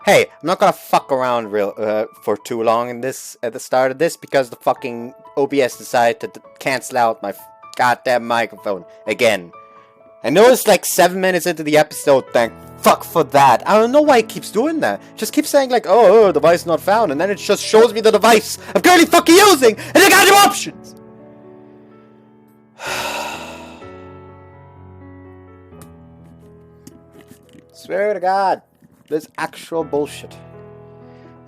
Hey, I'm not gonna fuck around for too long in this at the start of this because the fucking OBS decided to cancel out my goddamn microphone again. I know it's like 7 minutes into the episode, thank fuck for that. I don't know why it keeps doing that. It just keeps saying like, oh, device not found, and then it just shows me the device I'm currently fucking using, and the goddamn options! Swear to God, this is actual bullshit.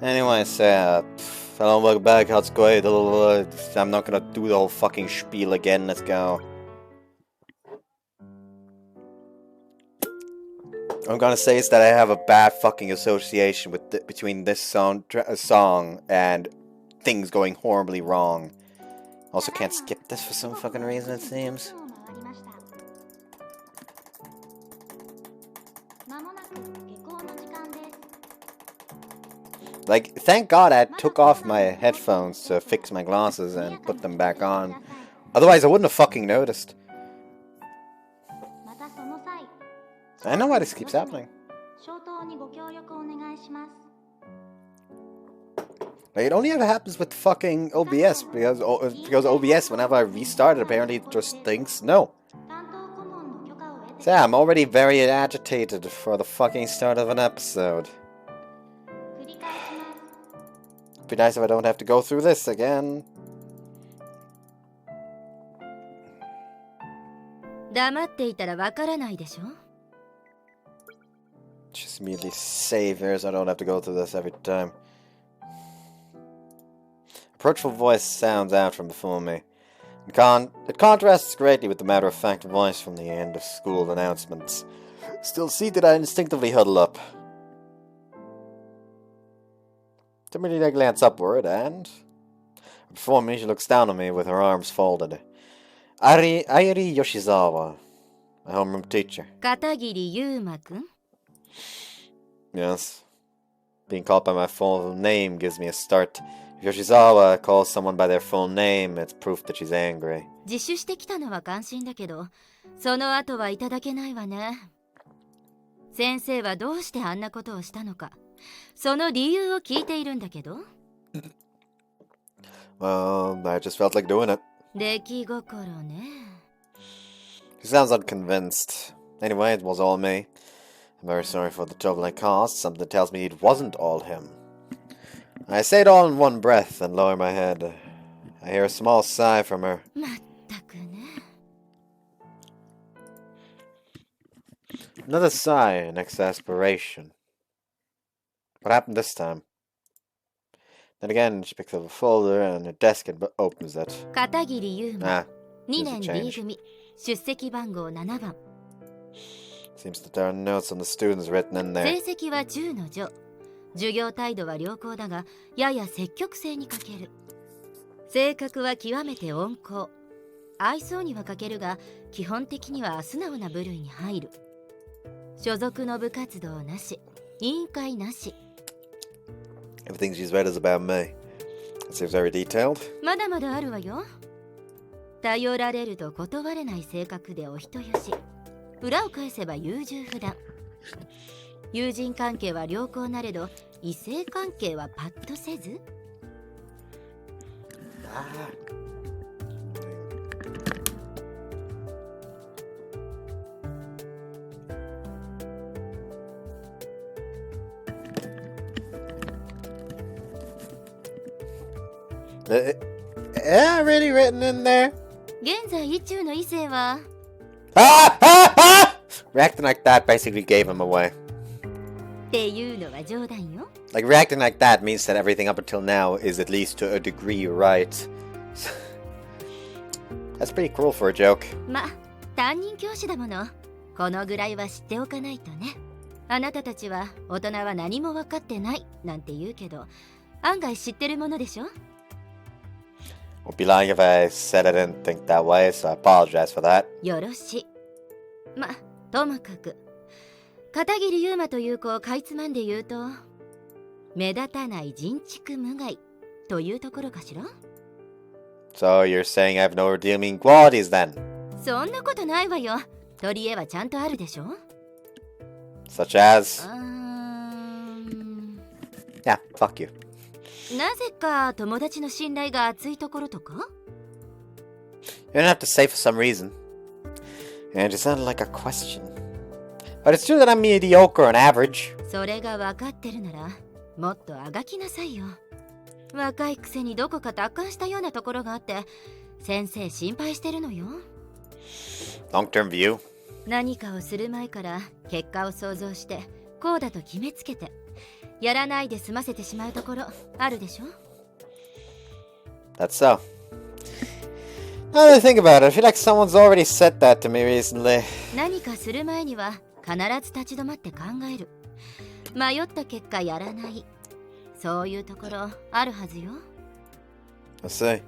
Anyways, hello, welcome back, Hatsukoi. I'm not gonna do the whole fucking spiel again, let's go. I'm gonna say is that I have a bad fucking association with between this song and things going horribly wrong. Also can't skip this for some fucking reason, it seems. Like, thank God I took off my headphones to fix my glasses and put them back on. Otherwise I wouldn't have fucking noticed. I know why this keeps happening. Like, it only ever happens with fucking OBS, because OBS, whenever I restart it, apparently it just thinks no. So yeah, I'm already very agitated for the fucking start of an episode. It'd be nice if I don't have to go through this again. Just immediately save here so I don't have to go through this every time. Approachful voice sounds out from before me. It contrasts greatly with the matter-of-fact voice from the end of school announcements. Still seated, I instinctively huddle up. Timidly I glance upward, and before me she looks down on me with her arms folded. Ayuri Yoshizawa, my homeroom teacher. Yes. Being called by my full name gives me a start. If Yoshizawa calls someone by their full name, it's proof that she's angry. Well, I just felt like doing it. He sounds unconvinced. Anyway, it was all me. I'm very sorry for the trouble I caused. Something tells me it wasn't all him. I say it all in one breath and lower my head. I hear a small sigh from her. Another sigh and exasperation. What happened this time? Then again, she picks up a folder and her desk and opens it. Seems that there are notes on the students written in there. Everything she's read is about me. It seems very detailed. Really written in there? Reacting like that basically gave him away. Like, reacting like that means that everything up until now is at least to a degree right. That's pretty cruel for a joke. Would be lying if I said I didn't think that way, so I apologize for that. So you're saying I have no redeeming qualities then? Such as? Yeah, fuck you. なぜか友達の信頼が厚いところとか You don't have to say for some reason. And it sounded like a question. But it's true that I'm mediocre and average. それが分かってるならもっとあがきなさいよ。若いくせにどこか達観したようなところがあって先生心配してるのよ。 Long-term view. 何かをする前から結果を想像してこうだと決めつけてやらないで済ませてしまうところあるでしょ。 That's so. Now that I think about it, I feel like someone's already said that to me recently. 何かする前には必ず立ち止まって考える。迷った結果やらない。そういうところあるはずよ。 I see.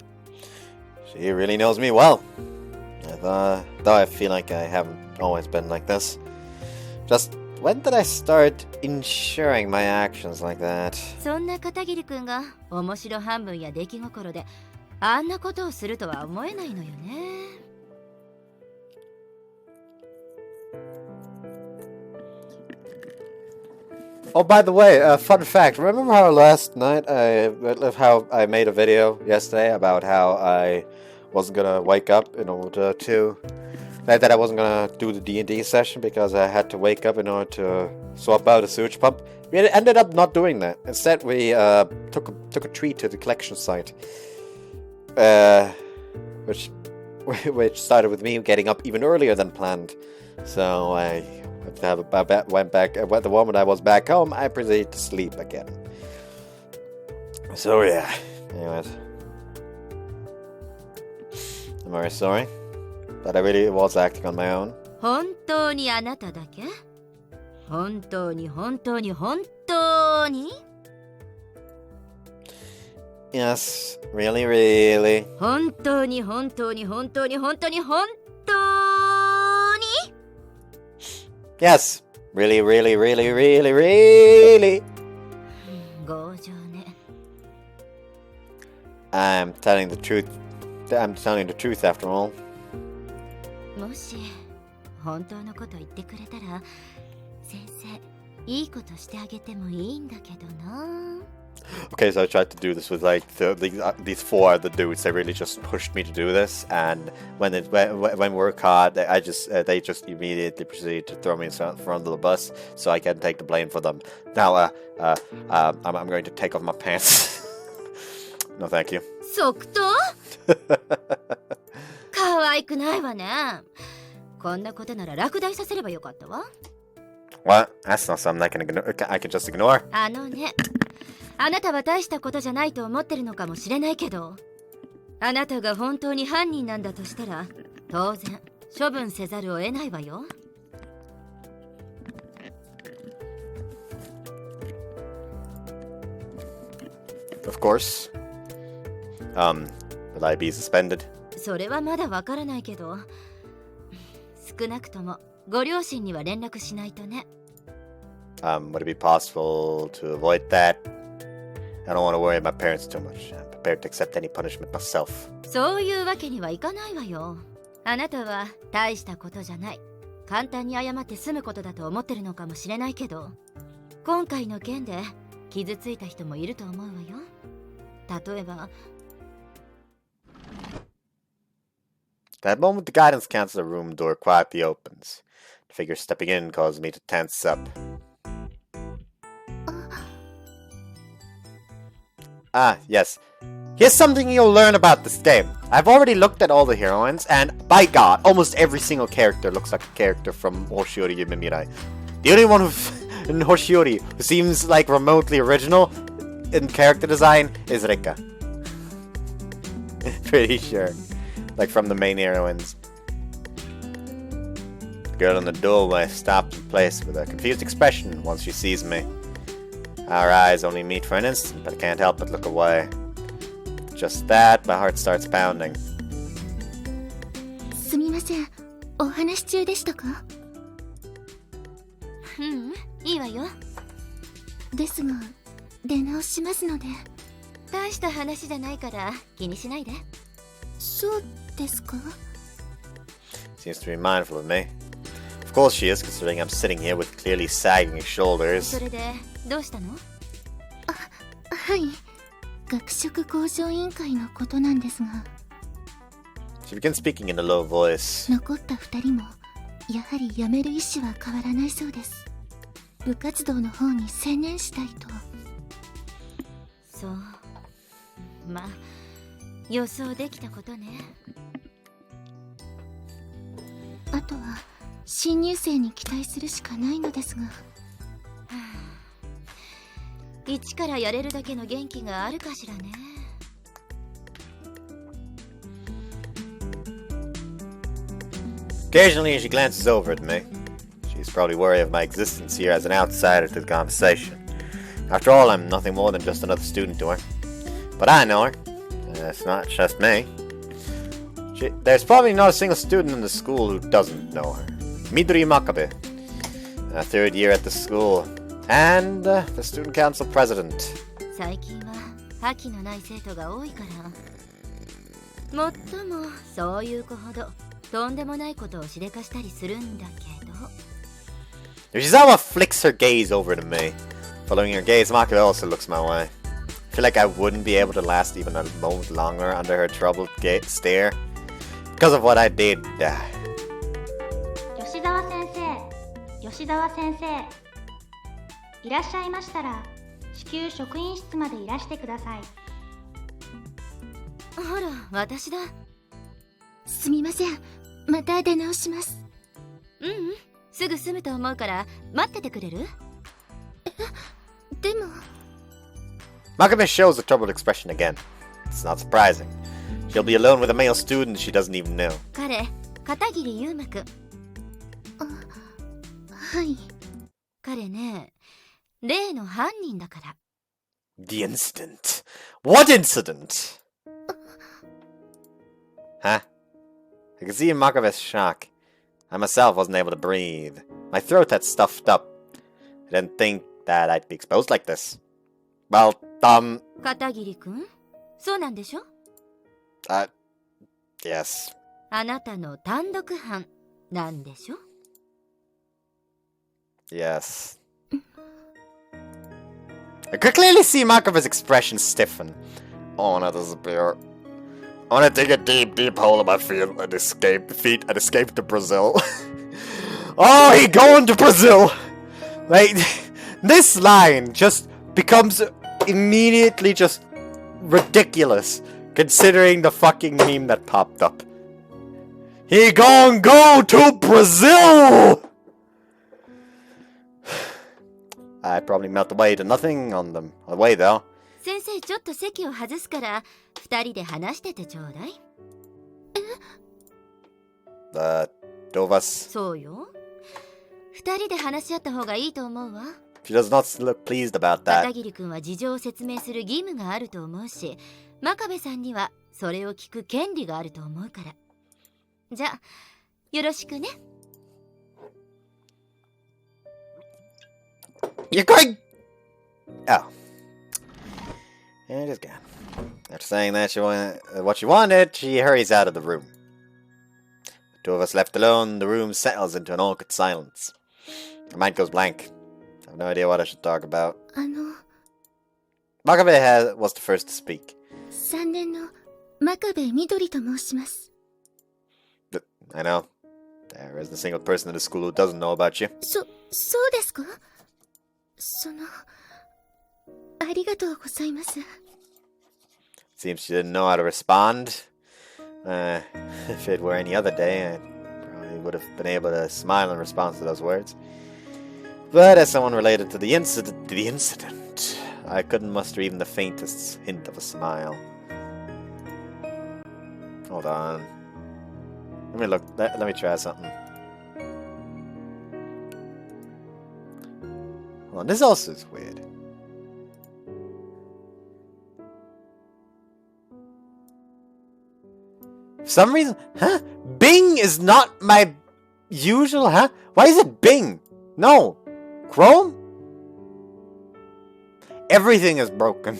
She really knows me well. Though I feel like I haven't always been like this. Just when did I start ensuring my actions like that? そんな片桐くんが面白半分や出来心であんなことをするとは思えないのよね。 Oh, by the way, fun fact. Remember how last night how I made a video yesterday about how I wasn't gonna wake up in order to that I wasn't gonna do the D&D session because I had to wake up in order to swap out a sewage pump. We ended up not doing that. Instead, we took a treat to the collection site, which started with me getting up even earlier than planned. So I went back. The moment I was back home, I proceeded to sleep again. So yeah. Anyways, I'm very sorry, but I really was acting on my own. 本当にあなただけ？本当に本当に本当に？ Yes, really, really. 本当に本当に本当に本当に本当に？ Yes, really, really, really, really, really. 強情ね。 I'm telling the truth. I'm telling the truth after all. もし本当のこと言ってくれたら先生いいことしてあげてもいいんだけどな。 Okay, so I tried to do this with like these four other dudes. They really just pushed me to do this, and when we're caught, they just immediately proceeded to throw me in front of the bus, so I can take the blame for them. Now, I'm going to take off my pants. No, thank you. 即答？可愛くないわね。こんなことなら落第させればよかったわ。 What? That's not something I can just ignore. あのね。あなたは大したことじゃないと思ってるのかもしれないけど、あなたが本当に犯人なんだとしたら、当然処分せざるを得ないわよ。Of course. Will I be suspended? それはまだわからないけど、少なくともご両親には連絡しないとね。Would it be possible to avoid that? I don't want to worry my parents too much. I'm prepared to accept any punishment myself. そういうわけにはいかないわよ。あなたは大したことじゃない。簡単に謝って済むことだと思ってるのかもしれないけど、今回の件で傷ついた人もいると思うわよ。例えば。That moment, the guidance counselor room door quietly opens. The figure stepping in caused me to tense up. Ah, yes. Here's something you'll learn about this game. I've already looked at all the heroines, and by God, almost every single character looks like a character from Hoshiori Yume Mirai. The only one in Hoshiori who seems like remotely original in character design is Rika. Pretty sure. Like from the main heroines. The girl in the doorway stops in place with a confused expression once she sees me. Our eyes only meet for an instant, but I can't help but look away. Just that, my heart starts pounding. すみません、お話し中でしたか？いいわよ。ですが、出直しますので。大した話じゃないから気にしないで。そうですか？ Seems to be mindful of me. Of course she is, considering I'm sitting here with clearly sagging shoulders. それでどうしたの？はい。学食向上委員会のことなんですが。She begins speaking in a low voice. 残った2人も、やはり辞める意思は変わらないそうです。部活動の方に専念したいと。そう。まあ、予想できたことね。あとは、新入生に期待するしかないのですが。一からやれるだけの元気があるかしらね。Occasionally, she glances over at me. She's probably worried of my existence here as an outsider to the conversation. After all, I'm nothing more than just another student to her. But I know her. It's not just me. There's probably not a single student in the school who doesn't know her. Midori Makabe. Third year at the school. And the student council president. 最近は覇気のない生徒が多いから。もっともそういう子ほどとんでもないことをしでかしたりするんだけど。Yoshizawa flicks her gaze over to me. Following her gaze, Makabe also looks my way. I feel like I wouldn't be able to last even a moment longer under her troubled stare. Because of what I did. 吉沢先生、吉沢先生。いらっしゃいましたら、至急職員室までいらしてください。ほら、私だ。すみません。また出直します。うん、すぐ済むと思うから待っててくれる？でも。Makabe shows the troubled expression again. It's not surprising. She'll be alone with a male student she doesn't even know. 彼、片桐優馬くん。はい。彼ね、例の犯人だから。The incident. What incident? Huh? I could see in Makabe's shock. I myself wasn't able to breathe. My throat had stuffed up. I didn't think that I'd be exposed like this. Well, 片桐くん？そうなんでしょ？ yes. あなたの単独犯なんでしょ？ Yes. I could clearly see Makabe's expression stiffen. I wanna disappear. I wanna take a deep, deep hole in my feet and escape to Brazil. Oh, he going to Brazil! Like, this line just becomes immediately just ridiculous, considering the fucking meme that popped up. He gon' go to Brazil! I'd probably melt away to nothing on the way though. 先生、ちょっと席を外すから二人で話しててちょうだい。The two of us. そうよ。二人で話し合った方がいいと思うわ。She does not look pleased about that. 片桐くんは事情を説明する義務があると思うし、真壁さんにはそれを聞く権利があると思うから。じゃあ、よろしくね。You're going. Oh. And it is gone. After saying that what she wanted, she hurries out of the room. The two of us left alone, the room settles into an awkward silence. My mind goes blank. I have no idea what I should talk about. Makabe was the first to speak. 3年の真壁みどりと申します。I know. There isn't a single person in the school who doesn't know about you. そうですか？ありがとうございます。Seems she didn't know how to respond. If it were any other day, I probably would have been able to smile in response to those words. But as someone related to the incident, I couldn't muster even the faintest hint of a smile. Hold on. Let me try something. Hold on, this also is weird. For some reason, huh? Bing is not my usual, huh? Why is it Bing? No. Chrome? Everything is broken.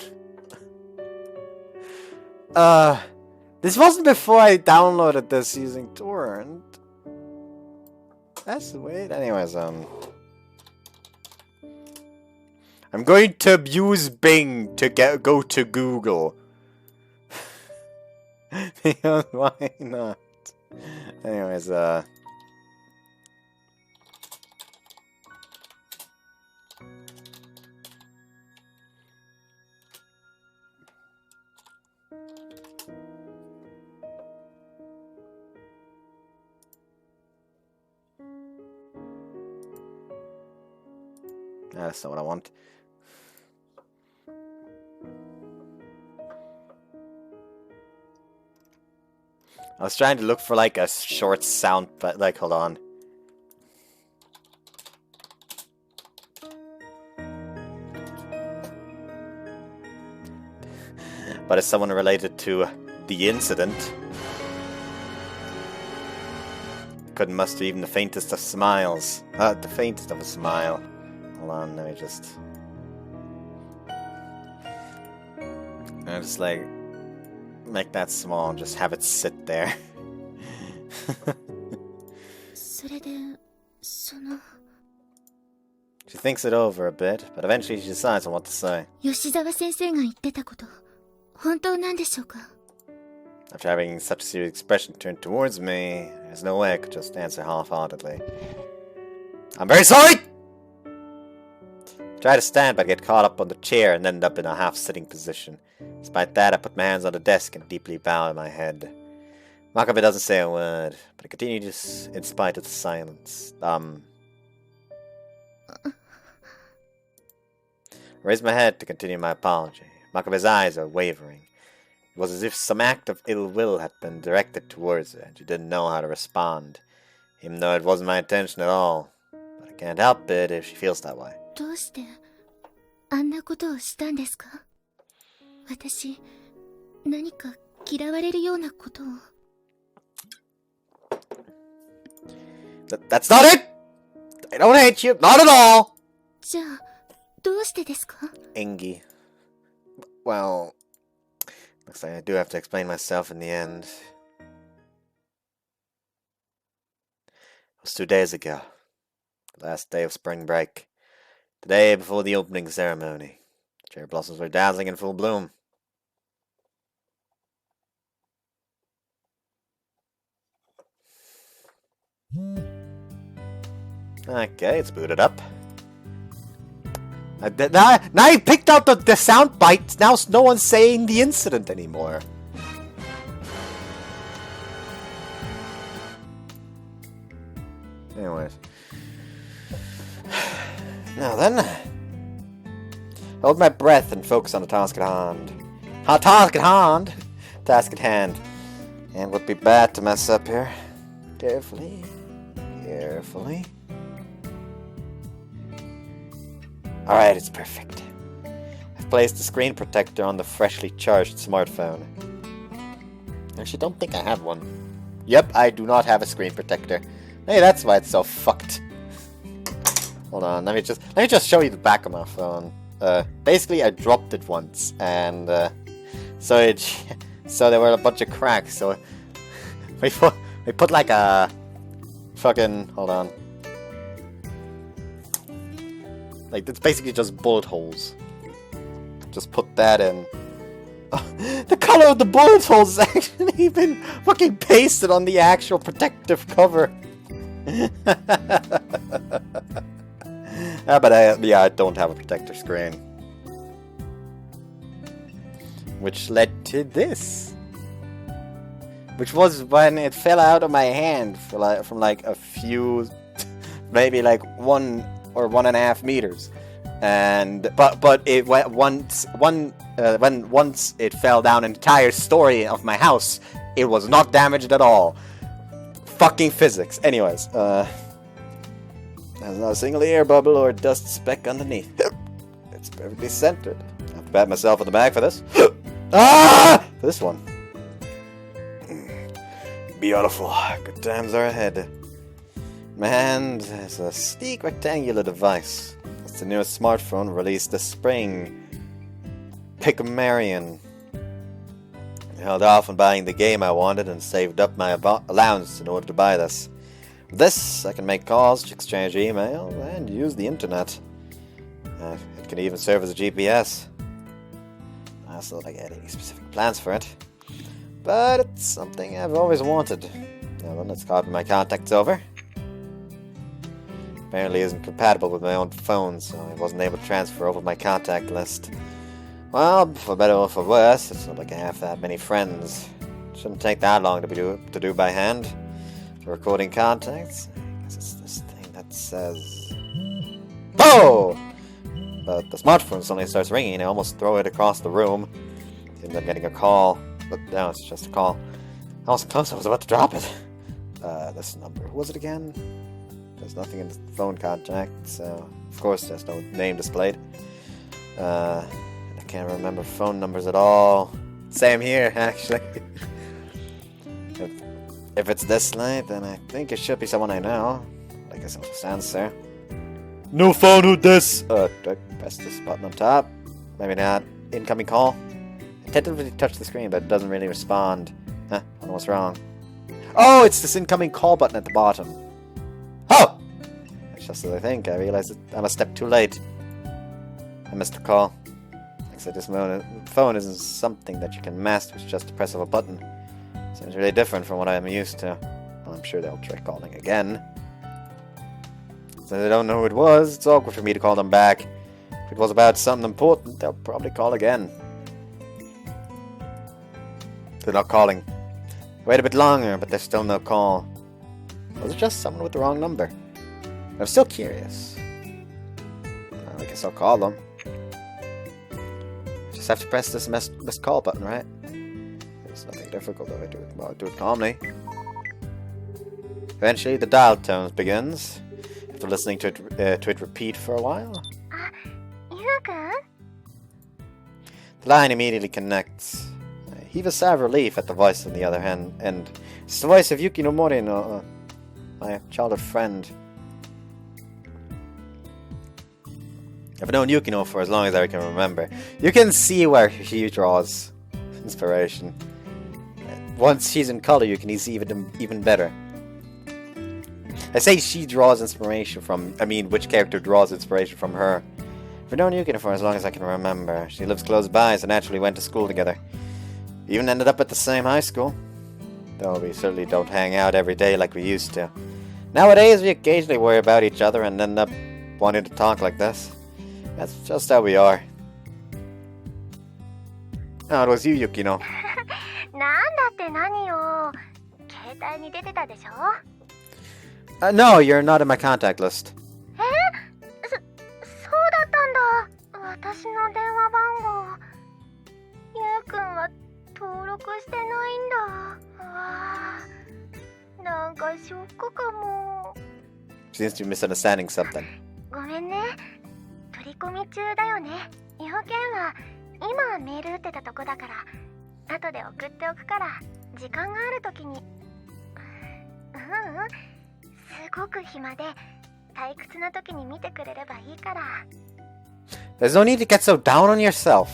This wasn't before I downloaded this using torrent. That's weird. Anyways, I'm I'm going to abuse Bing to go to Google. Because why not? Anyways, that's not what I want. I was trying to look for like a short sound, but like, hold on. But it's someone related to the incident. Couldn't muster even the faintest of smiles. The faintest of a smile. Hold on, let me just... I just like... make that small and just have it sit there. それで、その She thinks it over a bit, but eventually she decides on what to say. 吉沢先生が言ってたこと、本当なんでしょうか? After having such a serious expression turned towards me, there's no way I could just answer half-heartedly. I'm very sorry! Try to stand, but I get caught up on the chair and end up in a half-sitting position. Despite that, I put my hands on the desk and deeply bow my head. Makabe doesn't say a word, but it continues in spite of the silence. I raise my head to continue my apology. Makabe's eyes are wavering. It was as if some act of ill will had been directed towards her, and she didn't know how to respond. Even though it wasn't my intention at all. But I can't help it if she feels that way. どうしてあんなことをしたんですか? 私、何か嫌われるようなことを。That's not it! I don't hate you, not at all! じゃあ、どうしてですか? Engi. Well, looks like I do have to explain myself in the end. It was 2 days ago. The last day of spring break. The day before the opening ceremony. The cherry blossoms were dazzling in full bloom. Okay, it's booted up. Now you picked out the sound bites. Now no one's saying the incident anymore. Anyways. Now then. Hold my breath and focus on the task at hand. Task at hand. And it would be bad to mess up here. Carefully. Alright, it's perfect. I've placed the screen protector on the freshly charged smartphone. I actually don't think I have one. Yep, I do not have a screen protector. Hey, that's why it's so fucked. Hold on, let me just show you the back of my phone. Basically I dropped it once, and so there were a bunch of cracks, so we put like a fucking, hold on. Like, it's basically just bullet holes. Just put that in. Oh, the color of the bullet holes has actually been fucking pasted on the actual protective cover. But I don't have a protector screen. Which led to this. Which was when it fell out of my hand from like a few, maybe like 1 or 1.5 meters, and but it went once it fell down an entire story of my house. It was not damaged at all. Fucking physics. Anyways, there's not a single air bubble or dust speck underneath. It's perfectly centered. I have to pat myself on the back for this. For this one. Beautiful. Good times are ahead. My hand is a sleek rectangular device. It's the newest smartphone released this spring. Picamarian. I held off on buying the game I wanted and saved up my allowance in order to buy this. With this, I can make calls, exchange email, and use the internet. It It can even serve as a GPS. I still don't get any specific plans for it. But it's something I've always wanted. Now then, let's copy my contacts over. Apparently isn't compatible with my own phone, so I wasn't able to transfer over my contact list. Well, for better or for worse, it's not like I have that many friends. It shouldn't take that long to do by hand. For recording contacts, I guess it's this thing that says... Oh! But the smartphone suddenly starts ringing, I almost throw it across the room. Seems I'm getting a call, but no, it's just a call. I was close, I was about to drop it. This number, who was it again? There's nothing in the phone contact, so of course there's no name displayed. I can't remember phone numbers at all. Same here, actually. If it's this late, then I think it should be someone I know. I guess I'll just answer. No phone, who this? Do I press this button on top? Maybe not. Incoming call? I tentatively touch the screen, but it doesn't really respond. Huh, I don't know what's wrong. Oh, it's this incoming call button at the bottom. Oh! That's just as I think. I realized I'm a step too late. I missed a call. Like I said, this phone isn't something that you can master with just the press of a button. Seems really different from what I'm used to. Well, I'm sure they'll try calling again. Since they don't know who it was, it's awkward for me to call them back. If it was about something important, they'll probably call again. They're not calling. Wait a bit longer, but there's still no call. Was it just someone with the wrong number? I'm still curious. Well, I guess I'll call them. Just have to press this missed call button, right? It's nothing difficult if I do it calmly. Eventually, the dial tone begins. After listening to it repeat for a while. Yu-kun? The line immediately connects. I heave a sigh of relief at the voice on the other end. And it's the voice of Yukino Morino, my childhood friend. I've known Yukino for as long as I can remember. You can see where he draws inspiration. Once she's in color, you can see even better. I say she draws inspiration from... I mean, which character draws inspiration from her. I've known Yukino for as long as I can remember. She lives close by, so naturally went to school together. We even ended up at the same high school. Though we certainly don't hang out every day like we used to. Nowadays, we occasionally worry about each other and end up wanting to talk like this. That's just how we are. Oh, it was you, Yukino. なんだって何よ。携帯に出てたでしょ? No, you're not in my contact list. そうだったんだ。私の電話番号。ゆうくんは登録してないんだ。わあ、なんかショックかも。Seems to be misunderstanding something. ごめんね。取り込み中だよね。要件は今メール打ってたとこだから、後で送っておくから時間があるときに。すごく暇で退屈なときに見てくれればいいから。There's no need to get so down on yourself.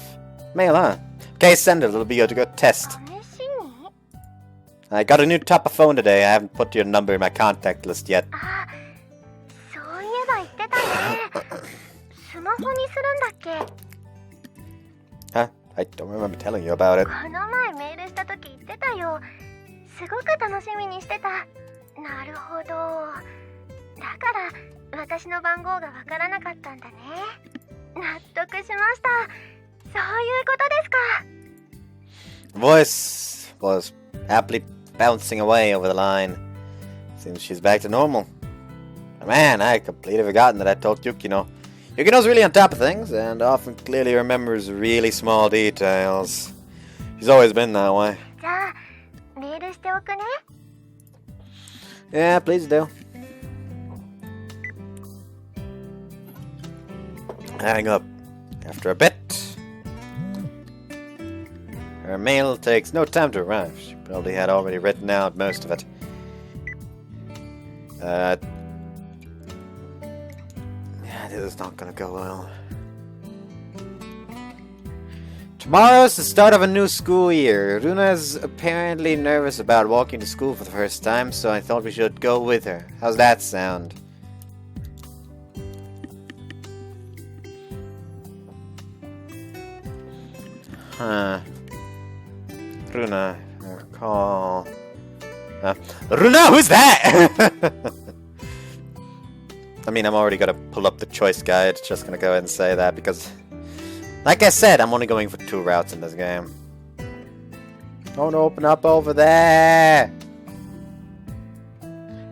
Mail, huh? Okay, send it. It'll be a good test. 試しに? I got a new type of phone today. I haven't put your number in my contact list yet. あ、そういえば言ってたね。スマホにするんだっけ? Huh? I don't remember telling you about it. この前メールしたとき言ってたよ。すごく楽しみにしてた。なるほど。だから私の番号がわからなかったんだね。納得しました。そういうことですか。 Voice was happily bouncing away over the line. Seems she's back to normal. Man, I had completely forgotten that I told Yukino. Yukino's really on top of things, and often clearly remembers really small details. She's always been that way. じゃあ、メールしておくね。Yeah, please do. Hang up. After a bit. Her mail takes no time to arrive. She probably had already written out most of it. Yeah, this is not gonna go well. Tomorrow's the start of a new school year. Runa's apparently nervous about walking to school for the first time, so I thought we should go with her. How's that sound? Runa, call. Runa, who's that? I mean, I'm already gonna pull up the choice guide. Just gonna go ahead and say that because, like I said, I'm only going for 2 routes in this game. Don't open up over there.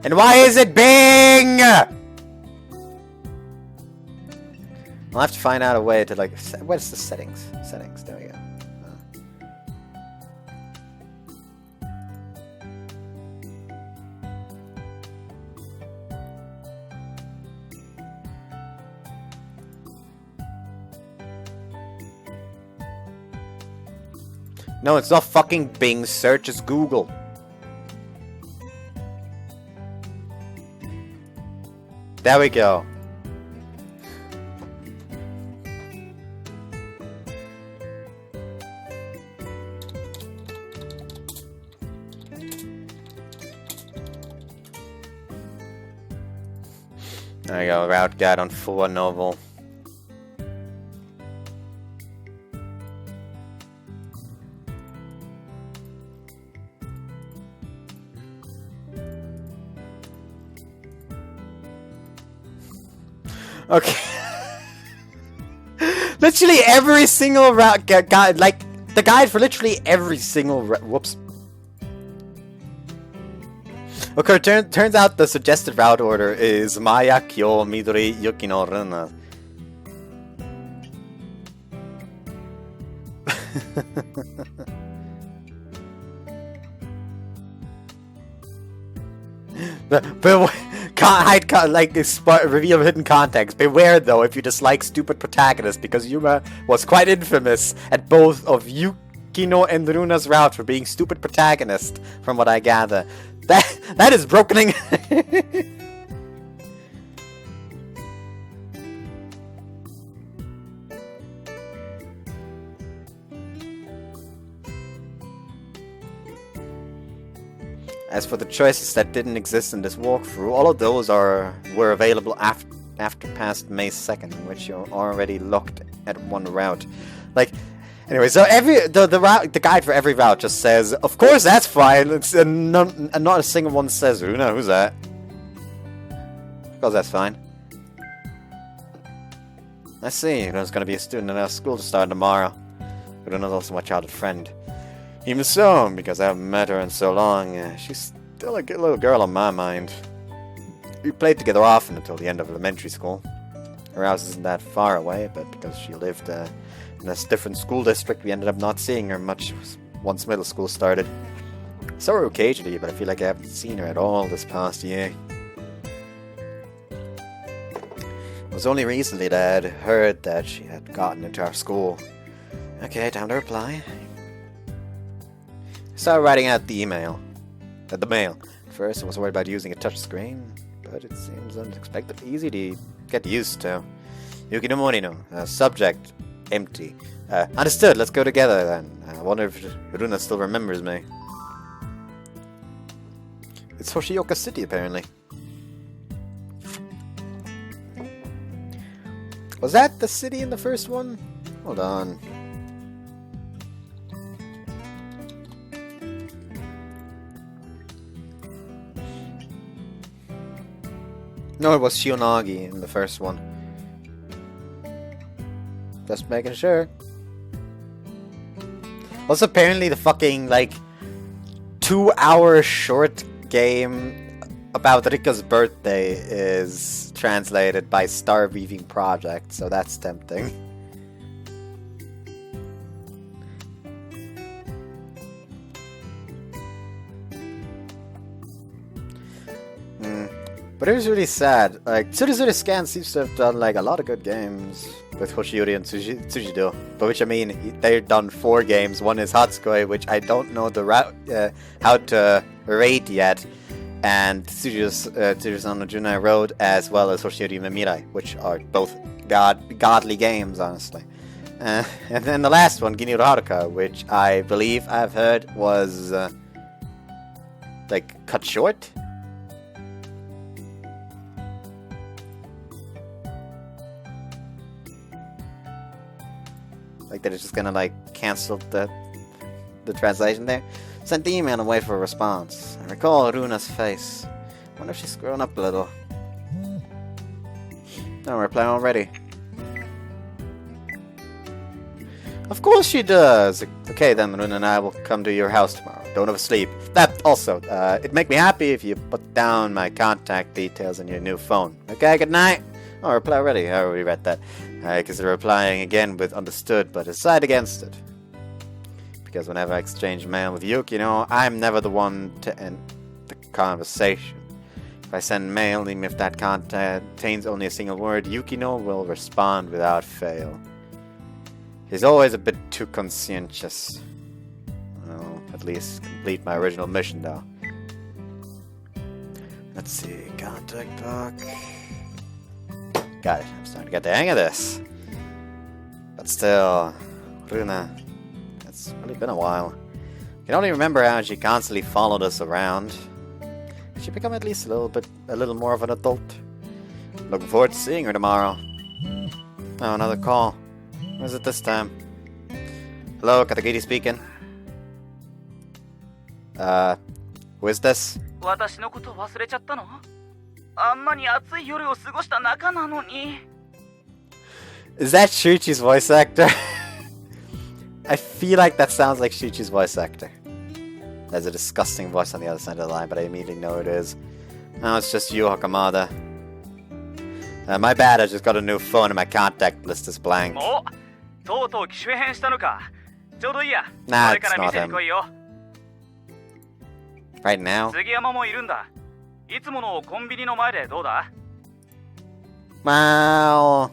And why is it Bing? I'll have to find out a way to like. Where's the settings? Settings. There we go. No, it's not fucking Bing search, it's Google. There we go. There you go, route guide on 4 novel. Okay. Literally every single route guide, like the guide for literally every single whoops. Okay, turns out the suggested route order is Maya, Kyo, Midori, Yuki no Runa. But reveal hidden context. Beware though if you dislike stupid protagonists, because Yuma was quite infamous at both of Yukino and Runa's route for being stupid protagonists, from what I gather. That is brokening. As for the choices that didn't exist in this walkthrough, all of those were available after past May 2nd, in which you already looked at one route. Like, anyway, so the guide for every route just says, "Of course, that's fine." And not a single one says, "Runa, who's that?" Because that's fine. I see. Runa's going to be a student in our school to start tomorrow. Runa's also my childhood friend. Even so, because I haven't met her in so long, she's still a good little girl on my mind. We played together often until the end of elementary school. Her house isn't that far away, but because she lived in a different school district, we ended up not seeing her much once middle school started. I saw her occasionally, but I feel like I haven't seen her at all this past year. It was only recently that I had heard that she had gotten into our school. Okay, time to reply. I started writing out the mail. At first, I was worried about using a touchscreen, but it seems unexpectedly easy to get used to. Yuki no Morino. Subject, empty. Understood, let's go together then. I wonder if Runa still remembers me. It's Hoshioka City, apparently. Was that the city in the first one? Hold on. No, it was Shionagi in the first one. Just making sure. Also, apparently the fucking, 2-hour short game about Rika's birthday is translated by Star Weaving Project, so that's tempting. But it was really sad. Tsuruzuru Scan seems to have done a lot of good games with Hoshiuri and Tsujido. By which I mean they've done 4 games. One is Hatsukoi, which I don't know the how to rate yet, and Tsurusan no Junai Road, as well as Hoshiuri no Mirai, which are both godly games, honestly. And then the last one, Ginyu Haruka, which I believe I've heard was cut short. Like they're just gonna like cancel the translation there. Sent the email and wait for a response. I recall Runa's face. Wonder if she's grown up a little. No reply already. Of course she does! Okay then, Runa and I will come to your house tomorrow. Don't oversleep. That also, it'd make me happy if you put down my contact details on your new phone. Okay, good night? Oh, reply already. I already read that. I consider replying again with understood, but decide against it. Because whenever I exchange mail with Yuki, I'm never the one to end the conversation. If I send mail, even if that contains only a single word, Yukino will respond without fail. He's always a bit too conscientious. I'll at least complete my original mission, though. Let's see, contact book. Got it. I'm starting to get the hang of this. But still, Runa, it's really been a while. I can only remember how she constantly followed us around. She become at least a little more of an adult. Looking forward to seeing her tomorrow. Oh, another call. Who is it this time? Hello, Katagiri speaking. Who is this? 私のこと忘れちゃったの？あんなに暑い夜を過ごした仲なのに。Is that Shuichi's voice actor? I feel like that sounds like Shuichi's voice actor. There's a disgusting voice on the other side of the line, but I immediately know it is. No, it's just you, Hakamada. My bad, I just got a new phone and my contact list is blank. お、とうとう機種変したのか。ちょうどいいや。 Nah, これか it's ら not 店に him. 来いよ。 Right now? 杉山もいるんだ。いつものコンビニの前でどうだ？ Well...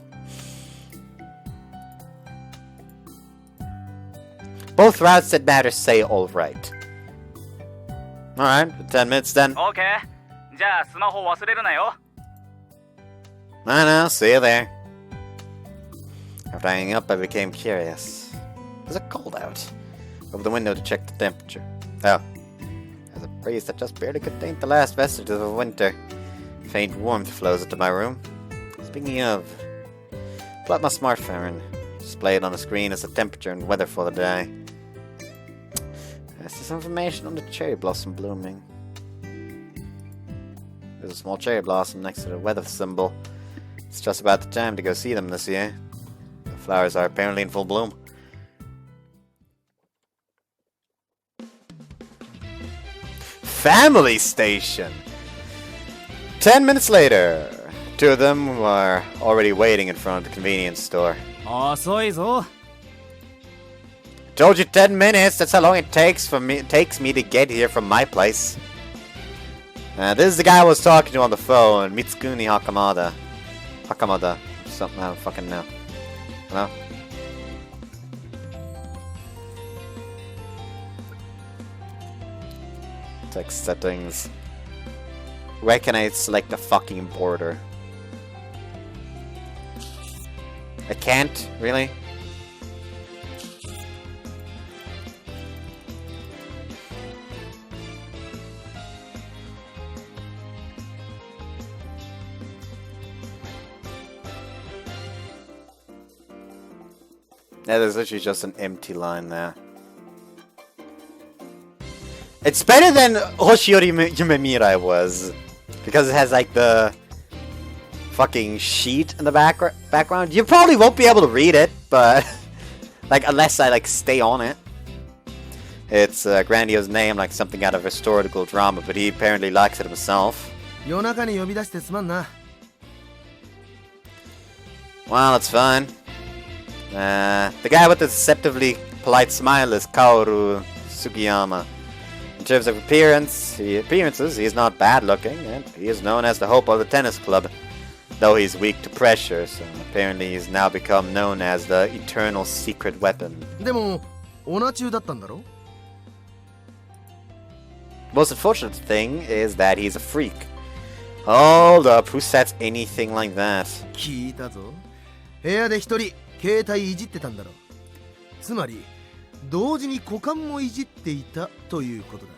Both routes that matter say alright. Alright, 10 minutes then. オーケー。じゃあスマホ忘れるなよ。 I know, see you there. After hanging up, I became curious. Was it cold out? Opened the window to check the temperature. Oh. There's a breeze that just barely contained the last vestiges of winter. Faint warmth flows into my room. Speaking of, pull out my smartphone. Displayed on the screen is the temperature and weather for the day. There's some information on the cherry blossom blooming. There's a small cherry blossom next to the weather symbol. It's just about the time to go see them this year. The flowers are apparently in full bloom. Family Station! 10 minutes later, two of them were already waiting in front of the convenience store. 遅いぞ。 Told you 10 minutes, that's how long it takes me to get here from my place. This is the guy I was talking to on the phone, Mitsukuni Hakamada. Hakamada. Something I don't fucking know. Hello? Text settings. Where can I select the fucking border? I can't? Really? Yeah, there's literally just an empty line there. It's better than Hoshiori Yumemirai was. Because it has like the fucking sheet in the background. You probably won't be able to read it, but like unless I like stay on it. It's a grandiose name, like something out of historical drama, but he apparently likes it himself. Well, it's fine. The guy with the deceptively polite smile is Kaoru Sugiyama. In terms of appearances, he is not bad looking, and he is known as the hope of the tennis club, though he's weak to pressure, so apparently he's now become known as the eternal secret weapon. Most unfortunate thing is that he's a freak. Hold up, who says anything like that? 聞いたぞ。部屋で一人携帯いじってたんだろ。つまり同時に股間もいじっていたということだ。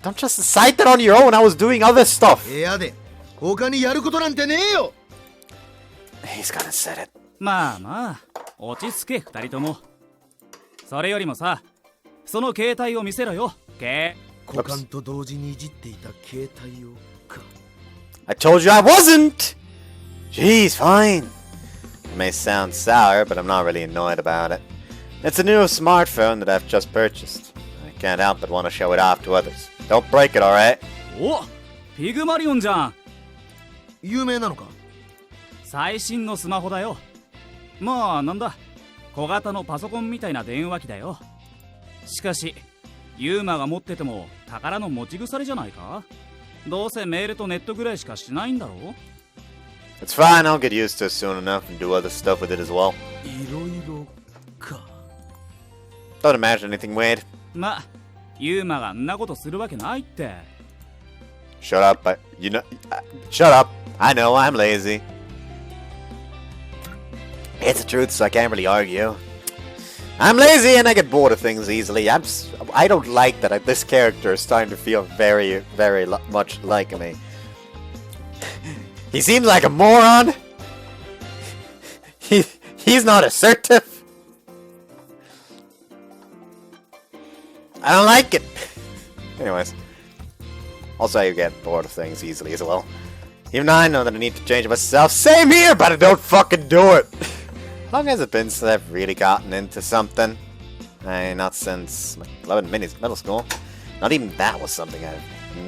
Don't just decide that on your own. I was doing other stuff. 部屋で他にやることなんてねえよ。 He's gonna set it. まあまあ落ち着け2人とも。それよりもさ、その携帯を見せろよ。股間と同時にいじっていた携帯をか。 I told you I wasn't! Jeez, fine. It may sound sour, but I'm not really annoyed about it. It's a new smartphone that I've just purchased. I can't help but want to show it off to others. Don't break it, alright? お、ピグマリオンじゃん。有名なのか？最新のスマホだよ。まあなんだ、小型のパソコンみたいな電話機だよ。しかしユーマが持ってても宝の持ち腐れじゃないか。どうせメールとネットぐらいしかしないんだろう。 It's fine, I'll get used to it soon enough and do other stuff with it as well. いろいろか。 Don't imagine anything weird. ま、ユーマがあんなことするわけないって。 Shut up, shut up. I know, I'm lazy. It's the truth, so I can't really argue. I'm lazy and I get bored of things easily. I don't like that this character is starting to feel very, very much like me. He seems like a moron. He's not assertive. I don't like it. Anyways. Also, I get bored of things easily as well. Even though I know that I need to change myself. Same here, but I don't fucking do it. How long has it been since I've really gotten into something? Not since 11 minis middle school. Not even that was something I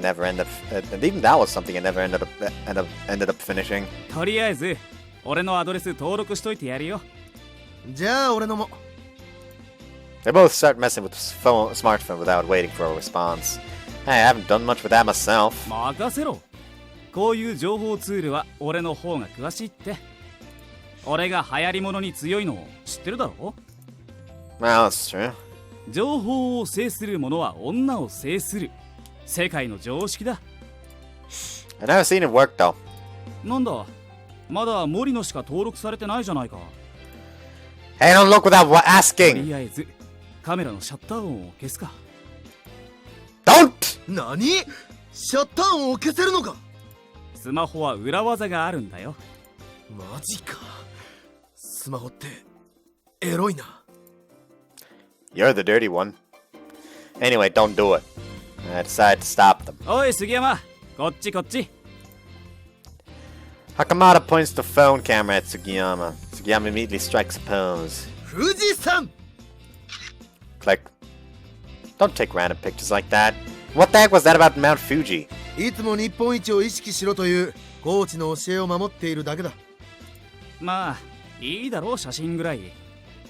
never ended up. And even that was something I never ended up finishing. とりあえず俺のアドレス登録しといてやるよ。じゃあ俺のも。 They both start messing with the smartphone without waiting for a response. Hey, I haven't done much with that myself. 任せろ。こういう情報ツールは俺の方が詳しいって。俺が流行り物に強いのを知ってるだろ。 Well, that's true. 情報を制する者は女を制する。世界の常識だ。 I've never seen it work though. なんだ、まだ森野しか登録されてないじゃないか。 Hey, don't look without と asking. りあえずカメラのシャッター音を消すか。 Don't! 何？シャッター音を消せるのか？スマホは裏技があるんだよ。マジか。スマホってエロいな。 You're the dirty one. Anyway, don't do it. I decided to stop them. おい杉山、こっちこっち。 Hakamada points the phone camera at Sugiyama. Sugiyama immediately strikes a pose. 富士山！ Click. Don't take random pictures like that. What the heck was that about Mount Fuji? いつも日本一を意識しろというコーチの教えを守っているだけだ。まあいいだろう、写真ぐらい。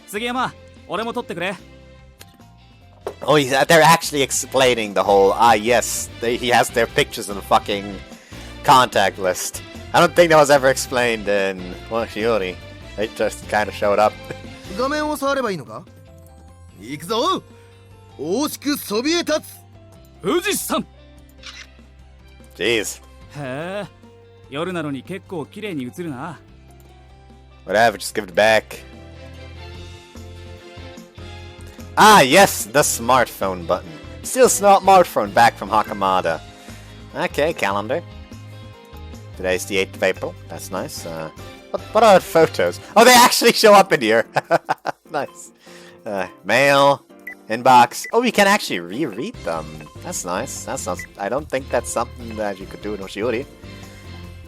杉山、俺も撮ってくれ。 Oh, they're actually explaining the whole, yes, he has their pictures in the fucking contact list. I don't think that was ever explained in Shiori. They just kind of showed up. 画面を触ればいいのか？行くぞ！大しくそびえ立つ！富士山。 Jeez. へえ、夜なのに結構綺麗に映るな。 Whatever, just give it back. Ah, yes, the smartphone button. Still smartphone back from Hakamada. Okay, calendar. Today's the 8th of April. That's nice. What are photos? Oh, they actually show up in here. Nice. Mail, inbox. Oh, we can actually reread them. That's nice. That's not. I don't think that's something that you could do in Oshiori.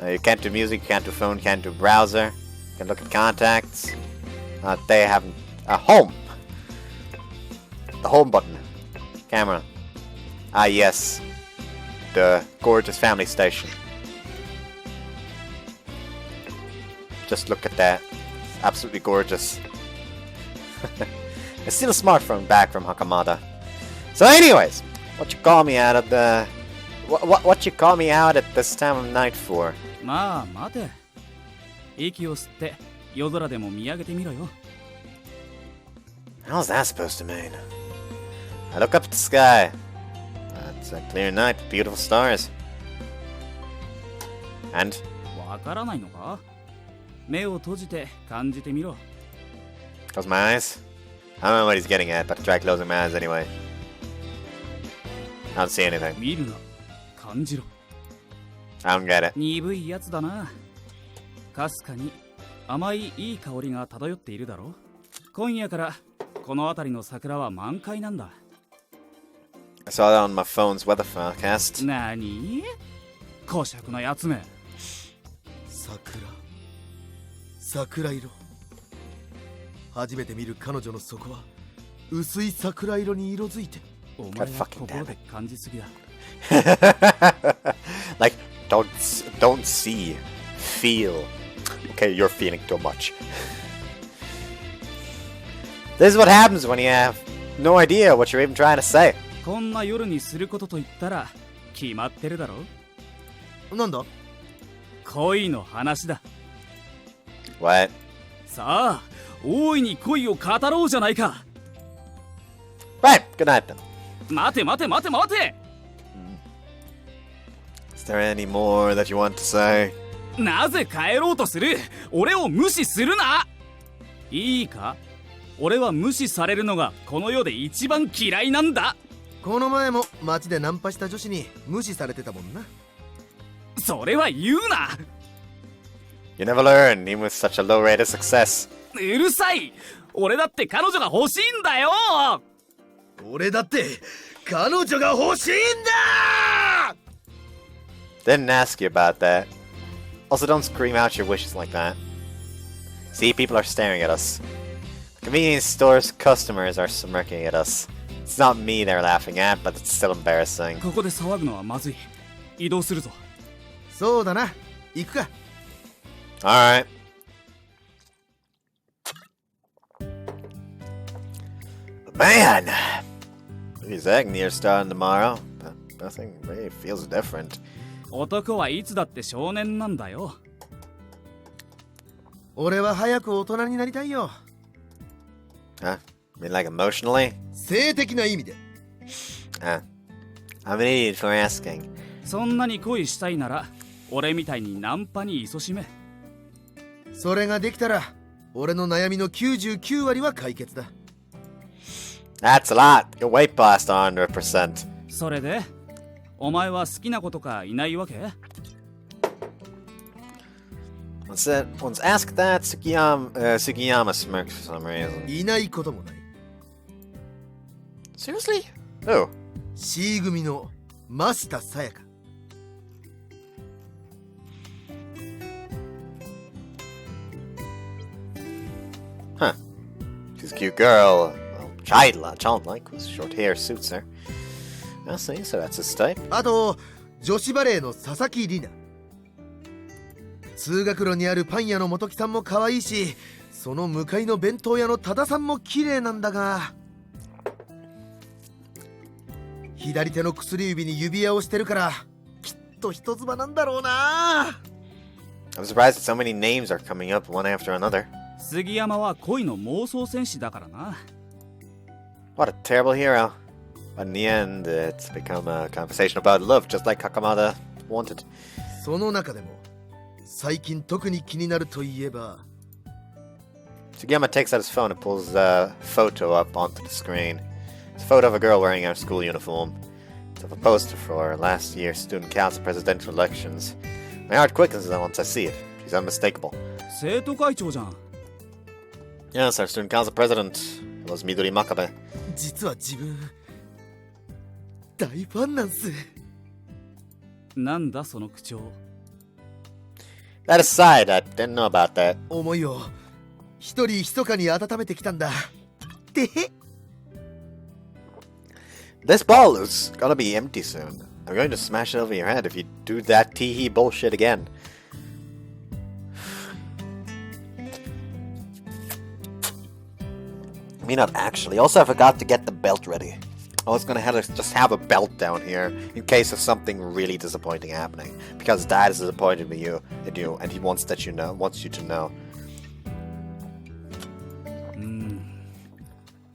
You can't do music, you can't do phone, you can't do browser. You can look at contacts. They have home. The home button. Camera. Ah, yes. The gorgeous family station. Just look at that. It's absolutely gorgeous. It's still a smartphone back from Hakamada. So anyways, what you call me out of the... What you call me out at this time of night for? まあ待て。息を吸って夜空でも見上げてみろよ。 How's that supposed to mean? I look up at the sky. It's a clear night with beautiful stars. And? わからないのか？目を閉じて感じてみろ。 Close my eyes? I don't know what he's getting at, but I try closing my eyes anyway. I don't see anything. 見るな、感じろ。 I don't get it. 鈍いやつだな。かすかに甘いいい香りが漂っているだろ。今夜からこの辺りの桜は満開なんだ。 I saw that on my phone's weather forecast. なに？こしゃくなやつめ。桜色。初めて見る彼女の底は薄い桜色に色づいて。お前は心で感じすぎだ。Like, don't see, feel. Okay, you're feeling too much. This is what happens when you have no idea what you're even trying to say. こんな夜にすることと言ったら決まってるだろ。なんだ？恋の話だ。What? さあ、大いに恋を語ろうじゃないか。 Right, good night then. 待て待て待て待て。 Is there any more that you want to say? なぜ帰ろうとする？俺を無視するな。いいか？俺は無視されるのがこの世で一番嫌いなんだ。この前も街でナンパした女子に無視されてたもんな。それは言うな。 You never learn, even with such a low rate of success. うるさい。俺だって彼女が欲しいんだよ。俺だって彼女が欲しいんだ。 Didn't ask you about that. Also, don't scream out your wishes like that. See, people are staring at us. Convenience store's customers are smirking at us. It's not me they're laughing at, but it's still embarrassing. ここで騒ぐのはまずい。移動するぞ。そうだな。行くか。Alright. Man! He's acting here starting tomorrow, but nothing really feels different. 男はいつだって少年なんだよ。俺は早く大人になりたいよ。Huh? I mean, like emotionally? 性的な意味で。I'm an idiot for asking. そんなに恋したいなら俺みたいにナンパに勤しめ。それができたら俺の悩みの99割は解決だ。That's a lot. You're way past 100%. それでお前は好きな子とかいないわけ？ Once asked that, Sugiyama smirked for some reason. いないこともない。Seriously? Who? C 組の増田さやか。Huh. She's a cute girl. Well, childlike, with short hair suits her. I see, so that's his type. あと女子バレーの佐々木里奈。通学路にあるパン屋の元木さんも可愛いし、その向かいの弁当屋の多田さんも綺麗なんだが、左手の薬指に指輪をしてるからきっと人妻なんだろうな。 I'm surprised that so many names are coming up one after another. 杉山は恋の妄想戦士だからな。 What a terrible hero. But in the end, it's become a conversation about love, just like Hakamada wanted. その中でも最近特に気になるといえば、 Sugiyama takes out his phone and pulls a photo up onto the screen. It's a photo of a girl wearing a school uniform. It's of a poster for last year's student council presidential elections. My heart quickens once I see it. She's unmistakable. 生徒会長じゃん。 Yes, our student council president was Midori Makabe. 実は自分大ファンなんす。なんだその口調。 That aside, I didn't know about that. 思いを一人密かに温めてきたんだ。てへ。 This ball is gonna be empty soon. I'm going to smash it over your head if you do that tee-hee bullshit again. Me not actually. Also, I forgot to get the belt ready. I was gonna just have a belt down here in case of something really disappointing happening. Because Dad is disappointed with you, and he wants you to know.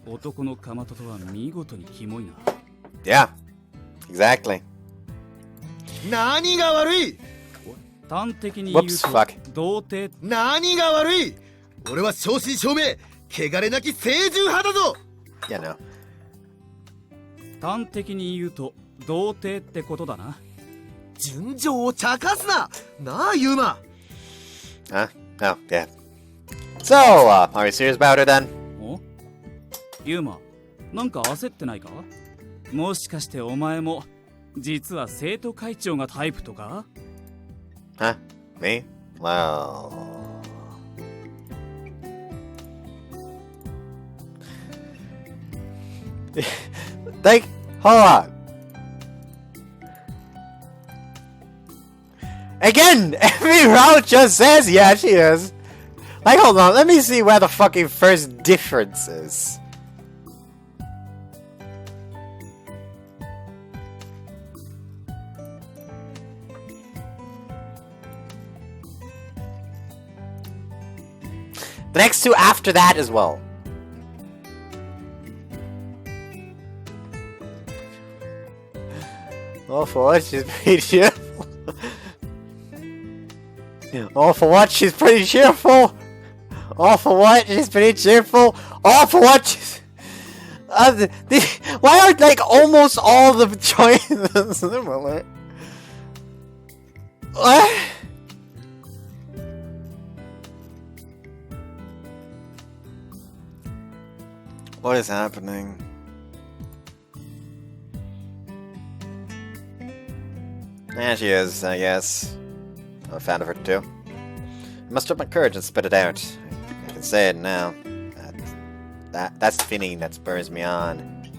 男のかまととは見事にキモいな。 Yeah, exactly. 何が悪い。端的に言う Whoops, と fuck. 童貞。何が悪い。俺は正真正銘汚れなき清純派だぞ。 Yeah, no. 端的に言うと童貞ってことだな。純情を茶化すな。なあユーマ。Huh? Oh, yeah. So, are you serious about it then? おユーマ、なんか焦ってないか？もしかしてお前も実は生徒会長がタイプとか？ Huh? Me? Well... like, hold on. Again, every route just says, yeah, she is. Like, hold on, let me see where the fucking first difference is. The next two after that as well. Oh, for what? She's pretty cheerful. Oh, for what? She's pretty cheerful. Oh, for what? She's pretty cheerful. Oh, for what? She's... why are like almost all the choices similar? What? What is happening? There she is, I guess. I'm a fan of her too. I must up my courage and spit it out. I can say it now. That's the feeling that spurs me on.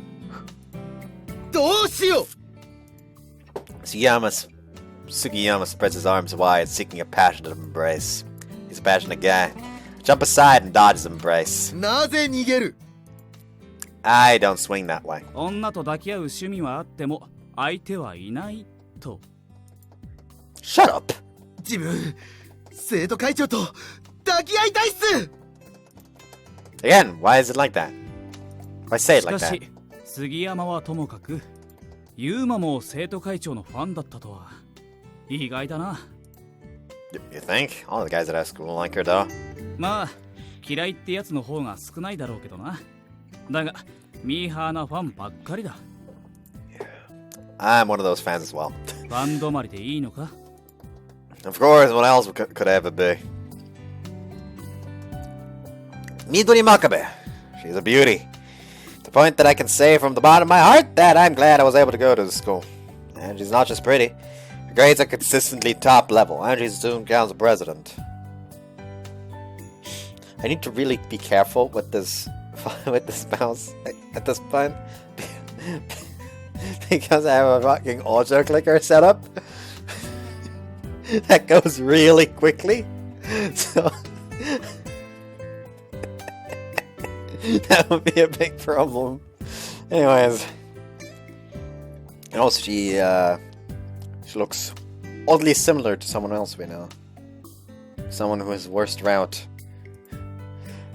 どうしよう Sugiyama spreads his arms wide, seeking a passionate embrace. He's a passionate guy. Jump aside and dodge his embrace. なぜ逃げる I don't swing that way. 女と抱き合う趣味はあっても相手はいないと。Shut up! 自分生徒会長と抱き合いたいっす Again, why is it like that? Why say it し like か that? し杉山はともかくユーマも生徒会長のファンだったとは意外だな。You think? All the guys at our school like her though. まあ嫌いってやつの方が少ないだろうけどな。だがミーハーなファンばっかりだ。I'm one of those fans as well. ファン止まりでいいのか？ Of course, what else could I ever be? Midori Makabe. She's a beauty. The point that I can say from the bottom of my heart that I'm glad I was able to go to the school. And she's not just pretty. Her grades are consistently top level, and she's soon council president. I need to really be careful with this mouse at this point. Because I have a fucking auto clicker set up. That goes really quickly. So that would be a big problem. Anyways. And also she looks oddly similar to someone else we know. Someone who has worst route.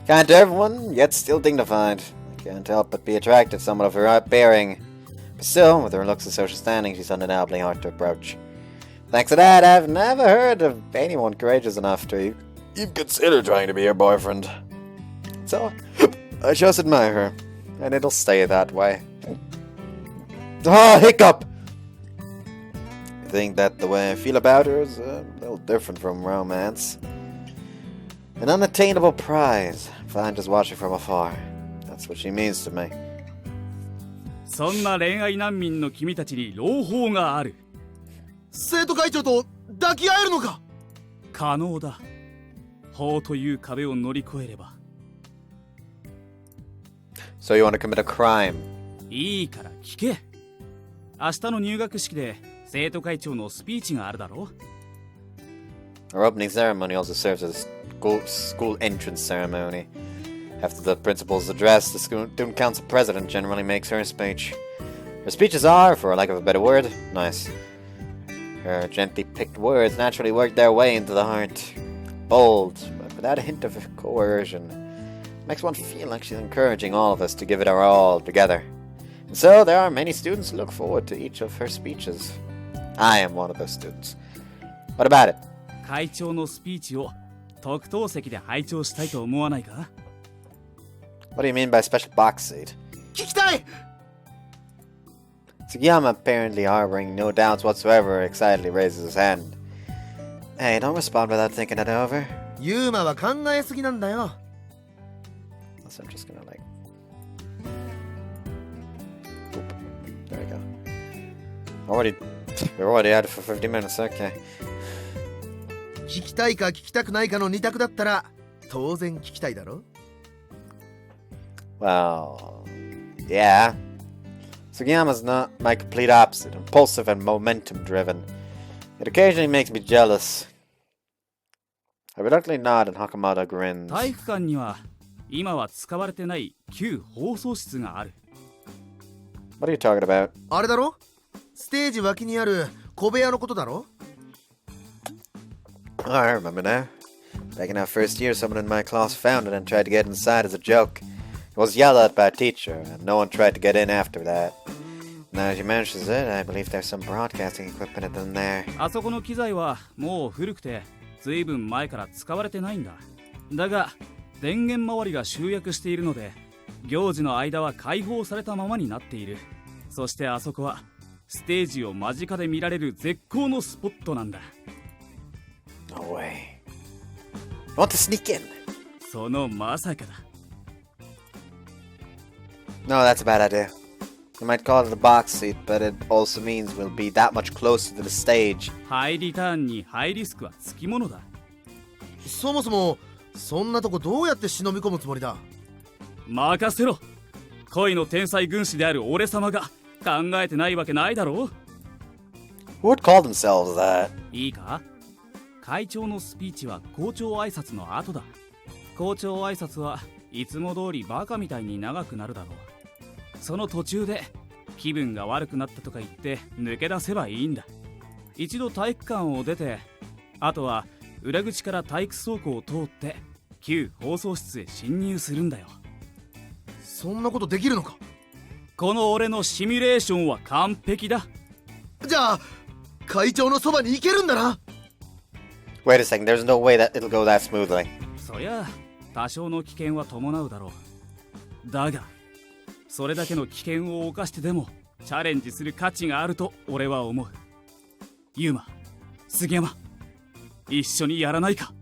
Kind to everyone, yet still dignified. I can't help but be attracted to someone of her bearing. But still, with her looks and social standing, she's undeniably hard to approach. Thanks to that, I've never heard of anyone courageous enough to even consider trying to be her boyfriend. So, I just admire her, and it'll stay that way. Oh, hiccup! I think that the way I feel about her is a little different from romance. An unattainable prize, fine just watching from afar. That's what she means to me. そんな恋愛難民の君たちに朗報がある。生徒会長と抱き合えるのか可能だ。法という壁を乗り越えれば。So you want to commit a crime? いいから聞け。明日の入学式で生徒会長のスピーチがあるだろ。Our opening ceremony also serves as a school entrance ceremony. After the principal's address, the student council president generally makes her speech. Her speeches are, for lack of a better word, nice. Her gently picked words naturally work their way into the heart. Bold, but without a hint of coercion. Makes one feel like she's encouraging all of us to give it our all together. And so there are many students who look forward to each of her speeches. I am one of those students. What about it? 会長のスピーチを特等席で拝聴したいと思わないか？ What do you mean by special box seat? 聞きたい Sugiyama, apparently harboring no doubts whatsoever, excitedly raises his hand. Hey, don't respond without thinking it over. ユーマは考えすぎなんだよ So I'm just gonna like... Oop. There we go. We're already at it for 50 minutes, okay. 聞きたいか聞きたくないかの二択だったら当然聞きたいだろ。 Well, yeah. Sugiyama's not my complete opposite, impulsive and momentum driven. It occasionally makes me jealous. I reluctantly nod and Hakamada grins. 体育館には今は使われてない旧放送室がある。 What are you talking about? あれだろ、ステージ脇にある小部屋のことだろ。 Oh, I remember now. Back in our first year, someone in my class found it and tried to get inside as a joke. It was yelled at by a teacher, and no one tried to get in after that. Now as you mentions it, I believe there's some broadcasting equipment in there. あそこの機材はもう古くてずいぶん前から使われてないんだ。だが電源周りが集約しているので行事の間は開放されたままになっている。そしてあそこはステージを間近で見られる絶好のスポットなんだ。 No way. I want to sneak in. そのまさかだ。 No, that's a bad idea. You might call it a box seat, but it also means we'll be that much closer to the stage. ハイリターンにハイリスクはつきものだ。そもそもそんなとこどうやって忍び込むつもりだ。任せろ。恋の天才軍師である俺様が考えてないわけないだろう。 Who would call themselves that? いいか、会長のスピーチは校長挨拶の後だ。校長挨拶はいつも通りバカみたいに長くなるだろう。その途中で気分が悪くなったとか言って抜け出せばいいんだ。一度体育館を出て、あとは裏口から体育倉庫を通って旧放送室へ侵入するんだよ。そんなことできるのか。この俺のシミュレーションは完璧だ。じゃあ会長のそばに行けるんだな。 Wait a second, there's no way that it'll go that smoothly. そりゃ多少の危険は伴うだろう。だがそれだけの危険を冒してでもチャレンジする価値があると俺は思う。ユーマ、杉山、一緒にやらないか。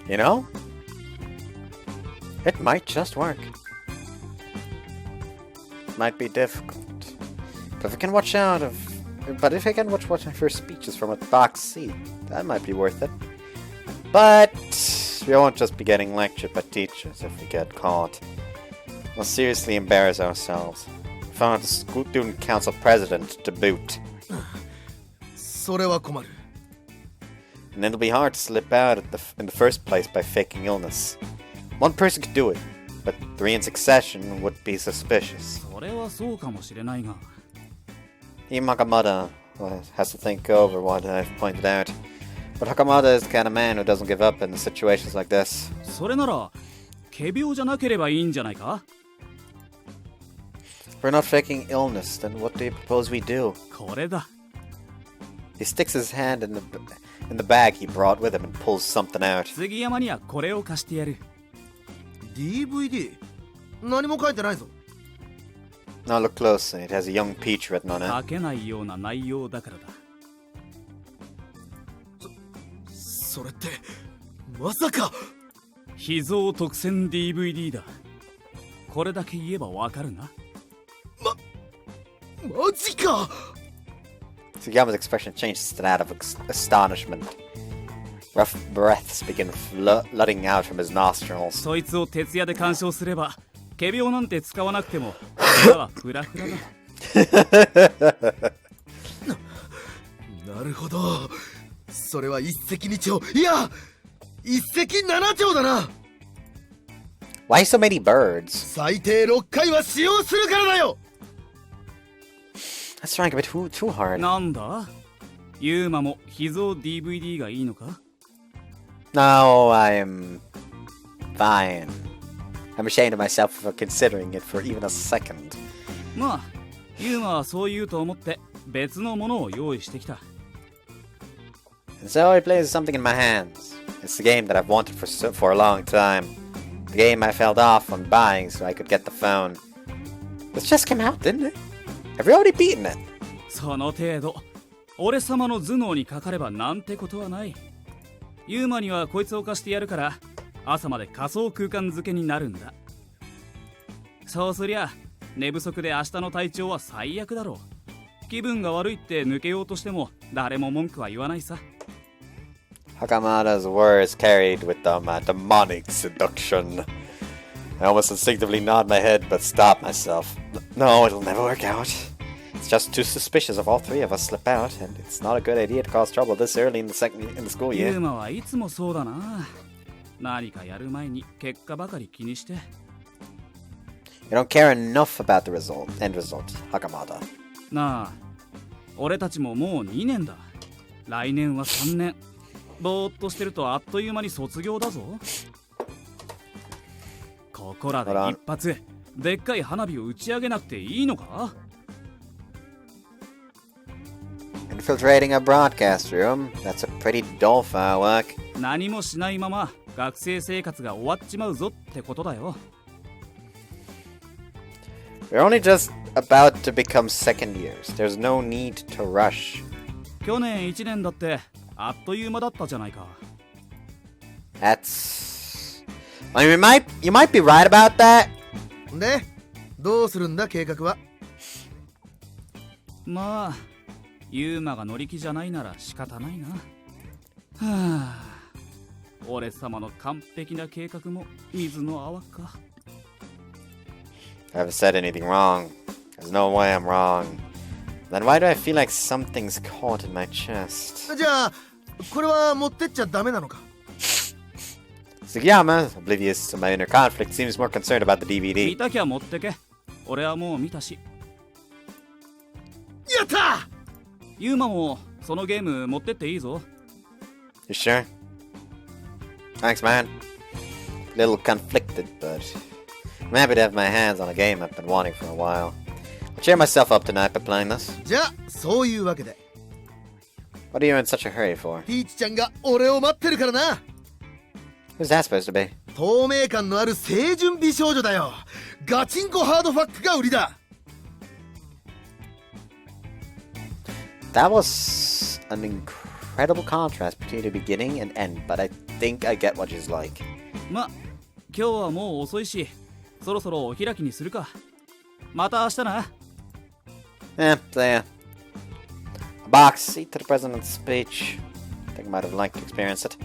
You know? It might just work. Might be difficult. But if I can watch my first speeches from a box seat, that might be worth it. But we won't just be getting lectured by teachers if we get caught. We'll seriously embarrass ourselves. Found the student council president to boot. それは困る。 And it'll be hard to slip out in the first place by faking illness. One person could do it, but 3 in succession would be suspicious. それはそうかもしれないが。 Even Hakamada has to think over what I've pointed out. But Hakamada is the kind of man who doesn't give up in situations like this. それなら仮病じゃなければいいんじゃないか。 If we're not faking illness, then what do you propose we do? これだ。 He sticks his hand in the bag he brought with him and pulls something out. 杉山にはこれを貸してやる。 DVD？ 何も書いてないぞ。 Now look closely. It has a young peach written on it. 書けないような内容だからだ。それってまさか。秘蔵特選 DVD だ。これだけ言えばわかるな。マジか。 Sugiyama's expression changes to that of astonishment. Rough breaths begin flooding out from his nostrils. そいつを徹夜で鑑賞すれば仮病なんて使わなくても体はフラフラだ。なるほど。それは一石二鳥、いや一石七鳥だな。 Why so many birds? 最低6回は使用するからだよ。 That's trying a bit too hard. なんだ、ユーマも秘蔵 DVD がいいのか。 No, I'm fine. I'm ashamed of myself for considering it for even a second. まあユーマはそう言うと思って別のものを用意してきた。 And so he places something in my hands. It's the game that I've wanted for a long time. The game I felt off on buying so I could get the phone. This just came out, didn't it? Have we already beaten it? その程度、俺様の頭脳にかかればなんてことはない。ユーマにはこいつを貸してやるから朝まで仮想空間付けになるんだ。そうすりゃ寝不足で明日の体調は最悪だろう。気分が悪いって抜けようとしても誰も文句は言わないさ。Hakamada's words carried with them a demonic seduction. I almost instinctively nod my head, but stop myself. No, it'll never work out. It's just too suspicious if all three of us slip out, and it's not a good idea to cause trouble this early in the school ユ year. ーマはいつもそうだな。何かやる前に結果ばかり気にして。You don't care enough about the end result, Hakamada. なあ、俺たちももう2年だ。来年は3年。ぼーっとしてるとあっという間に卒業だぞ。ここらで一発でっかい花火を打ち上げなくていいのか？ Infiltrating a broadcast room? That's a pretty dull firework. 何もしないまま学生生活が終わっちまうぞってことだよ。We're only just about to become second years. There's no need to rush. 去年1年だってあっという間だったじゃないか。That's... I mean, you might be right about that. で、どうするんだ計画は？まあ、ユーマが乗り気じゃないなら仕方ないな。はあ、俺様の完璧な計画も水の泡か。I haven't said anything wrong. There's no way I'm wrong. Then why do I feel like something's caught in my chest? じゃあ、これは持ってっちゃダメなのか？ Sugiyama, oblivious to my inner conflict, seems more concerned about the 見 DVD. たきゃ持ってけ。俺はもう見たし。やった！ユーマもそのゲーム持ってっていいぞ。You sure? Thanks, man. Little conflicted, but I'm happy to have my hands on a game I've been wanting for a while. I'll cheer myself up tonight by playing this. じゃあ、そういうわけで。What are you in such a hurry for? ピーチちゃんが俺を待ってるからな。Who's that supposed to be? 透明感のある清純美少女だよ。ガチンコハードファックが売りだ。That was an incredible contrast between the beginning and end, but I think I get what she's like. ま、今日はもう遅いし、そろそろお開きにするか。また明日な。There. A box seat to the president's speech. I think I might have liked to experience it.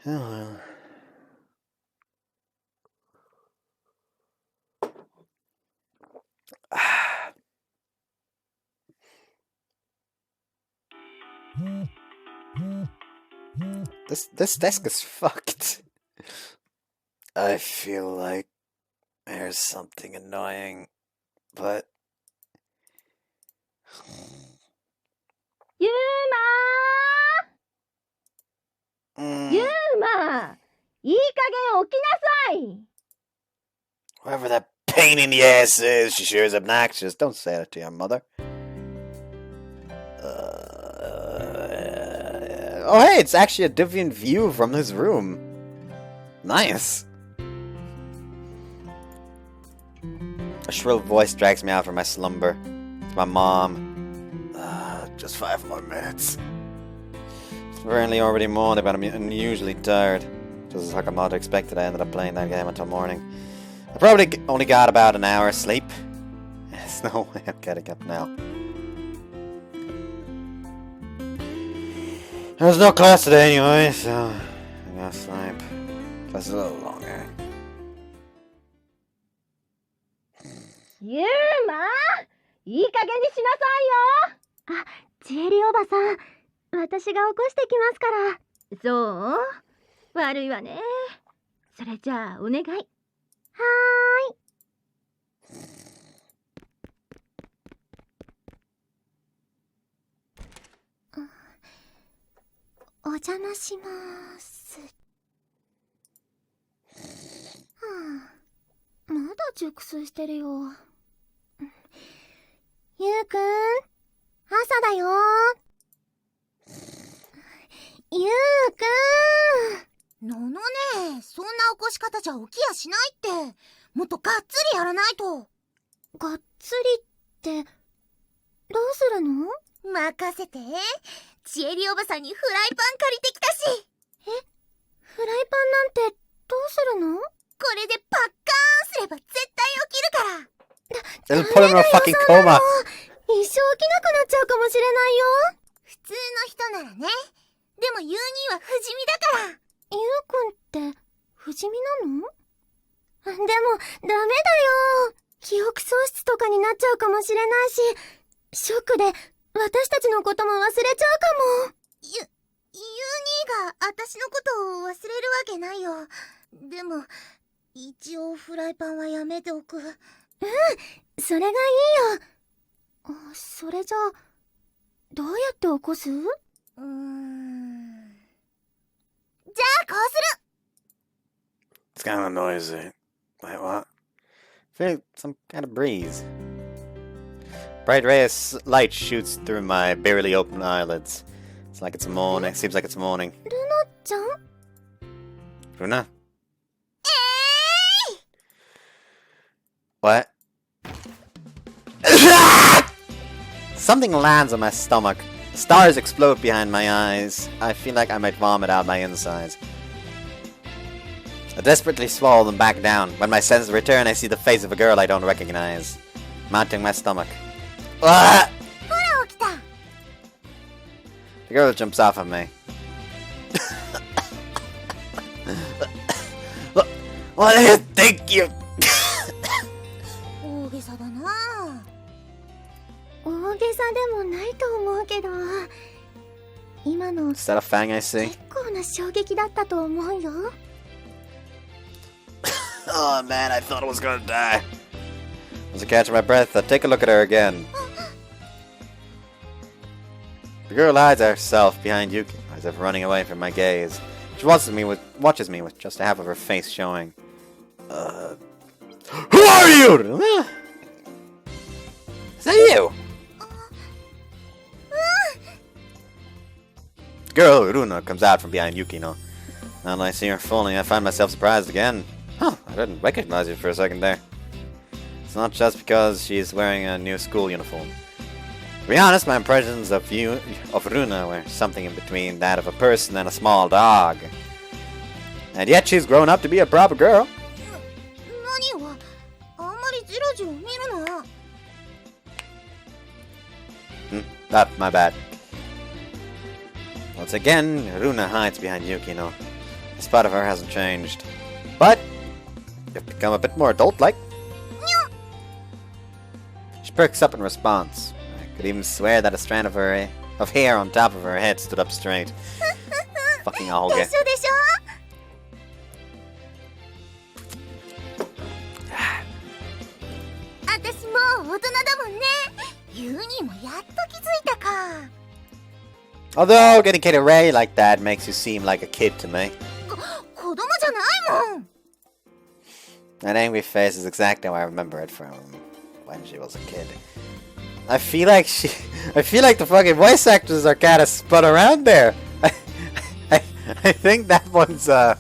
Oh well. This desk is fucked. I feel like there's something annoying, but ユーマー、ユーマー、いい加減起きなさい。 whoever that pain in the ass is, she sure is obnoxious. Don't say that to your mother. Oh hey, it's actually a different view from his room. Nice. A shrill voice drags me out from my slumber. It's my mom. Just 5 more minutes. It's apparently already morning, but I'm unusually tired. Just as Hakamada expected, I ended up playing that game until morning. I probably only got about an hour's sleep. There's no way I'm getting up now. There's no class today anyway, so I gotta sleep. Just a little longer. ユーマー、いい加減にしなさいよ。あ、ジエリおばさん、私が起こしてきますから。そう？悪いわね。それじゃあお願い。はーい。お邪魔しまーす。はあ、まだ熟睡してるよ。ゆうくん、朝だよ。ゆうくん。ののねえ、そんな起こし方じゃ起きやしないって。もっとがっつりやらないと。がっつりって、どうするの？任せて。ジエリおばさんにフライパン借りてきたし。フライパンなんてどうするの？これでパッカーンすれば絶対起きるから。 It'll put him in a fucking coma. 一生起きなくなっちゃうかもしれないよ。普通の人ならね。でもユウ兄は不死身だから。ユウくんって不死身なの？でもダメだよ。記憶喪失とかになっちゃうかもしれないし、ショックで私たちのことも忘れちゃうかも。ユウ兄が私のことを忘れるわけないよ。でも一応フライパンはやめておく。それがいいよ。それじゃあどうやって起こす？じゃあこうする。 It's kind of noisy. Wait, what? I feel like some kind of breeze. Bright ray of light shoots through my barely open eyelids. It's like it's morning. Seems like it's morning. ルナちゃん？ Runa? What? Something lands on my stomach. Stars explode behind my eyes. I feel like I might vomit out my insides. I desperately swallow them back down. When my senses return, I see the face of a girl I don't recognize, mounting my stomach. Ah! The girl jumps off of me. What do you think you... 大げさだな。大げさでもないと思うけど、今の Is that a fang I see? 結構な衝撃だったと思うよ。Oh man, I thought I was gonna die. As I catch my breath, I take a look at her again. The girl hides herself behind Yuki, as if running away from my gaze. She watches me with just half of her face showing. Who are you? Is that you? The girl, Runa, comes out from behind Yukino. Now that I see her fully, I find myself surprised again. Huh, I didn't recognize you for a second there. It's not just because she's wearing a new school uniform. To be honest, my impressions of Runa were something in between that of a person and a small dog. And yet she's grown up to be a proper girl. My bad. Once again, Runa hides behind Yukino. The spot of her hasn't changed. But you've become a bit more adult-like. She perks up in response. I could even swear that a strand of hair on top of her head stood up straight. Fucking Olga. Although getting Kid Ray like that makes you seem like a kid to me. That angry face is exactly how I remember it from when she was a kid. I feel like the fucking voice actors are kind of spun around there. I think that one's I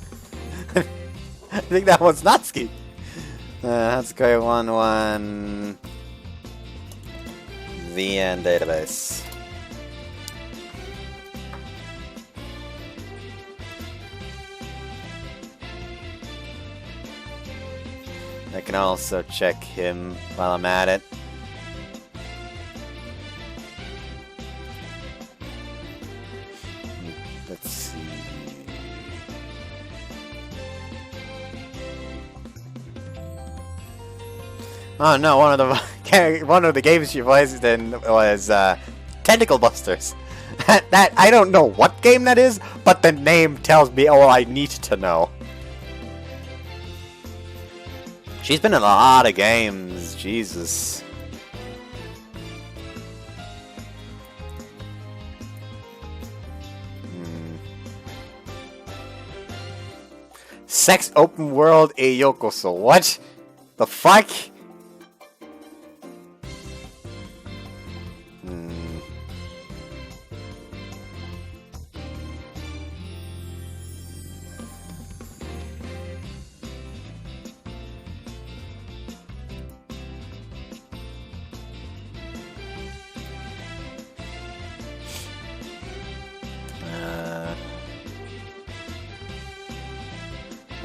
think that one's Natsuki. Hatsukoi 1-1 VN database. I can also check him while I'm at it. Let's see. Oh no, one of the games she voiced in was Tentacle Busters. That I don't know what game that is, but the name tells me all I need to know. She's been in a lot of games, Jesus. Sex Open World e Yokoso. What the fuck?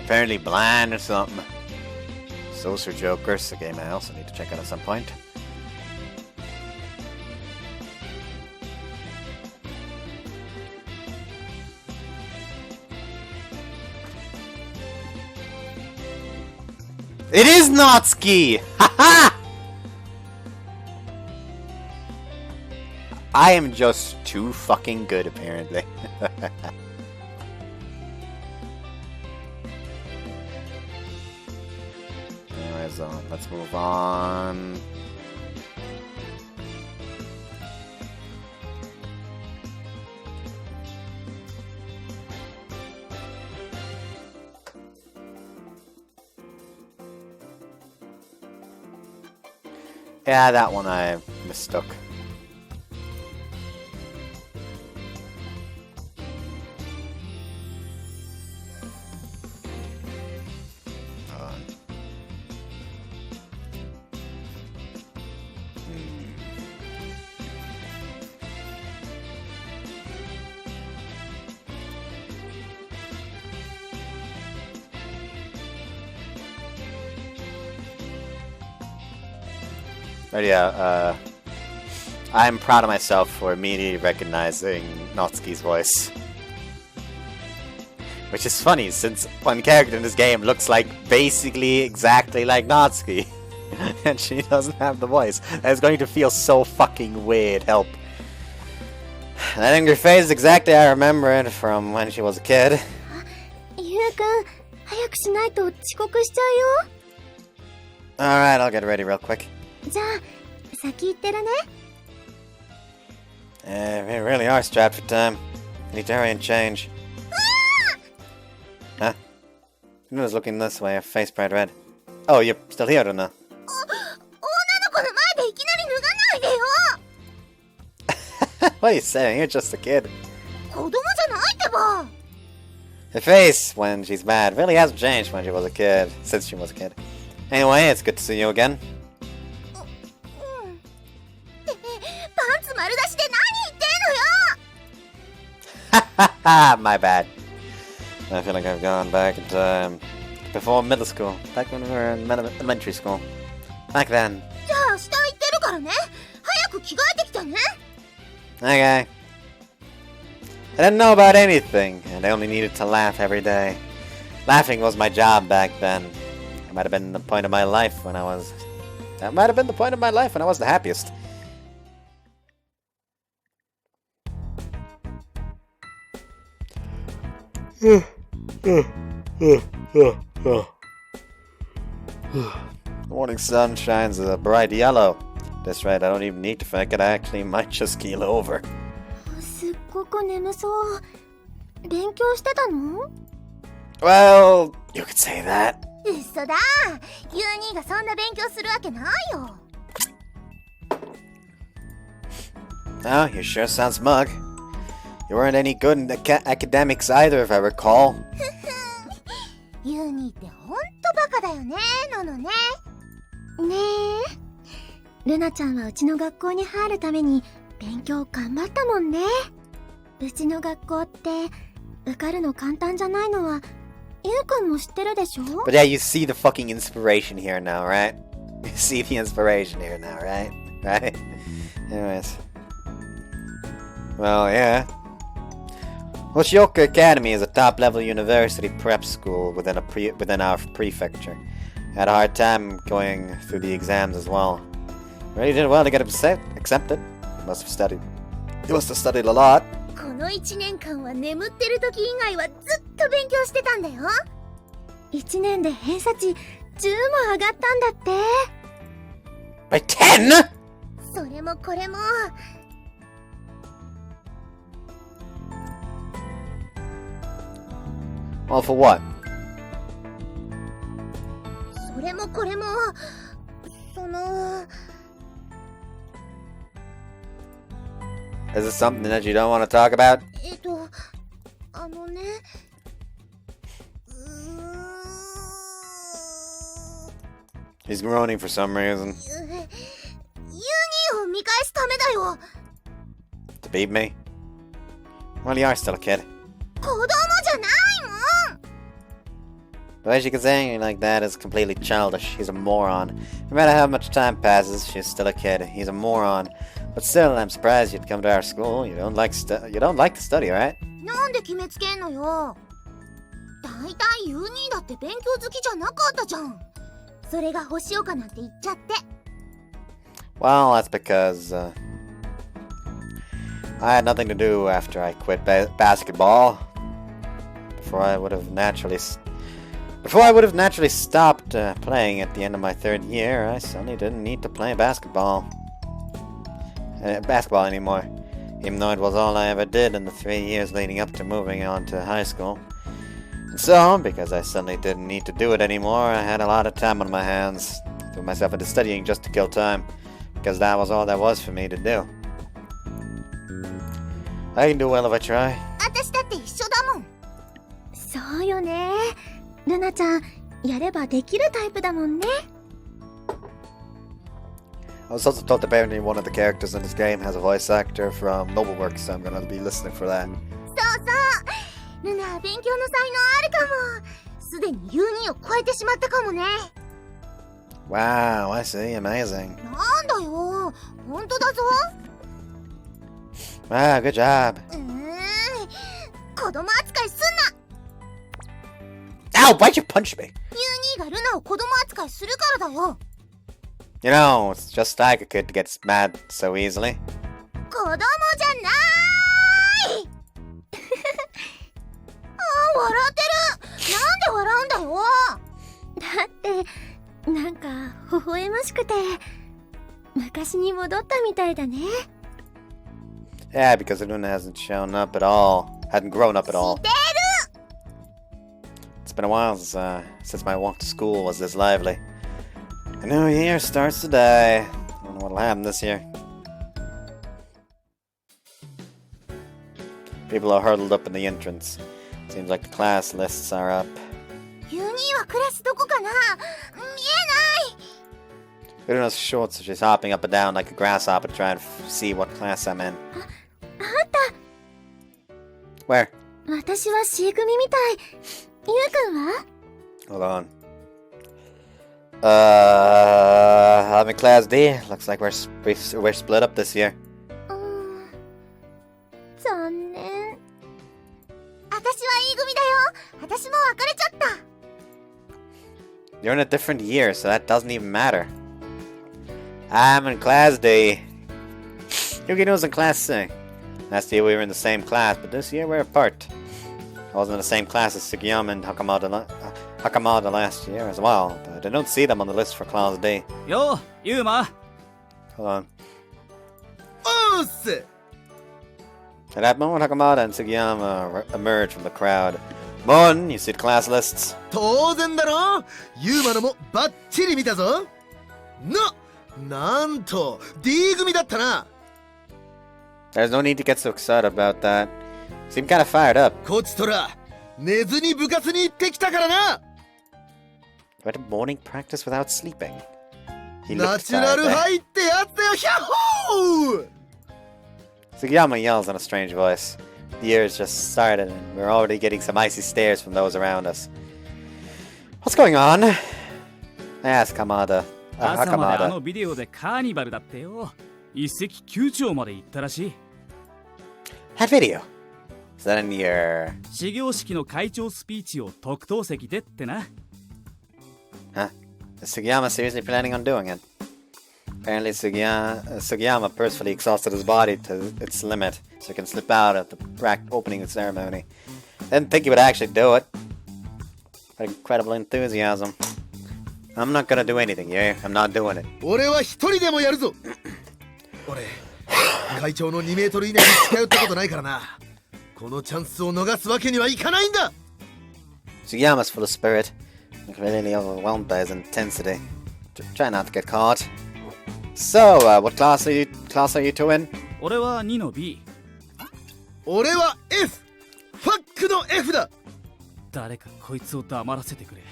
apparently blind or something. So's are jokers, a game I also need to check out at some point. It is Natsuki! Haha! I am just too fucking good, apparently. Anyways, let's move on. Yeah, that one I mistook. But yeah, I'm proud of myself for immediately recognizing Natsuki's voice. Which is funny, since one character in this game looks like basically exactly like Natsuki. And she doesn't have the voice. It's going to feel so fucking weird, help. I think her face is exactly how I remember it from when she was a kid. ゆうくん、早くしないと遅刻しちゃうよ。 Alright, I'll get ready real quick. じゃあ、先行ってるね。We really are strapped for time. I need to hurry and change. Huh? Luna's looking this way, her face bright red. Oh, you're still here, Luna. 女の子の前でいきなり脱がないでよ。 What are you saying? You're just a kid. 子供じゃないってば。 Her face, when she's mad, really hasn't changed when she was a kid, since she was a kid. Anyway, it's good to see you again. パンツ丸出しで何言ってんのよ。 Haha, my bad. I feel like I've gone back in time. Before middle school, back when we were in elementary school. Back then. じゃあ、下行ってるからね。早く着替えてきてね。 Okay. I didn't know about anything, and I only needed to laugh every day. Laughing was my job back then. It might have been the point of my life when I was... That might have been the point of my life when I was the happiest. The morning sun shines a bright yellow. That's right, I don't even need to think it. I actually might just keel over. すっごく眠そう。勉強してたの？ Well, you could say that. 嘘だ。ユー兄がそんな勉強するわけないよ。 Oh, you sure sound smug. You weren't any good in academics either, if I recall. ユー兄ってほんとバカだよね、ののね。ねえ。ルナちゃんはうちの学校に入るために勉強頑張ったもんね。うちの学校って受かるの簡単じゃないのはユウくんも知ってるでしょ？ But yeah, you see the fucking inspiration here now, right? You see the inspiration here now, right? Right? Anyways. Well, yeah. Hoshioka Academy is a top-level university prep school within our prefecture. I had a hard time going through the exams as well. Really did well to get accepted. You must have studied a lot. この1年間は眠ってる時以外はずっと勉強してたんだよ。1年で偏差値10も上がったんだって。 By 10? それもこれも。 All for what? それもこれもその Is this something that you don't want to talk about? あのね。He's groaning for some reason. ユー兄を見返すためだよ。 To beat me? Well, you are still a kid. 子供じゃないもん。The way she can say anything like that is completely childish. He's a moron. No matter how much time passes, she's still a kid. He's a moron. But still, I'm surprised you'd come to our school. You don't like to study, right? なんで決めつけんのよ。だいたいユーニーだって勉強好きじゃなかったじゃん。それが星岡なんて言っちゃって。Well, that's because I had nothing to do after I quit basketball. Before I would have naturally stopped playing at the end of my third year, I suddenly didn't need to play basketball anymore. Even though it was all I ever did in the 3 years leading up to moving on to high school. And so, because I suddenly didn't need to do it anymore, I had a lot of time on my hands. Threw myself into studying just to kill time. Because that was all there was for me to do. I can do well if I try. 私だって一緒だもん。そうよね。ルナちゃん、やればできるタイプだもんね。I was also told apparently one of the characters in this game has a voice actor from Nobleworks, so I'm gonna be listening for that. そうそう。ルナは勉強の才能あるかも。すでにユーニーを超えてしまったかもね。Wow, I see. Amazing. なんだよ。本当だぞ。Wow, good job. 子供扱いすんな。 Ow, why'd you punch me? ユーニーがルナを子供扱いするからだよ。You know, it's just like a kid gets mad so easily. 子供じゃないあ、笑ってる。なんで笑うんだよ。だってなんか微笑ましくて昔に戻ったみたいだね。 Yeah, because Luna hasn't shown up at all. Hadn't grown up at all. 知ってる。 It's been a while since my walk to school was this lively. A new year starts today. I don't know what'll happen this year. People are huddled up in the entrance. Seems like the class lists are up. ユーニーはクラスどこかな。見えない。 Luna's short, so she's hopping up and down like a grasshopper trying to see what class I'm in. あった。 Where? 私は C 組みたい。ゆうくんは？ Hold on. I'm in class D. Looks like we're split up this year. 残念。私は E 組だよ。私も別れちゃった。 You're in a different year, so that doesn't even matter. I'm in class D. Yukino was in class C. Last year we were in the same class, but this year we're apart. I wasn't in the same class as Sugiyama and Hakamada last year as well, but I don't see them on the list for class D. Yo, Yuma. Hold on. Us! At that moment, Hakamada and Sugiyama emerged from the crowd. Mon, you see the class lists? 当然だろ。ユーマのもバッチリ見たぞ。なんと D 組だったな。 There's no need to get so excited about that. You seem kind of fired up. こちとら寝ずに部活に行ってきたからな。 You went to morning practice without sleeping. He ナ looked チュラ tired ル there. ハイってやつだよ。ヒャッホー。 Sugiyama yells in a strange voice. The year's just started, and we're already getting some icy stares from those around us. What's going on? I asked Hakamada. 朝まであの Hakamada. ビデオでカーニバルだってよ。一石九鳥まで行ったらしい。 That video. Is that in your... 始業式の会長スピーチを特等席でってな。 Huh? Is Sugiyama seriously planning on doing it? Apparently Sugiyama purposefully exhausted his body to its limit so he can slip out at the opening of the ceremony. Didn't think he would actually do it. But incredible enthusiasm. I'm not gonna do anything here. I'm not doing it. 俺は一人でもやるぞ。俺会長の2メートル以内に近寄ったことないからな。このチャンスを逃すわけにはいかないんだ。 Sugiyama's full of spirit. Completely overwhelmed by his intensity. Try not to get caught. So, what class are you two in? 俺は2の B。俺は F。ファックの F だ。誰かこいつを黙らせてくれ。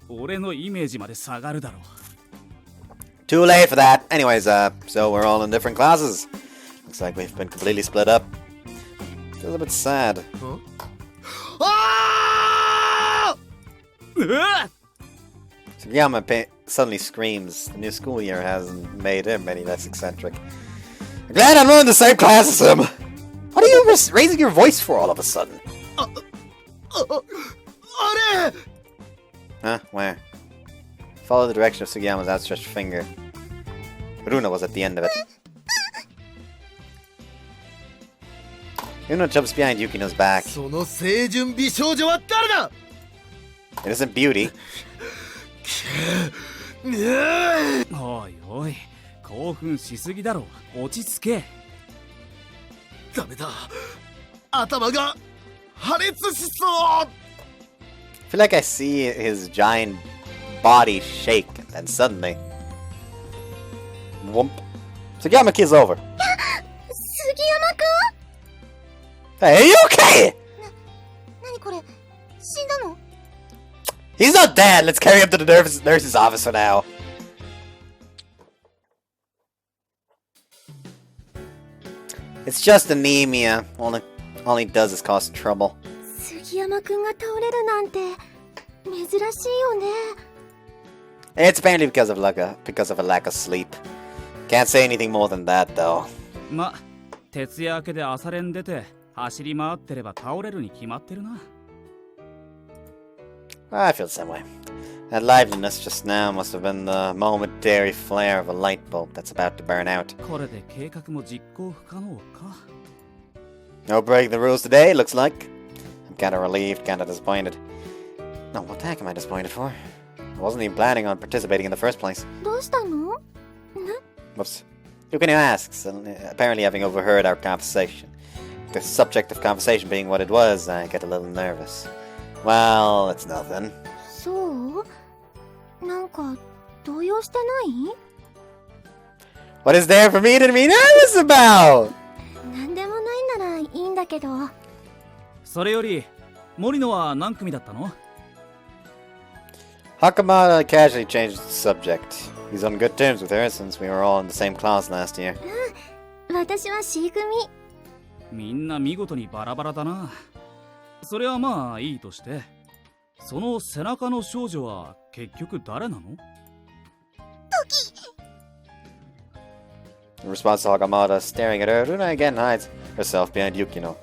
俺のイメージまで下がるだろう。 Too late for that. Anyways, so we're all in different classes. Looks like we've been completely split up. Feels a bit sad. ああ！ Sugiyama suddenly screams. The new school year hasn't made him any less eccentric. I'm glad I'm not in the same class as him. What are you raising your voice for all of a sudden? Huh? Where? Follow the direction of Sugiyama's outstretched finger. Runa was at the end of it. Runa jumps behind Yukino's back. その清純美少女は誰だ It isn't Beauty. おいおい、興奮しすぎだろ。落ち着け。ダメだ。頭が破裂しそう。 I feel like I see his giant body shake, and then suddenly... Whoomp. Sugiyama keels over. 杉山くん Hey, are you okay? 何これ死んだの He's not dead. Let's carry him to the nurse's office for now. It's just anemia. All he does is cause trouble. 杉山くんが倒れるなんて珍しいよね It's apparently because of a lack of sleep. Can't say anything more than that, though. ま、徹夜明けで朝練出て走り回ってれば倒れるに決まってるな。I feel the same way. That liveliness just now must have been the momentary flare of a light bulb that's about to burn out. これで計画も実行不可能か。No breaking the rules today, looks like. I'm kinda relieved, kinda disappointed. No, what the heck am I disappointed for? I wasn't even planning on participating in the first place. どうしたの Whoops. Yukino asks, apparently having overheard our conversation. The subject of conversation being what it was, I get a little nervous. Well, it's nothing. そうなんか動揺してない What is there for me to be nervous about? なんでもないならいいんだけどそれより、森野は何組だったの？ Hakamada casually changed the subject. He's on good terms with her since we were all in the same class last year. 私は C 組みんな見事にバラバラだな。それはまあいいとして、その背中の少女は結局誰なの？ In response to Hakamada staring at her, Runa again hides herself behind Yukino.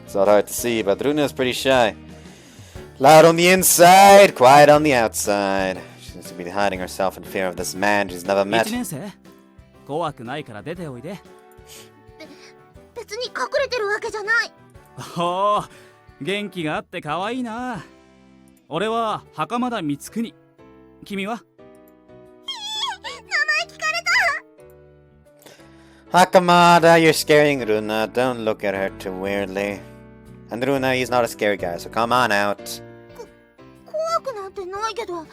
It's not hard to see, but Runa is pretty shy. Loud on the inside, quiet on the outside. She seems to be hiding herself in fear of this man she's never met. 1年生？怖くないから出ておいで。別に隠れてるわけじゃないおお、元気があって可愛いな。俺は袴田光国。君は？ Hakamada, you're scaring Runa. Don't look at her too weirdly. And Runa, he's not a scary guy, so come on out. 怖くなんてないけど噛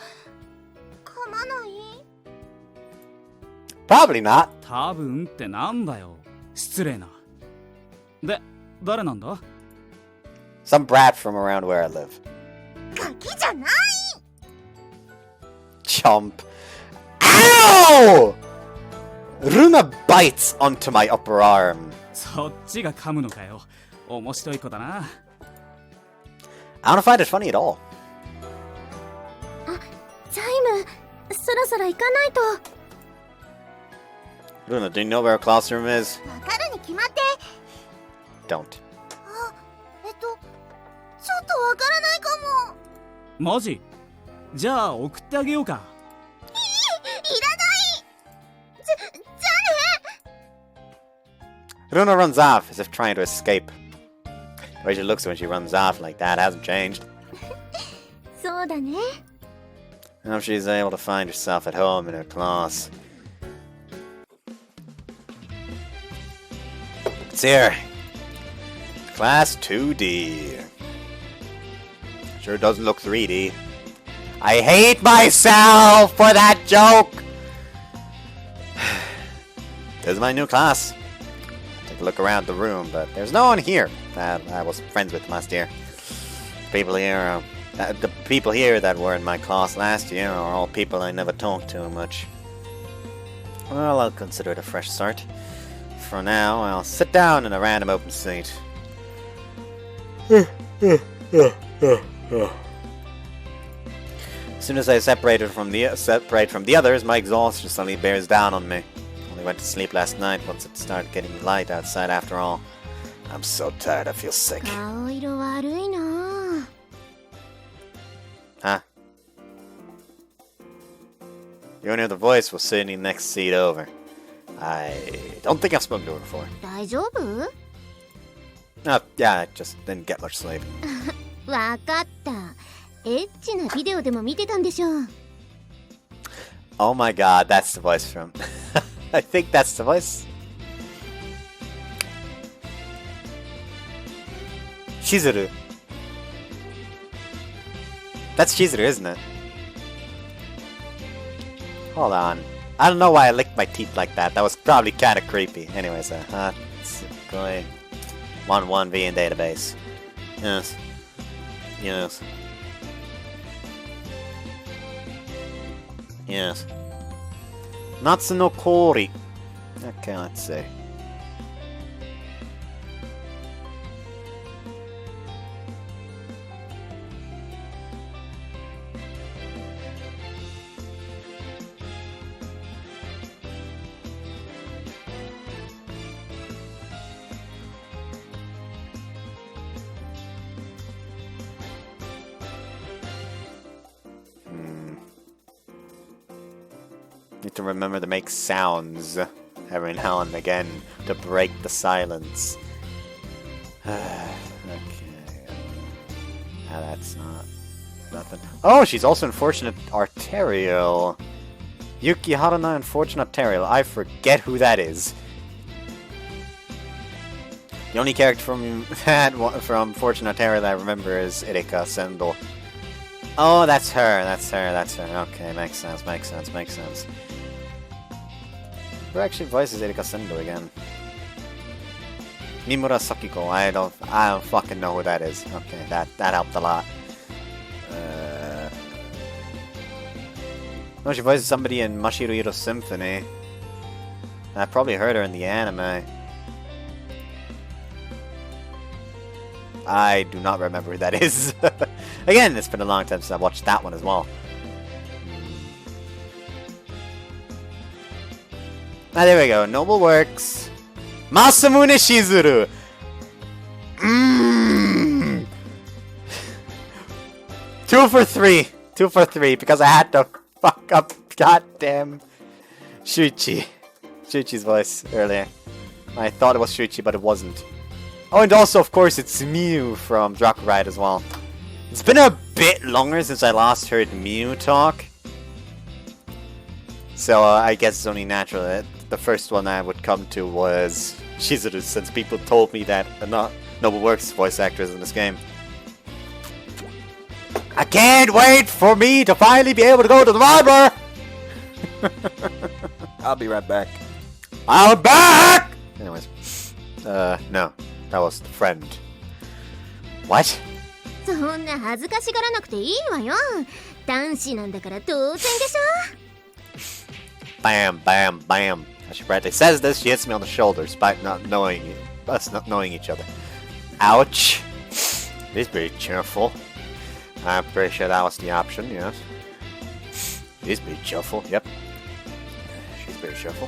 まない Probably not. 多分ってなんだよ。失礼な。で、誰なんだ？ Some brat from around where I live. ガキじゃない Chomp. Ow! Runa bites onto my upper arm. そっちが噛むのかよ。面白い子だな。I don't find it funny at all. あ、チャイムそろそろ行かないと Runa, do you know where our classroom is? わかるに決まって Don't. あ、ちょっとわからないかもマジ？じゃあ送ってあげようか。いらないじゃあね Runa runs off as if trying to escape. The way she looks when she runs off like that hasn't changed. そうだね I hope she's able to find herself at home in her class. It's here. Class 2D. Sure doesn't look 3D. I hate myself for that joke! This is my new class. Take a look around the room, but there's no one here that I was friends with last year. The people here that were in my class last year are all people I never talked to much. Well, I'll consider it a fresh start. For now, I'll sit down in a random open seat. As soon as I separate from the others, my exhaustion suddenly bears down on me. Only went to sleep last night once it started getting light outside after all. I'm so tired, I feel sick. 顔色悪いな。 Huh? The owner of the voice was sitting in the next seat over. I don't think I've spoken to her before. 大丈夫？ Yeah, I just didn't get much sleep. わかった。エッチなビデオでも見てたんでしょ。 Oh my god, that's the voice from... I think that's the voice. Shizuru. That's Shizuru, isn't it? Hold on. I don't know why I licked my teeth like that. That was probably kind of creepy. Anyways, Hatsukoi 11V in database. Yes. Yes. Yes. Natsu no Kori. Okay, let's see. Need to remember to make sounds every now and again to break the silence. Okay. That's not nothing. Oh, she's also Unfortunate Arterial. Yuki Haruna Unfortunate Arterial. I forget who that is. The only character from from Fortune Arterial I remember is Erika Sendo. Oh, that's her. That's her. Okay, makes sense. Who actually voices Erika Sendo again? Mimura Sakiko. I don't fucking know who that is. Okay, that helped a lot. No, she voices somebody in Mashiru Ito Symphony. I probably heard her in the anime. I do not remember who that is. Again, it's been a long time since I watched that one as well. Ah, there we go. Noble Works. Masamune Shizuru. Mm. 2 for 3. 2 for 3 because I had to fuck up goddamn Shuichi. Shuichi's voice earlier. I thought it was Shuichi, but it wasn't. Oh, and also, of course, it's Miu from Draco Ride as well. It's been a bit longer since I last heard Miu talk. So, I guess it's only natural that the first one I would come to was Shizuru, since people told me that Noble Works voice actors in this game. I can't wait for me to finally be able to go to the barber! I'll be right back. I'm back! Anyways. No. That was the friend. What? そんな恥ずかしがらなくていいわよ。男子なんだから当然でしょ。 Bam, bam, bam. As she practically says this, she hits me on the shoulder despite us not knowing each other. Ouch. She's pretty cheerful. I'm pretty sure that was the option, yes. She's pretty cheerful, yep. She's pretty cheerful.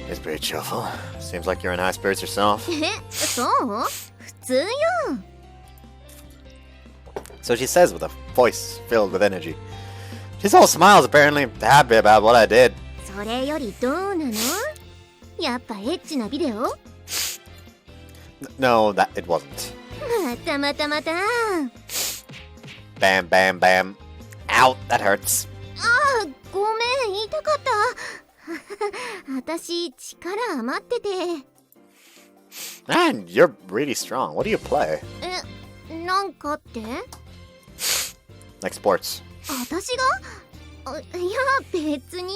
It's pretty cheerful. Seems like you're in high spirits yourself. そう？普通よ。 So she says with a voice filled with energy. She's all smiles apparently, happy about what I did. それよりどうなの？やっぱエッチなビデオ？ No, that it wasn't. また。Bam, bam, bam. Ow, that hurts. ああ、ごめん、痛かった。私、力余ってて。 Man, you're really strong. What do you play? なんかって？ Like sports. 私が？いや、別に。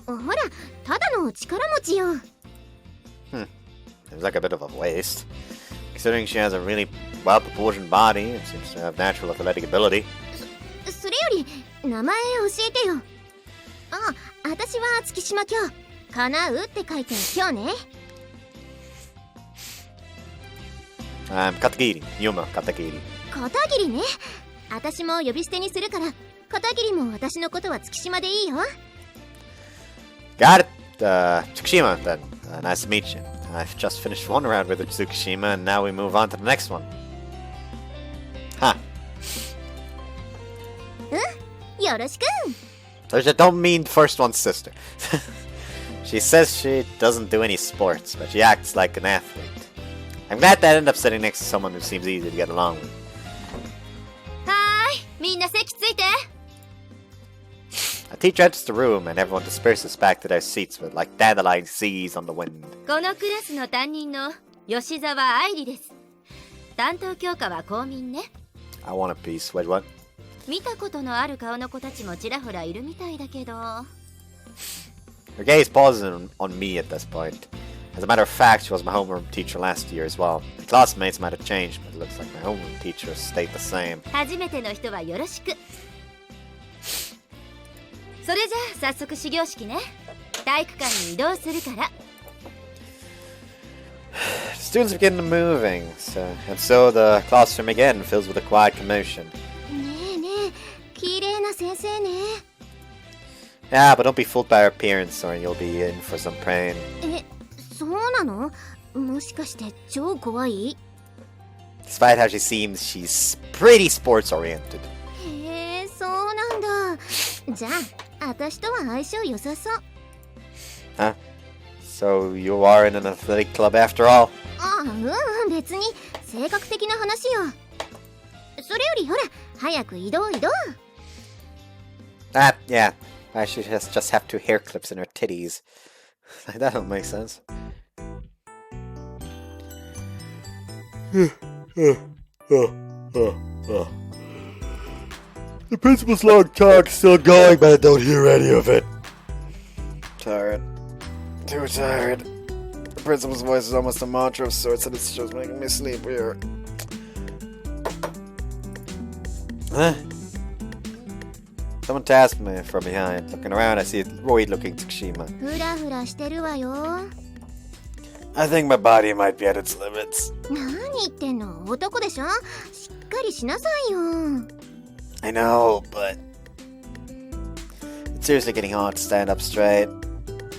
ほら、ただの力持ちよ。Seems like a bit of a waste. Considering she has a really well-proportioned body and seems to have natural athletic ability. それより、名前教えてよ。あ、私は月島京。叶うって書いて今日ね。Katagiri. Yuma Katagiri. 片桐ね。私も呼び捨てにするから片桐も私のことは月島でいいよ。 Got it. Tsukushima then. Nice to meet you. I've just finished one round with Tsukushima, and now we move on to the next one. Huh. よろしく。 I don't mean the first one's sister. She says she doesn't do any sports, but she acts like an athlete. I'm glad that I ended up sitting next to someone who seems easy to get along with. はーい、みんな席ついて。 A teacher enters the room, and everyone disperses back to their seats with like dandelion seas on the wind. このクラスの担任の吉沢愛理です。担当教科は公民ね。 I want a piece. Wait, what? 見たことのある顔の子たちもちらほらいるみたいだけど。 Her gaze pauses on me at this point. As a matter of fact, she was my homeroom teacher last year as well. My classmates might have changed, but it looks like my homeroom teacher stayed the same. 初めての人はよろしく。それじゃあ早速始業式ね。体育館に移動するから。 The students begin moving, and so the classroom again fills with a quiet commotion. ねえねえ、綺麗な先生ね。 Yeah, but don't be fooled by her appearance or you'll be in for some pain. え、そうなの？もしかして超怖い？ Despite how she seems, she's pretty sports oriented. へえ、そうなんだ。じゃあ、私とは相性良さそう。 Huh? So you are in an athletic club after all? あ、うん、別に性格的な話よ。それよりほら、早く移動移動。 Ah, yeah. Why she just have two hair clips in her titties? That don't make sense. The principal's long talk is still going, but I don't hear any of it. Tired. Too tired. The principal's voice is almost a mantra of sorts, and it's just making me sleep weird. Huh? Someone tasked me from behind. Looking around, I see a roid-looking Tsukushima. ふらふらしてるわよ。 I think my body might be at its limits. 何言ってんの？男でしょ？しっかりしなさいよ。 I know, but it's seriously getting hard to stand up straight.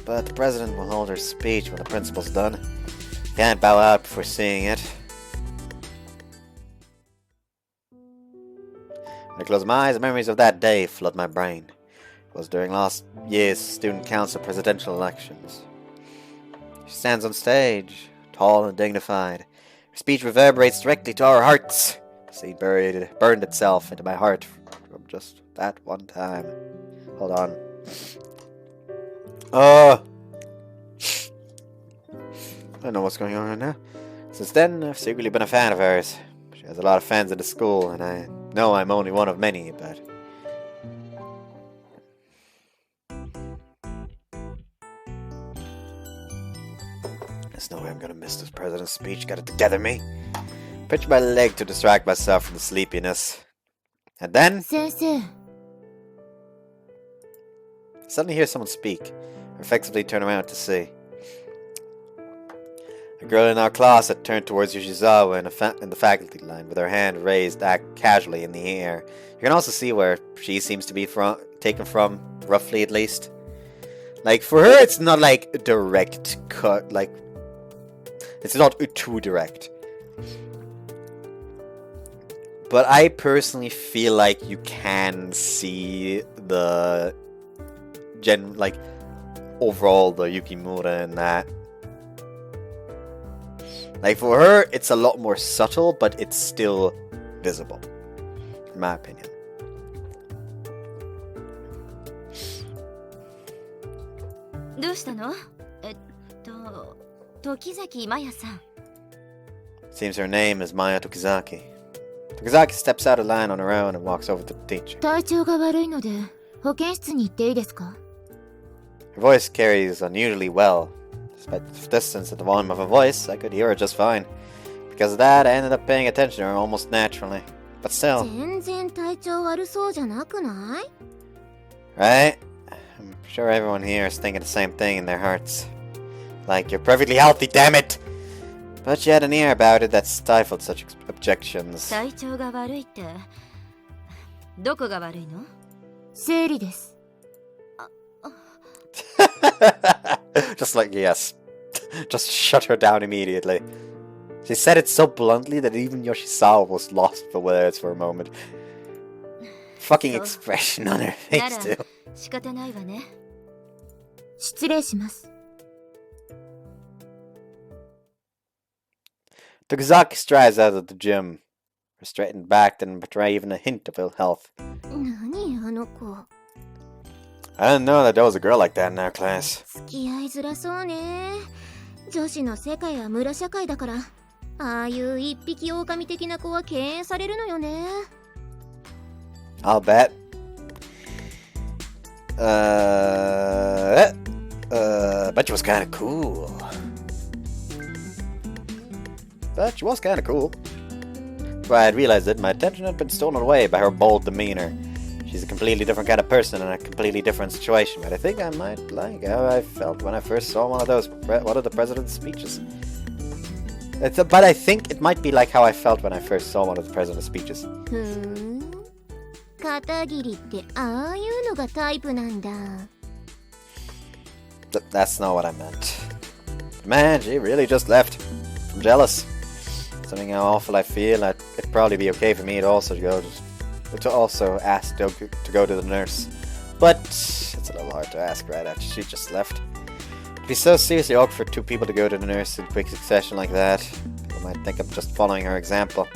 But the president will hold her speech when the principal's done. Can't bow out before seeing it. When I close my eyes, memories of that day flood my brain. It was during last year's student council presidential elections. She stands on stage, tall and dignified. Her speech reverberates directly to our hearts. The seed burned itself into my heart from just that one time. Hold on. I don't know what's going on right now. Since then, I've secretly been a fan of hers. She has a lot of fans at the school, and I know I'm only one of many, but... There's no way I'm gonna miss this president's speech. Got it together, me. Pitch my leg to distract myself from the sleepiness. And then... 先生。 I suddenly hear someone speak. I reflexively turn around to see. A girl in our class had turned towards Yoshizawa in the faculty line with her hand raised casually in the air. You can also see where she seems to be taken from, roughly at least. Like, for her, it's not like a direct cut, like... It's not too direct. But I personally feel like you can see the... overall, the Yukimura in that. Like, for her, it's a lot more subtle, but it's still visible. In my opinion. Seems her name is Maya Tokizaki. Tokizaki steps out of line on her own and walks over to the teacher. 体調が悪いので保健室に行っていいですか？ Her voice carries unusually well. Despite the distance and the volume of her voice, I could hear her just fine. Because of that, I ended up paying attention to her almost naturally. But still. 全然体調悪そうじゃなくない？ Right? I'm sure everyone here is thinking the same thing in their hearts. Like, you're perfectly healthy, damn it! But she had an air about it that stifled such objections. 体調が悪いってどこが悪いの？生理です。 Just like, yes. Just shut her down immediately. She said it so bluntly that even Yoshizawa was lost for words for a moment. Fucking expression on her face, too. 仕方ないわね。失礼します。 Tokuzaki strides out of the gym. Her straightened back didn't betray even a hint of ill health. 何あの子。 I didn't know that there was a girl like that in our class. 付き合いづらそうね。女子の世界は村社会だから、ああいう一匹狼的な子は敬遠されるのよね。 I'll bet. But she was kinda cool. But she was kinda cool. Before I had realized it, my attention had been stolen away by her bold demeanor. She's a completely different kind of person in a completely different situation, but I think I might like how I felt when I first saw one of the president's speeches. But I think it might be like how I felt when I first saw one of the president's speeches. ふーん。片桐ってああいうのがタイプなんだ。 That's not what I meant. Man, she really just left. I'm jealous. Something how awful I feel. It'd probably be okay for me to also ask to go to the nurse. But it's a little hard to ask right after she just left. It'd be so seriously awkward for two people to go to the nurse in quick succession like that. People might think I'm just following her example.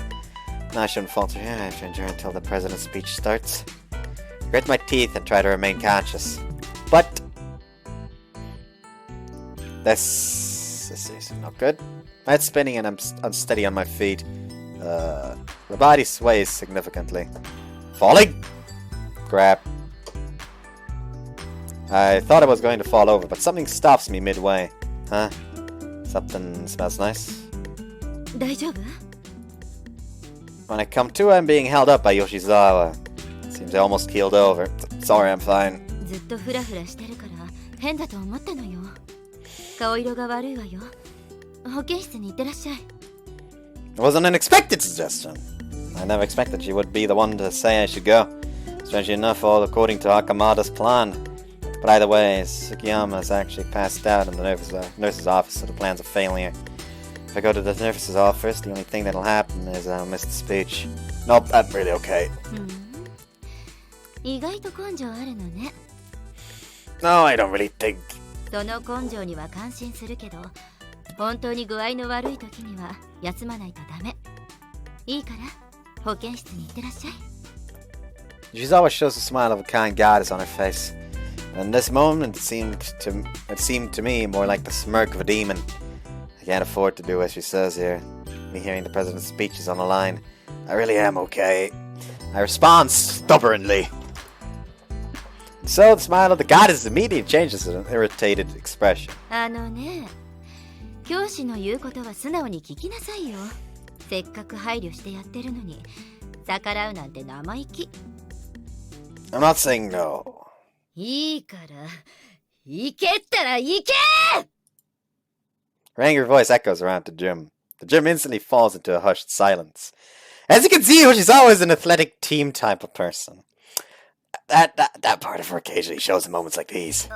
No, I shouldn't falter here. I have to endure until the president's speech starts. I grit my teeth and try to remain conscious. But this is seriously not good. My head's spinning and I'm unsteady on my feet. The body sways significantly. Falling? Crap. I thought I was going to fall over, but something stops me midway. Huh? Something smells nice. 大丈夫？ When I come to, I'm being held up by Yoshizawa. Seems I almost keeled over. Sorry, I'm fine. ずっとフラフラしてるから変だと思ったのよ。顔色が悪いわよ。保健室に行ってらっしゃい。 It was an unexpected suggestion. I never expected she would be the one to say I should go. Strangely enough, all according to Akamada's plan. But either way, Tsukiyama has actually passed out in the nurse's office, so the plan's a failure. If I go to the nurse's office, the only thing that'll happen is I'll miss the speech. Nope, that's really okay. 意外と根性あるのね。 No, I don't really think. その根性には感心するけど、本当に具合の悪い時には休まないとダメ。いいから保健室に行ってらっしゃい。 Yoshizawa shows a smile of a kind goddess on her face. And in this moment, it seemed to me more like the smirk of a demon. I can't afford to do as she says here. Me hearing the president's speech is on the line. I really am okay. I respond stubbornly. So the smile of the goddess immediately changes to an irritated expression. あのね、教師の言うことは素直に聞きなさいよ。せっかく配慮してやってるのに逆らうなんて生意気。 I'm not saying no. いいから行けったら行け! Her angry voice echoes around the gym. The gym instantly falls into a hushed silence. As you can see, Yoshizawa is an athletic team type of person. That part of her occasionally shows in moments like these.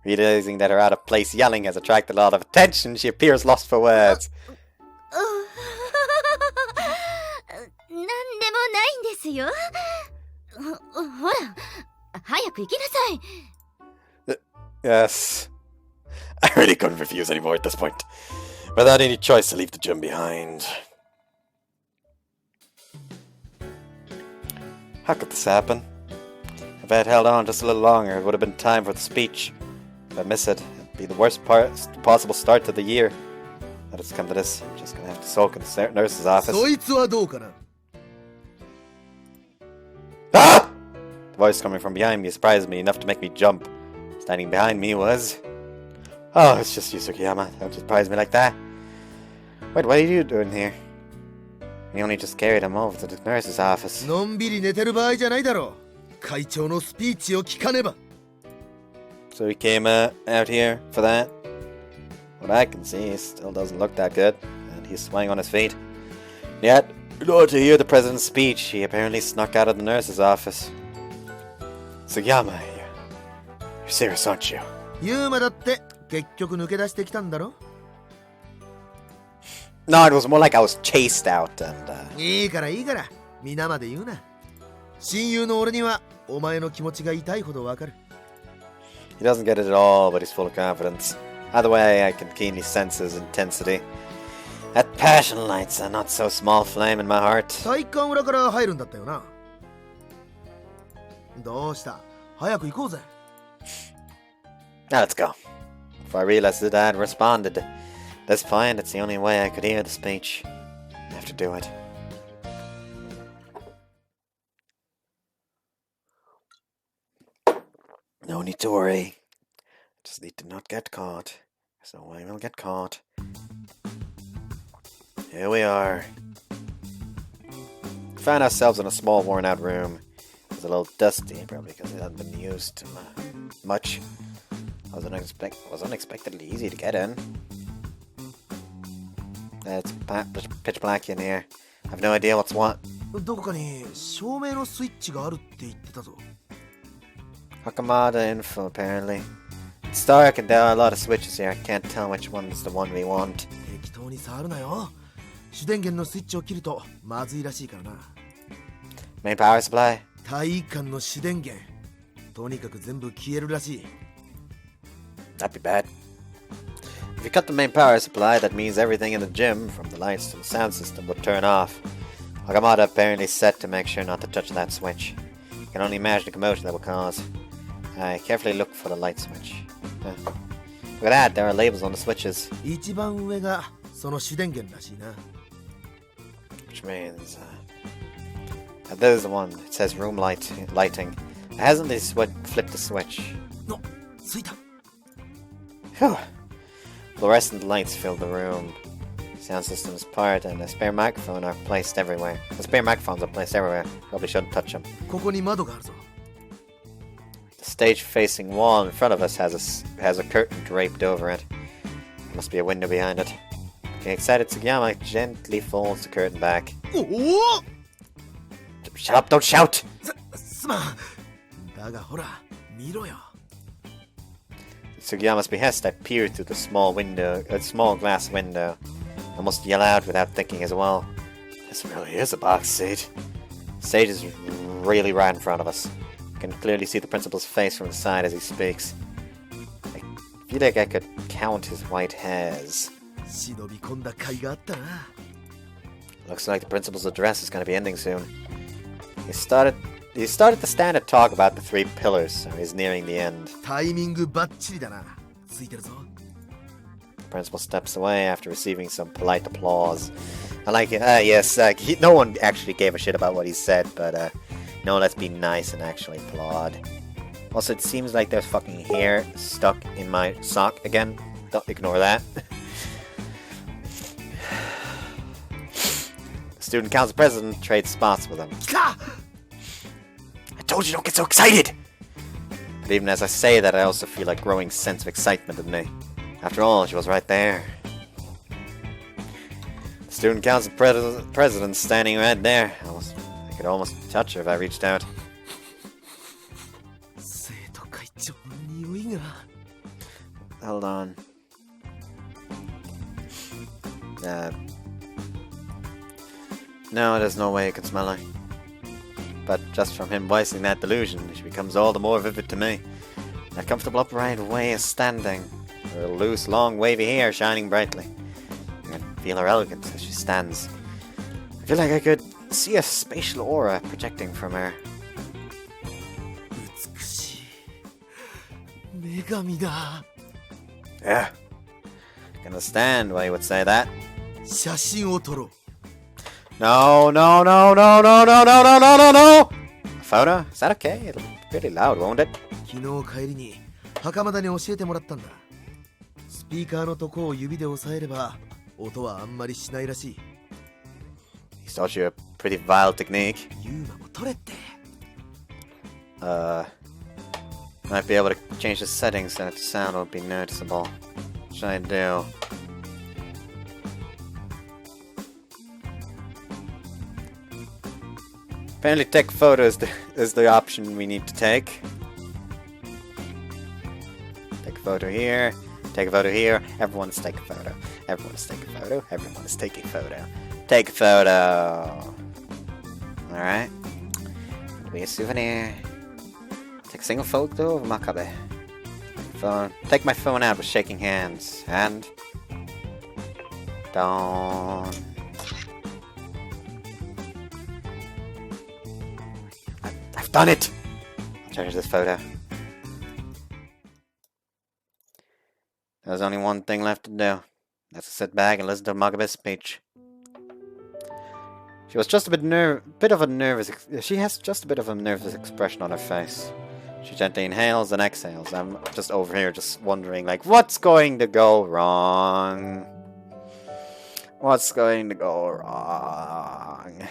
Realizing that her out-of-place yelling has attracted a lot of attention, she appears lost for words. なんでもないんですよ。ほら、早く行きなさい。 Yes. I really couldn't refuse anymore at this point. Without any choice to leave the gym behind. How could this happen? If I had held on just a little longer, it would have been time for the speech. If I miss it, it'd be the worst possible start to the year. Let us come to this. I'm just gonna have to sulk in the nurse's office. そいつはどうかな? Ah! The voice coming from behind me surprised me enough to make me jump. Standing behind me was... Oh, it's just you, Tsukiyama. Don't surprise me like that. Wait, what are you doing here? We only just carried him over to the nurse's office. のんびり寝てる場合じゃないだろう。会長のスピーチを聞かねば。 So he came out here for that? What I can see, he still doesn't look that good. And he's swaying on his feet. Yet, In order to hear the president's speech, he apparently snuck out of the nurse's office. Sugiyama, you're serious, aren't you? ユーマだって結局抜け出してきたんだろ No, it was more like I was chased out and, いいから皆まで言うな親友の俺にはお前の気持ちが痛いほどわかる He doesn't get it at all, but he's full of confidence. Either way, I can keenly sense his intensity. That passion lights a not so small flame in my heart. 体育館裏から入るんだったよなどうした早く行こうぜ Now let's go. Before I realized that I had responded. At this point, it's the only way I could hear the speech. I have to do it. No need to worry. Just need to not get caught. There's no way we'll get caught. Here we are. We found ourselves in a small, worn-out room. It was a little dusty, probably because it hadn't been used much. It was unexpectedly easy to get in. It's pitch black in here. I have no idea what's what. どこかに照明のスイッチがあるって言ってたぞ Hakamada info, apparently. It's dark and there are a lot of switches here. I can't tell which one is the one we want. 適当に触るなよ主電源のスイッチを切るとまずいらしいからな Main power supply? 体育館の主電源とにかく全部消えるらしい That'd be bad. If you cut the main power supply, that means everything in the gym, from the lights to the sound system, would turn off. Hakamada apparently set to make sure not to touch that switch. You can only imagine the commotion that will cause. I carefully look for the light switch. Look at that, there are labels on the switches. 一番上がその主電源らしいな Which means, there's the one. It says room lighting. It hasn't flipped the switch. のついた Phew. Fluorescent lights fill the room. Sound system is part, and the spare microphones are placed everywhere. Probably shouldn't touch them. ここに窓があるぞ The stage-facing wall in front of us has a curtain draped over it. There must be a window behind it. Getting excited, Sugiyama gently folds the curtain back. おお Shut up! Don't shout! すまんだがほら見ろよ Sugiyama's behest, I peered through the small glass window. I must yell out without thinking as well. This really is a box seat. The stage is really right in front of us. I can clearly see the principal's face from the side as he speaks. I feel like I could count his white hairs. 忍び込んだ甲斐があったな Looks like the principal's address is going to be ending soon. He started the standard talk about the 3 pillars, so he's nearing the end. タイミングバッチリだなついてるぞ The principal steps away after receiving some polite applause. I like it. Yes, no one actually gave a shit about what he said, but no, let's be nice and actually applaud. Also, it seems like there's fucking hair stuck in my sock again. Don't ignore that. The student council president trades spots with him. 来た I told you, don't get so excited! But even as I say that, I also feel a growing sense of excitement in me. After all, she was right there. The student council president standing right there. I could almost touch her if I reached out. 生徒会長の匂いが Hold on. No, there's no way it could smell like. But just from him voicing that delusion, she becomes all the more vivid to me. That comfortable upright way of standing, her loose, long, wavy hair shining brightly. I can feel her elegance as she stands. I feel like I could see a spatial aura projecting from her. 美しい女神だ Yeah. I can understand why you would say that. 写真を撮ろう No, no, no, no, no, no, no, no, no, no, no! Photo? Is that okay? It'll be pretty loud, won't it? 昨日帰りに袴田に教えてもらったんだスピーカーのとこを指で押さえれば音はあんまりしないらしい He's taught you a pretty vile technique. ユーマも撮れって Might be able to change the settings so that the sound won't be noticeable. What should I do? Apparently take photo is the option we need to take. Take a photo here. Take a photo here. Everyone's taking a photo. Everyone's taking a photo. Everyone's taking a photo. Take a photo. Alright. It'll be a souvenir. Take a single photo of Makabe. Phone. Take my phone out with shaking hands. And down. I've done it! Treasure this photo. There's only one thing left to do. That's to sit back and listen to Makabe's speech. She has just a bit of a nervous expression on her face. She gently inhales and exhales. I'm just over here just wondering, like, what's going to go wrong? What's going to go wrong?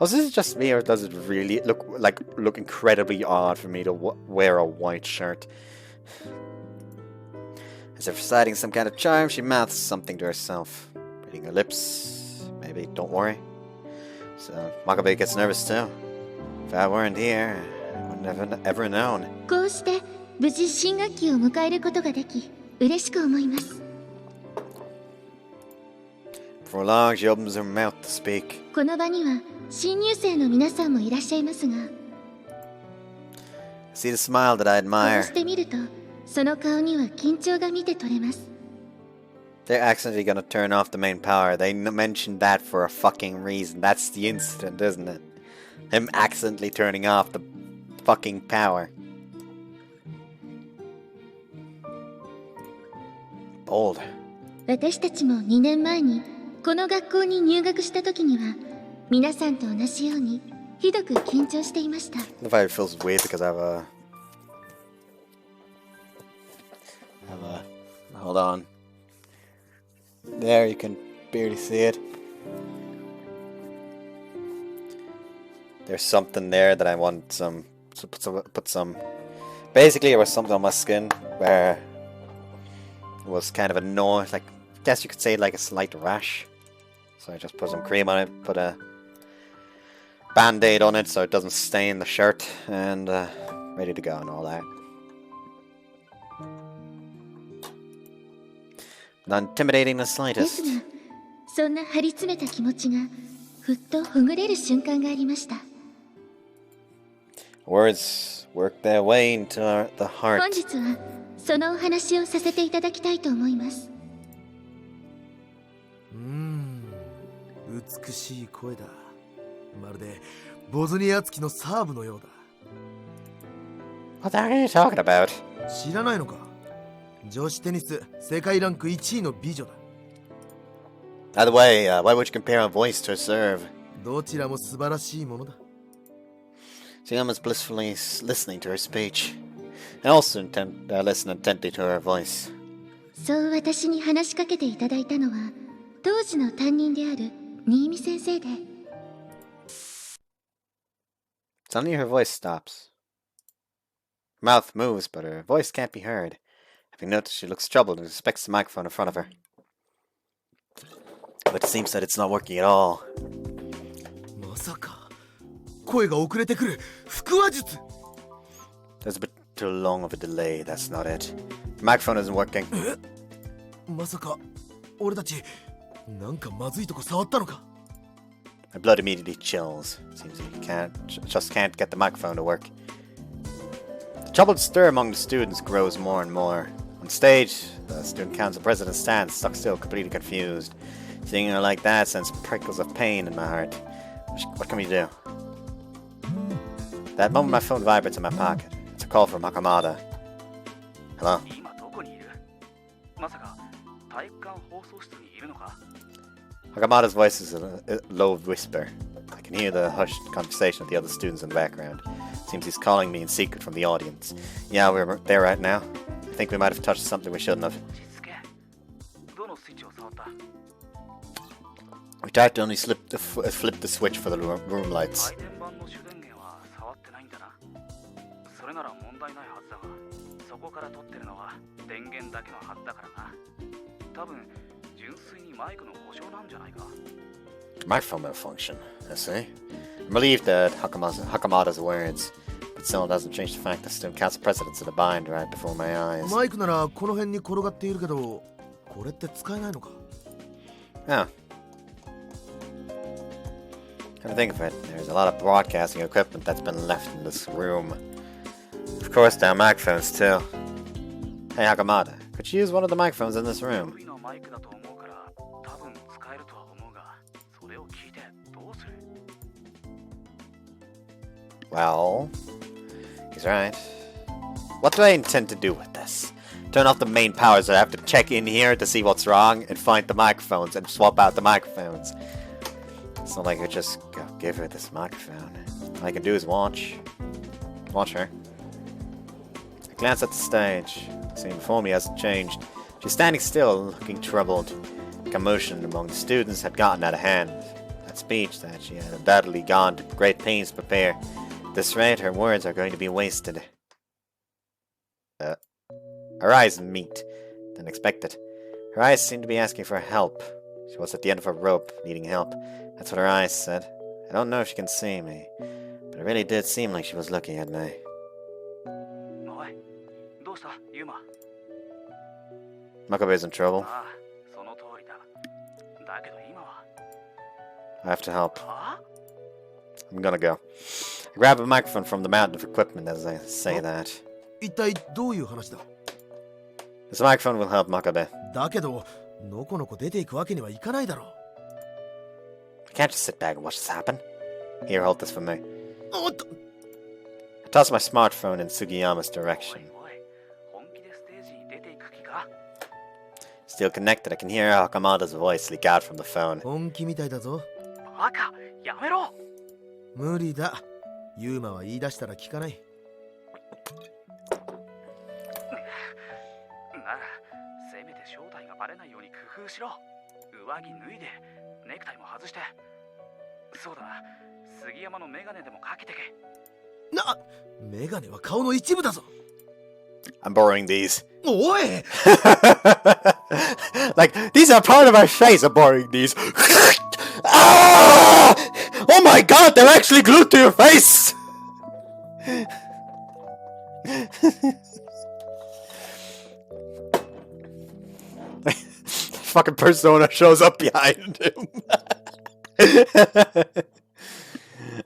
Oh, is this just me, or does it really look incredibly odd for me to wear a white shirt? As if reciting some kind of charm, she mouths something to herself, reading her lips. Maybe, don't worry. So Makabe gets nervous too. If I weren't here, I wouldn't have ever known. こうして無事新学期を迎えることができ嬉しく思います。 For long, she opens her mouth to speak. この場には新入生の皆さんもいらっしゃいますが、 See the smile that I こ admire. うして見るとその顔には緊張が見て取れます。 They're accidentally gonna turn off the main power. They mentioned that for a fucking reason. That's the incident, isn't it? Him accidentally turning off the fucking power. Bold. 私たちも2年前にこの学校に入学した時には皆さんと同じようにひどく緊張していました。 The vibe feels weird because I have a hold on. There, you can barely see it. There's something there that I want to put some. Basically, there was something on my skin where it was kind of annoying. Like, I guess you could say like a slight rash. So I just put some cream on it, put a band-aid on it so it doesn't stain the shirt, and ready to go and all that. Not intimidating the です slightest. が、そんな張り詰めた気持ちがふっとほぐれる瞬間がありました。 Words work their way into the 本 heart. 日はそのお話をさせていただきたいと思います。美しい声だ。まるでボズニア月のサーブのようだ。 What are you talking about? 知らないのか。女子テニス世界ランク1位の美女だ。 By the way, why would you compare a voice to a serve? どちらも素晴らしいものだ。 Sam was blissfully listening to her speech, and also listen intently to her voice. そう私に話しかけていただいたのは当時の担任である新見先生で、 Suddenly her voice stops. Her mouth moves, but her voice can't be heard. Having noticed, she looks troubled and inspects the microphone in front of her. But it seems that it's not working at all. まさか声が遅れてくる腹話術。 There's a bit too long of a delay, that's not it. The microphone isn't working. まさか俺たちなんかまずいとこ触ったのか。 My blood immediately chills. Seems he just can't get the microphone to work. The troubled stir among the students grows more and more. On stage, the student council president stands, stuck still, completely confused. Seeing her like that sends prickles of pain in my heart. What can we do? That moment, my phone vibrates in my pocket. It's a call from Hakamada. Hello? Hakamada's voice is a low whisper. I can hear the hushed conversation of the other students in the background. Seems he's calling me in secret from the audience. Yeah, we're there right now. I think we might have touched something we shouldn't have. We tried to only flip the switch for the room lights. Microphone malfunction, I see. I'm relieved at Hakamada's words, but still doesn't change the fact that student council presidents in a bind right before my eyes. マイクならこの辺に転がっているけど、これって使えないのか? Oh. Come to think of it, there's a lot of broadcasting equipment that's been left in this room. Of course, there are microphones too. Hey Hakamada, could you use one of the microphones in this room? Well, he's right. What do I intend to do with this? Turn off the main powers, so I have to check in here to see what's wrong and find the microphones and swap out the microphones. It's not like I just give her this microphone. All I can do is watch. Watch her. I glance at the stage. The scene before me hasn't changed. She's standing still, looking troubled. The commotion among the students had gotten out of hand. That speech that she had undoubtedly gone to great pains to prepare. At this rate, her words are going to be wasted. Her eyes meet. Didn't expect it. Her eyes seemed to be asking for help. She was at the end of her rope, needing help. That's what her eyes said. I don't know if she can see me, but it really did seem like she was looking at me. Makabe's in trouble. I have to help. I'm gonna go. I grab a microphone from the mountain of equipment as I say that. 一体どういう話だ? This microphone will help Makabe. だけど、のこのこ出ていくわけにはいかないだろ. I can't just sit back and watch this happen. Here, hold this for me. おっと! I toss my smartphone in Sugiyama's direction. Still connected, I can hear Hakamada's voice leak out from the phone. 本気みたいだぞ. バカ、やめろ! 無理だ。ユーマは言い出したら聞かない。なら、せめて正体がバレないように工夫しろ。上着脱いで、ネクタイも外して。そうだな、杉山のメガネでもかけてけ。な、メガネは顔の一部だぞ。I'm borrowing these. おい! Like, these are part of my face. I'm borrowing these. Ah! Oh my god, they're actually glued to your face! Fucking persona shows up behind him.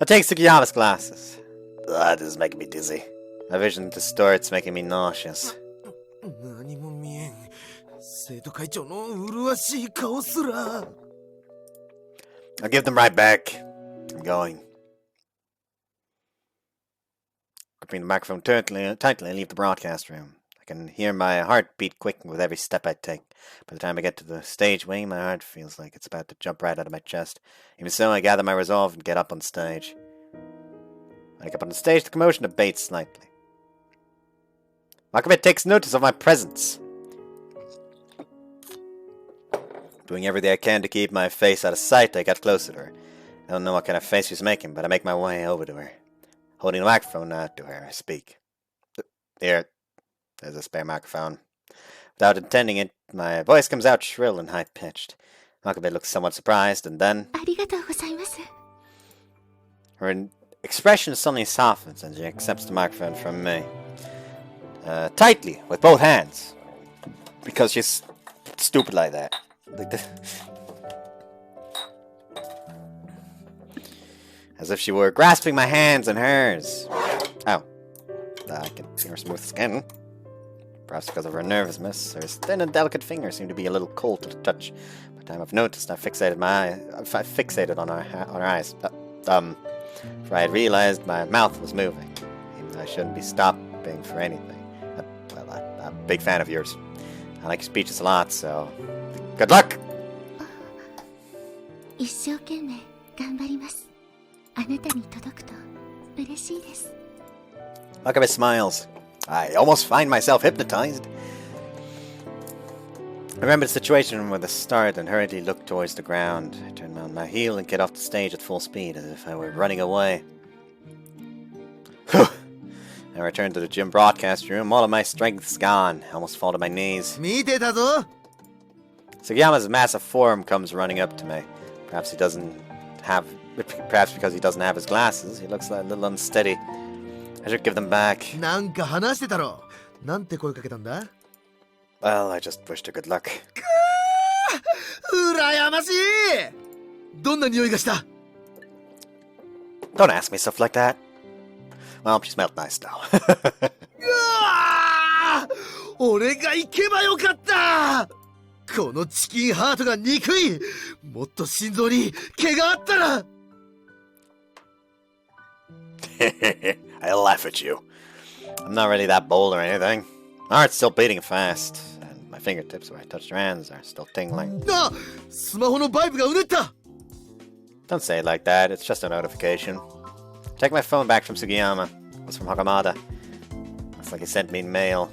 I take Sugiyama's glasses. This is making me dizzy. My vision distorts, making me nauseous. 何も見えん。生徒会長の麗しい顔すら。I'll give them right back. I'm going. Gripping the microphone tightly, I leave the broadcast room. I can hear my heartbeat quicken with every step I take. By the time I get to the stage wing, my heart feels like it's about to jump right out of my chest. Even so, I gather my resolve and get up on stage. When I get up on the stage, the commotion abates slightly. Makabe takes notice of my presence. Doing everything I can to keep my face out of sight, I get closer to her. I don't know what kind of face she's making, but I make my way over to her. Holding the microphone out to her, I speak. Here, there's a spare microphone. Without intending it, my voice comes out shrill and high-pitched. Makabe looks somewhat surprised, and then... Her expression suddenly softens, and she accepts the microphone from me. Tightly, with both hands. Because she's stupid like that. Like this. As if she were grasping my hands in hers. Oh. I can see her smooth skin. Perhaps because of her nervousness, her thin and delicate fingers seem to be a little cold to the touch. By the time I've noticed, I fixated on her eyes. For I had realized my mouth was moving. Even though I shouldn't be stopping for anything. I'm a big fan of yours. I like your speeches a lot, so... Good luck! Makabe smiles. I almost find myself hypnotized. I remember the situation with the start and hurriedly looked towards the ground. I turn on my heel and get off the stage at full speed as if I were running away. I return to the gym broadcast room. All of my strength's gone. I almost fall to my knees. Sugiyama's massive form comes running up to me. Perhaps he doesn't have, perhaps because he doesn't have his glasses. He looks a little unsteady. I should give them back. なんか話してたろ。なんて声かけたんだ？ Well, I just wished her good luck. 羨ましい。どんな匂いがした？ Don't ask me stuff like that. Well, she smelled nice though. 俺が行けばよかった。このチキンハートが憎い。もっと心臓に毛があったら。I laugh at you. I'm not really that bold or anything. My heart's still beating fast, and my fingertips where I touched your hands are still tingling. あ、スマホのバイブがうねった。 Don't say it like that, it's just a notification. Take my phone back from Sugiyama. It was from Hakamada. Looks like he sent me mail.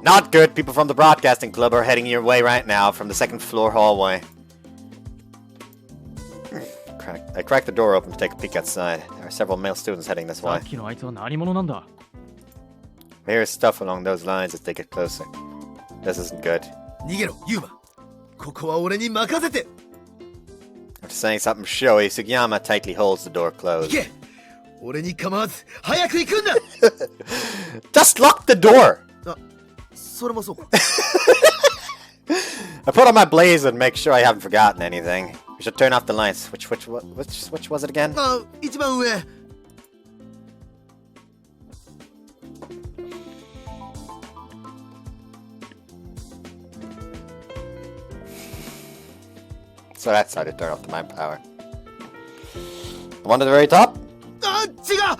Not good! People from the broadcasting club are heading your way right now from the second floor hallway. I cracked the door open to take a peek outside. There are several male students heading this way. Here's stuff along those lines as they get closer. This isn't good. 逃げろ、ユーマ。ここは俺に任せて。 After saying something showy, Sugiyama tightly holds the door 行 closed. け。俺に構わず早く行くんだ。 Just lock the door! あ、それもそうか。 I put on my blazer and make sure I haven't forgotten anything. We should turn off the lights. Which was it again? あ、一番上。 So that's how to turn off the mind power. The one at the very top? あ、違う。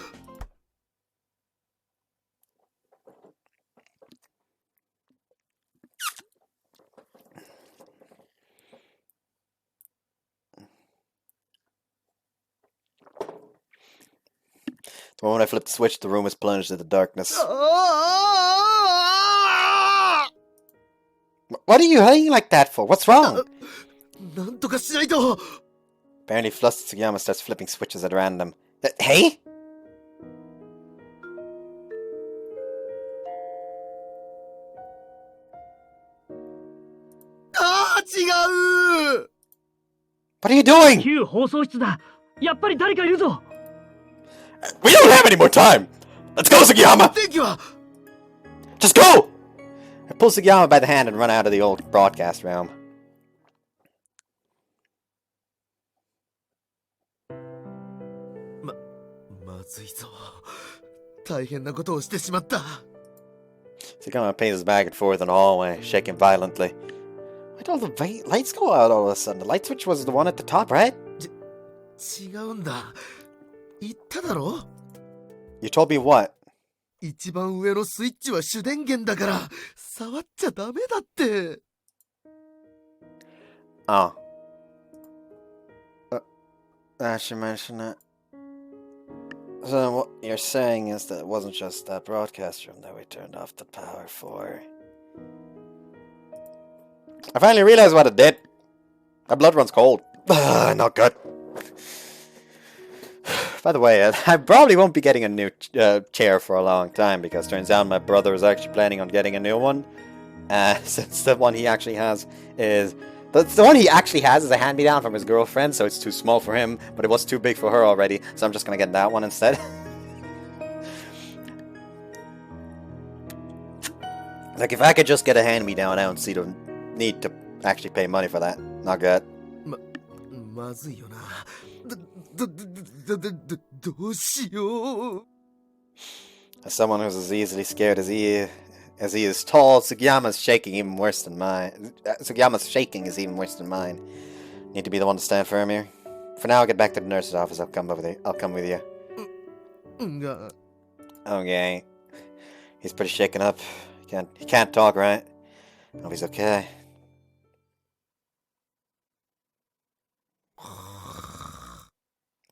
The moment I flip the switch, the room is plunged into darkness. What are you hanging like that for? What's wrong? なんとかしないと。 Apparently flustered, Sugiyama starts flipping switches at random. Hey? あ、違う。 What are you doing? 旧放送室だ。やっぱり誰かいるぞ。 We don't have any more time! Let's go, Sugiyama! 電気は。 Just go! I pull Sugiyama by the hand and run out of the old broadcast room. まずいぞ。大変なことをしてしまった。 Sugiyama paces back and forth in the hallway, shaking violently. Why'd all the lights go out all of a sudden? The light switch was the one at the top, right? 違うんだ。言っただろ。 You told me what? 一番上のスイッチは主電源だから触っちゃダメだって。 Oh. I should mention that. So what you're saying is that it wasn't just that broadcast room that we turned off the power for. I finally realized what it did. My blood runs cold. Not good. By the way, I probably won't be getting a new chair for a long time because turns out my brother is actually planning on getting a new one. Since the one he actually has is... The one he actually has is a hand-me-down from his girlfriend, so it's too small for him, but it was too big for her already, so I'm just gonna get that one instead. Like, if I could just get a hand-me-down, I don't see the need to actually pay money for that. Not good. まずいよな。どうしよう。 As someone who's as easily scared as he is tall, Sugiyama's shaking even worse than mine. Sugiyama's shaking is even worse than mine. Need to be the one to stand firm here. For now, I'll get back to the nurse's office. I'll come with you. Okay. He's pretty shaken up. He can't talk, right? I hope he's okay.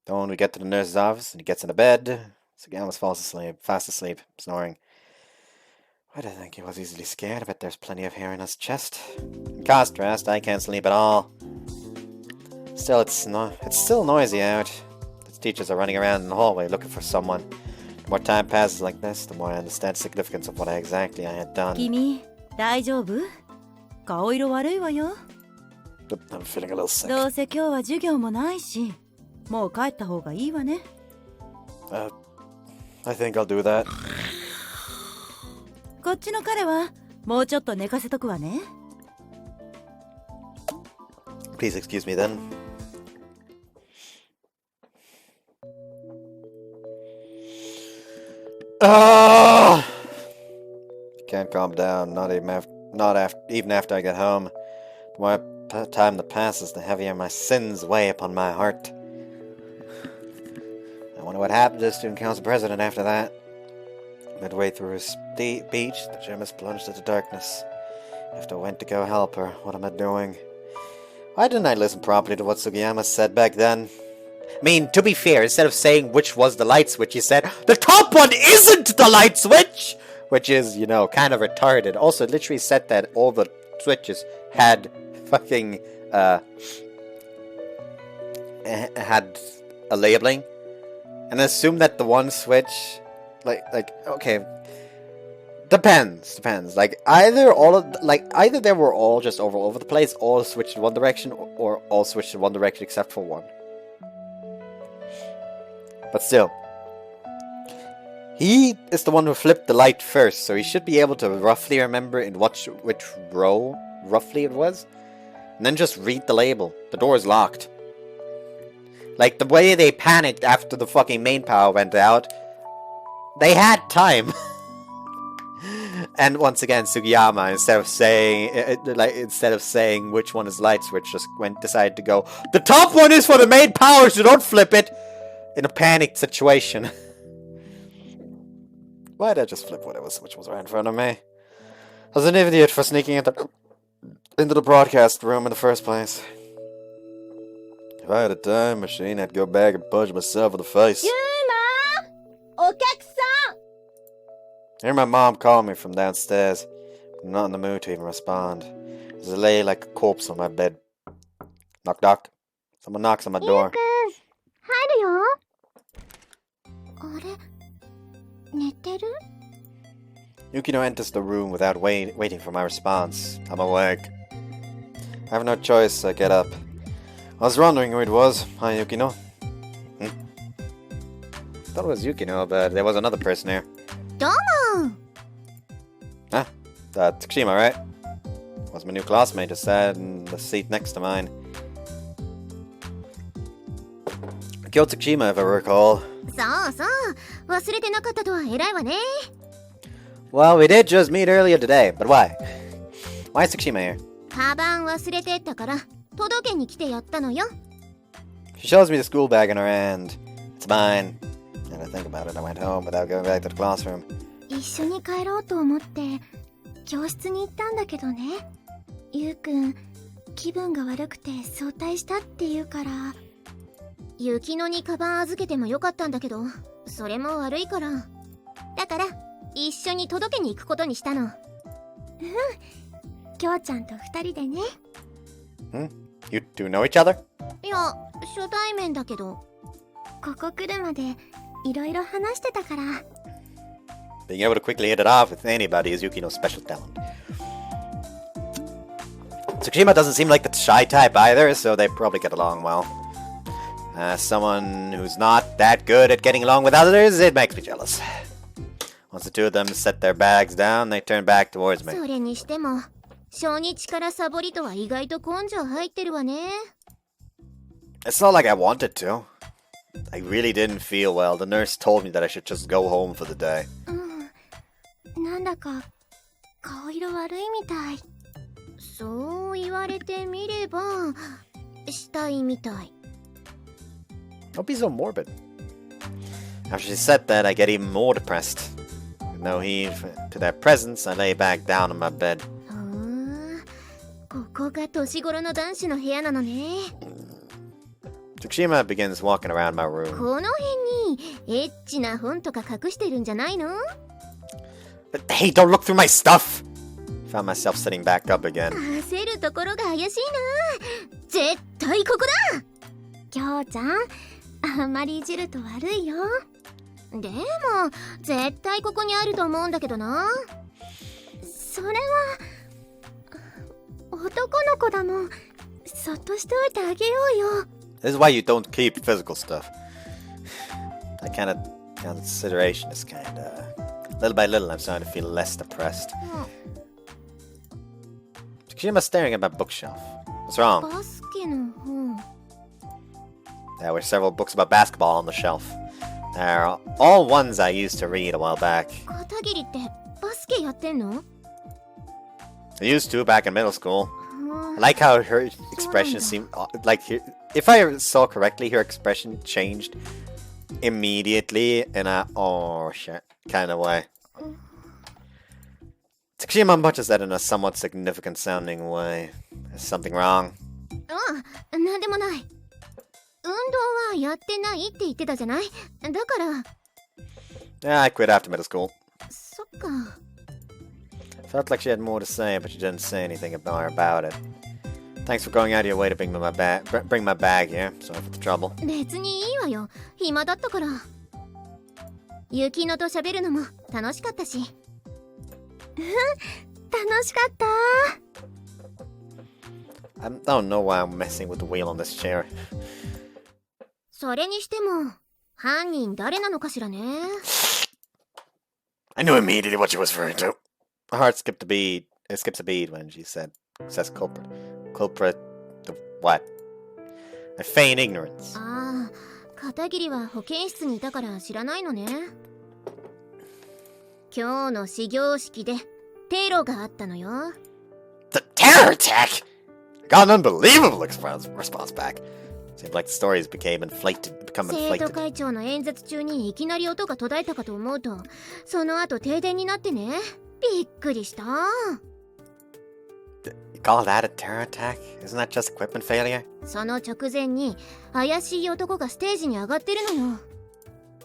Then when we get to the nurse's office and he gets into bed, Sugiyama falls asleep, fast asleep, snoring. Why do I think he was easily scared? I bet there's plenty of hair in his chest. In contrast, I can't sleep at all. Still, it's still noisy out. The teachers are running around in the hallway looking for someone. The more time passes like this, the more I understand the significance of what exactly I had done. 君、大丈夫？顔色悪いわよ。I'm feeling a little sick. どうせ今日は授業もないし、もう帰った方がいいわね。I think I'll do that. こっちの彼はもうちょっと寝かせとくわね。Please excuse me then. Can't calm down, even after I get home. The more time that passes, the heavier my sins weigh upon my heart. I wonder what happened to the student council president after that. Midway through his speech, the gym has plunged into darkness. If I went to go help her, what am I doing? Why didn't I listen properly to what Sugiyama said back then? I mean, to be fair, instead of saying which was the light switch, he said, the top one isn't the light switch! Which is, you know, kind of retarded. Also, it literally said that all the switches had fucking, had a labeling. And assume that the one switch, okay, depends. Like, either they were all just all over the place, all switched in one direction, or all switched in one direction except for one. But still, he is the one who flipped the light first, so he should be able to roughly remember in which row roughly it was, and then just read the label. The door is locked. Like, the way they panicked after the fucking main power went out, they had time. And once again, Sugiyama, instead of saying which one is light switch, just decided to go, the top one is for the main power, so don't flip it! In a panicked situation. Why did I just flip which was right in front of me? I was an idiot for sneaking into the broadcast room in the first place. If I had a time machine, I'd go back and punch myself in the face. Yuma! Okeksan! I hear my mom calling me from downstairs. I'm not in the mood to even respond. As I lay like a corpse on my bed. Knock knock. Someone knocks on my door. 入るよ。あれ、寝てる？ Yukino enters the room without waiting for my response. I'm awake. I have no choice, so I get up. I was wondering who it was. Hi, Yukino. I thought it was Yukino, but there was another person here. どうも。 Ah, Tsushima, right? Was my new classmate who sat in the seat next to mine. Kyo Tsushima, if I recall. そうそう。忘れてなかったとは偉いわね。Well, we did just meet earlier today, but why? Why is Tsushima here? カバン忘れてったから届けに来てやったのよ。 She shows me the school bag in her hand. It's mine. And I think about it, I went home without going back to the classroom. 一緒に帰ろうと思って教室に行ったんだけどね。ゆうくん、気分が悪くて早退したって言うから。雪乃にカバン預けてもよかったんだけど、それも悪いから。だから一緒に届けに行くことにしたの。うん。きょうちゃんと二人でね。You two know each other? いや、初対面だけど。ここ来るまでいろいろ話してたから。Being able to quickly hit it off with anybody is Yukino's special talent. Tsushima doesn't seem like the shy type either, so they probably get along well. Someone who's not that good at getting along with others, it makes me jealous. Once the two of them set their bags down, they turn back towards me. それにしても、初日からサボりとは意外と根性入ってるわね。It's not like I wanted to. I really didn't feel well. The nurse told me that I should just go home for the day. なんだか顔色悪いみたい。そう言われてみればしたいみたい。Don't be so morbid. After she said that, I get even more depressed. With no heed to their presence, I lay back down on my bed. ここが年頃の男子の部屋なのね。Tsushima begins walking around my room. この辺にエッチな本とか隠してるんじゃないの？ But hey, don't look through my stuff! Found myself sitting back up again. 焦るところが怪しいな。絶対ここだ。きょうちゃん、あんまりいじると悪いよ。でも絶対ここにあると思うんだけどな。それは男の子だもん。そっとしておいてあげようよ。 This is why you don't keep physical stuff. That kind of consideration is kind of... Little by little, I'm starting to feel less depressed. Tsukushima's staring at my bookshelf. What's wrong? バスケの本。 There were several books about basketball on the shelf. They're all ones I used to read a while back. 片桐ってバスケやってんの？ I used to back in middle school. I like how her expression seemed... Like, if I saw correctly, her expression changed immediately in a oh shit kind of way. Tsukushima mutters that in a somewhat significant sounding way. Is something wrong? なんでもない。運動はやってないって言ってたじゃない。だから。 Yeah, I quit after middle school. そっか。 Felt like she had more to say, but she didn't say anything about it. Thanks for going out of your way to bring my bag here. Sorry for the trouble. 別にいいわよ。暇だったから。雪乃と喋るのも楽しかったし。楽しかった。 I don't know why I'm messing with the wheel on this chair. それにしても犯人誰なのかしらね。 I knew immediately what she was referring to. My heart skipped a beat. It skips a beat when she says culprit. Culprit. The what? I feign ignorance. ああ、片桐は保健室にいたから知らないのね。今日の始業式でテロがあったのよ。 The terror attack! I got an unbelievable response back. Seemed like the stories become inflated. 生徒会長の演説中にいきなり音が途絶えたかと思うと、その後停電になってね。びっくりした。 You call that a terror attack? Isn't that just equipment failure? その直前に怪しい男がステージに上がってるのよ。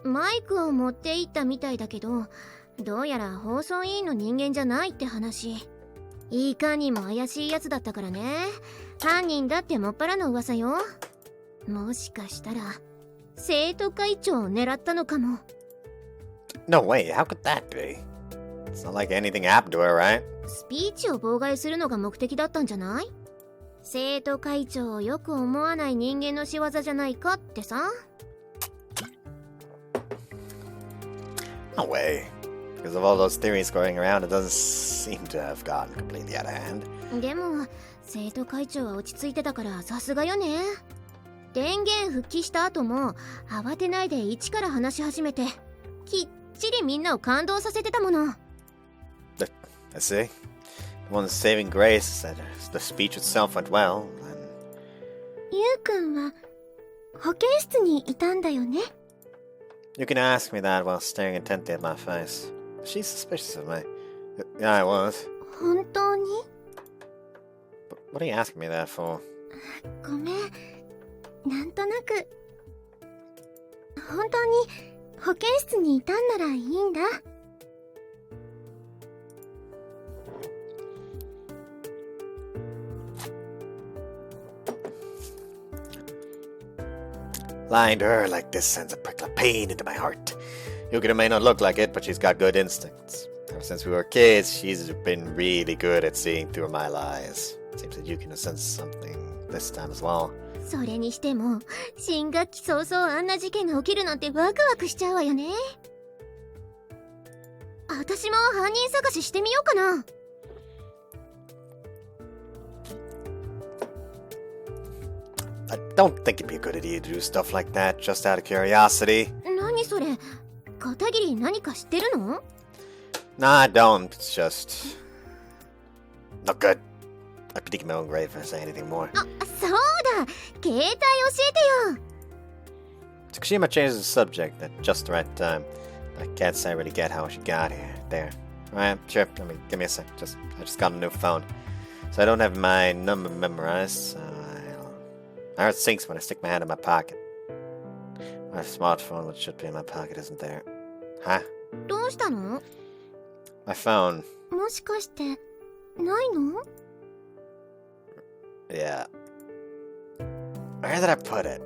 マイクを持って行ったみたいだけど、どうやら放送委員の人間じゃないって話。いかにも怪しいやつだったからね。犯人だってもっぱらの噂よ。もしかしたら生徒会長を狙ったのかも。 No way, how could that be? It's not like anything happened to her, right? スピーチを妨害するのが目的だったんじゃない？生徒会長をよく思わない人間の仕業じゃないかってさ。 No way. Because of all those theories going around, it doesn't seem to have gotten completely out of hand. でも生徒会長は落ち着いてたからさすがよね。電源復帰した後も慌てないで一から話し始めて、きっちりみんなを感動させてたもの。 I see. One saving grace is that the speech itself went well, and... ゆうくんは保健室にいたんだよね。 You can ask me that while staring intently at my face. She's suspicious of me. Yeah, I was. 本当に？ But what are you asking me that for? ごめん。なんとなく。本当に保健室にいたんならいいんだ。 Lying to her like this sends a prickle of pain into my heart. Yukina may not look like it, but she's got good instincts. Ever since we were kids, she's been really good at seeing through my lies. Seems that Yukina sensed something this time as well. それにしても新学期早々あんな事件が起きるなんてワクワクしちゃうわよね。私も犯人探ししてみようかな。 I don't think it'd be a good idea to do stuff like that just out of curiosity. 何それ？片桐何か知ってるの？ Nah, I don't. It's just... not good. I'd be digging my own grave if I say anything more. あ、そうだ。携帯教えてよ。 Tsukushima changes the subject at just the right time. But I can't say I really get how she got here. There. Alright, sure. Give me a sec. I just got a new phone. So I don't have my number memorized. My heart sinks when I stick my hand in my pocket. My smartphone, which should be in my pocket, isn't there. Huh? どうしたの？ My phone. もしかしてないの？ Yeah. Where did I put it?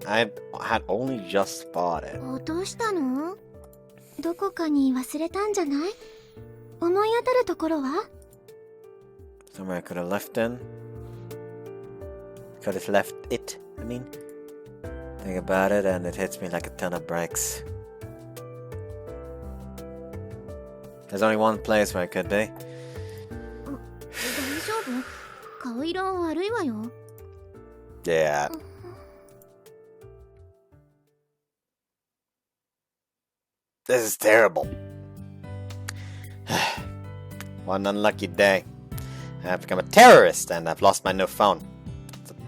I had only just bought it. 落としたの？どこかに忘れたんじゃない？思い当たるところは？ Somewhere I could have left in. could have left it, I mean. Think about it and it hits me like a ton of bricks. There's only one place where I could be. 大丈夫？顔色悪いわよ。 Yeah. This is terrible. One unlucky day. I've become a terrorist and I've lost my new phone.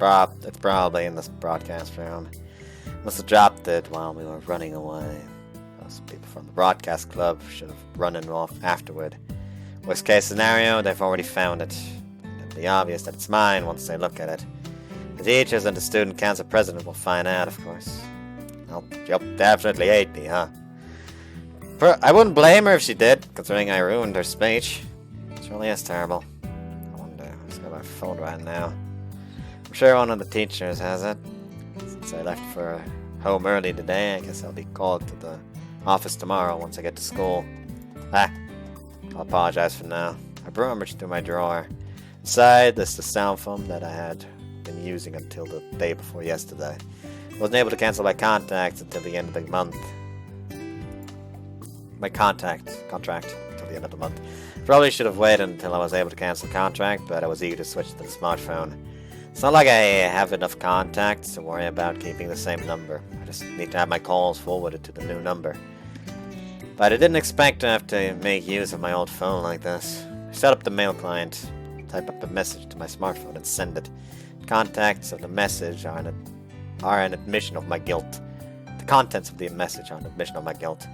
It's probably in this broadcast room. Must have dropped it while we were running away. Those people from the broadcast club should have run it off afterward. Worst case scenario, they've already found it. It'll be obvious that it's mine once they look at it. The teachers and the student council president will find out, of course. Well, she'll definitely hate me, huh? I wouldn't blame her if she did, considering I ruined her speech. It really is terrible. I wonder who's got my phone right now. I'm sure one of the teachers has it. Since I left for home early today, I guess I'll be called to the office tomorrow once I get to school. I'll apologize for now. I rummaged through my drawer. Inside, there's the sound foam that I had been using until the day before yesterday. I wasn't able to cancel my contacts until the end of the month. My contract until the end of the month. Probably should have waited until I was able to cancel the contract, but I was eager to switch to the smartphone. It's not like I have enough contacts to worry about keeping the same number. I just need to have my calls forwarded to the new number. But I didn't expect to have to make use of my old phone like this. I set up the mail client, type up a message to my smartphone and send it. The contents of the message are an admission of my guilt. The contents of the message are an admission of my guilt.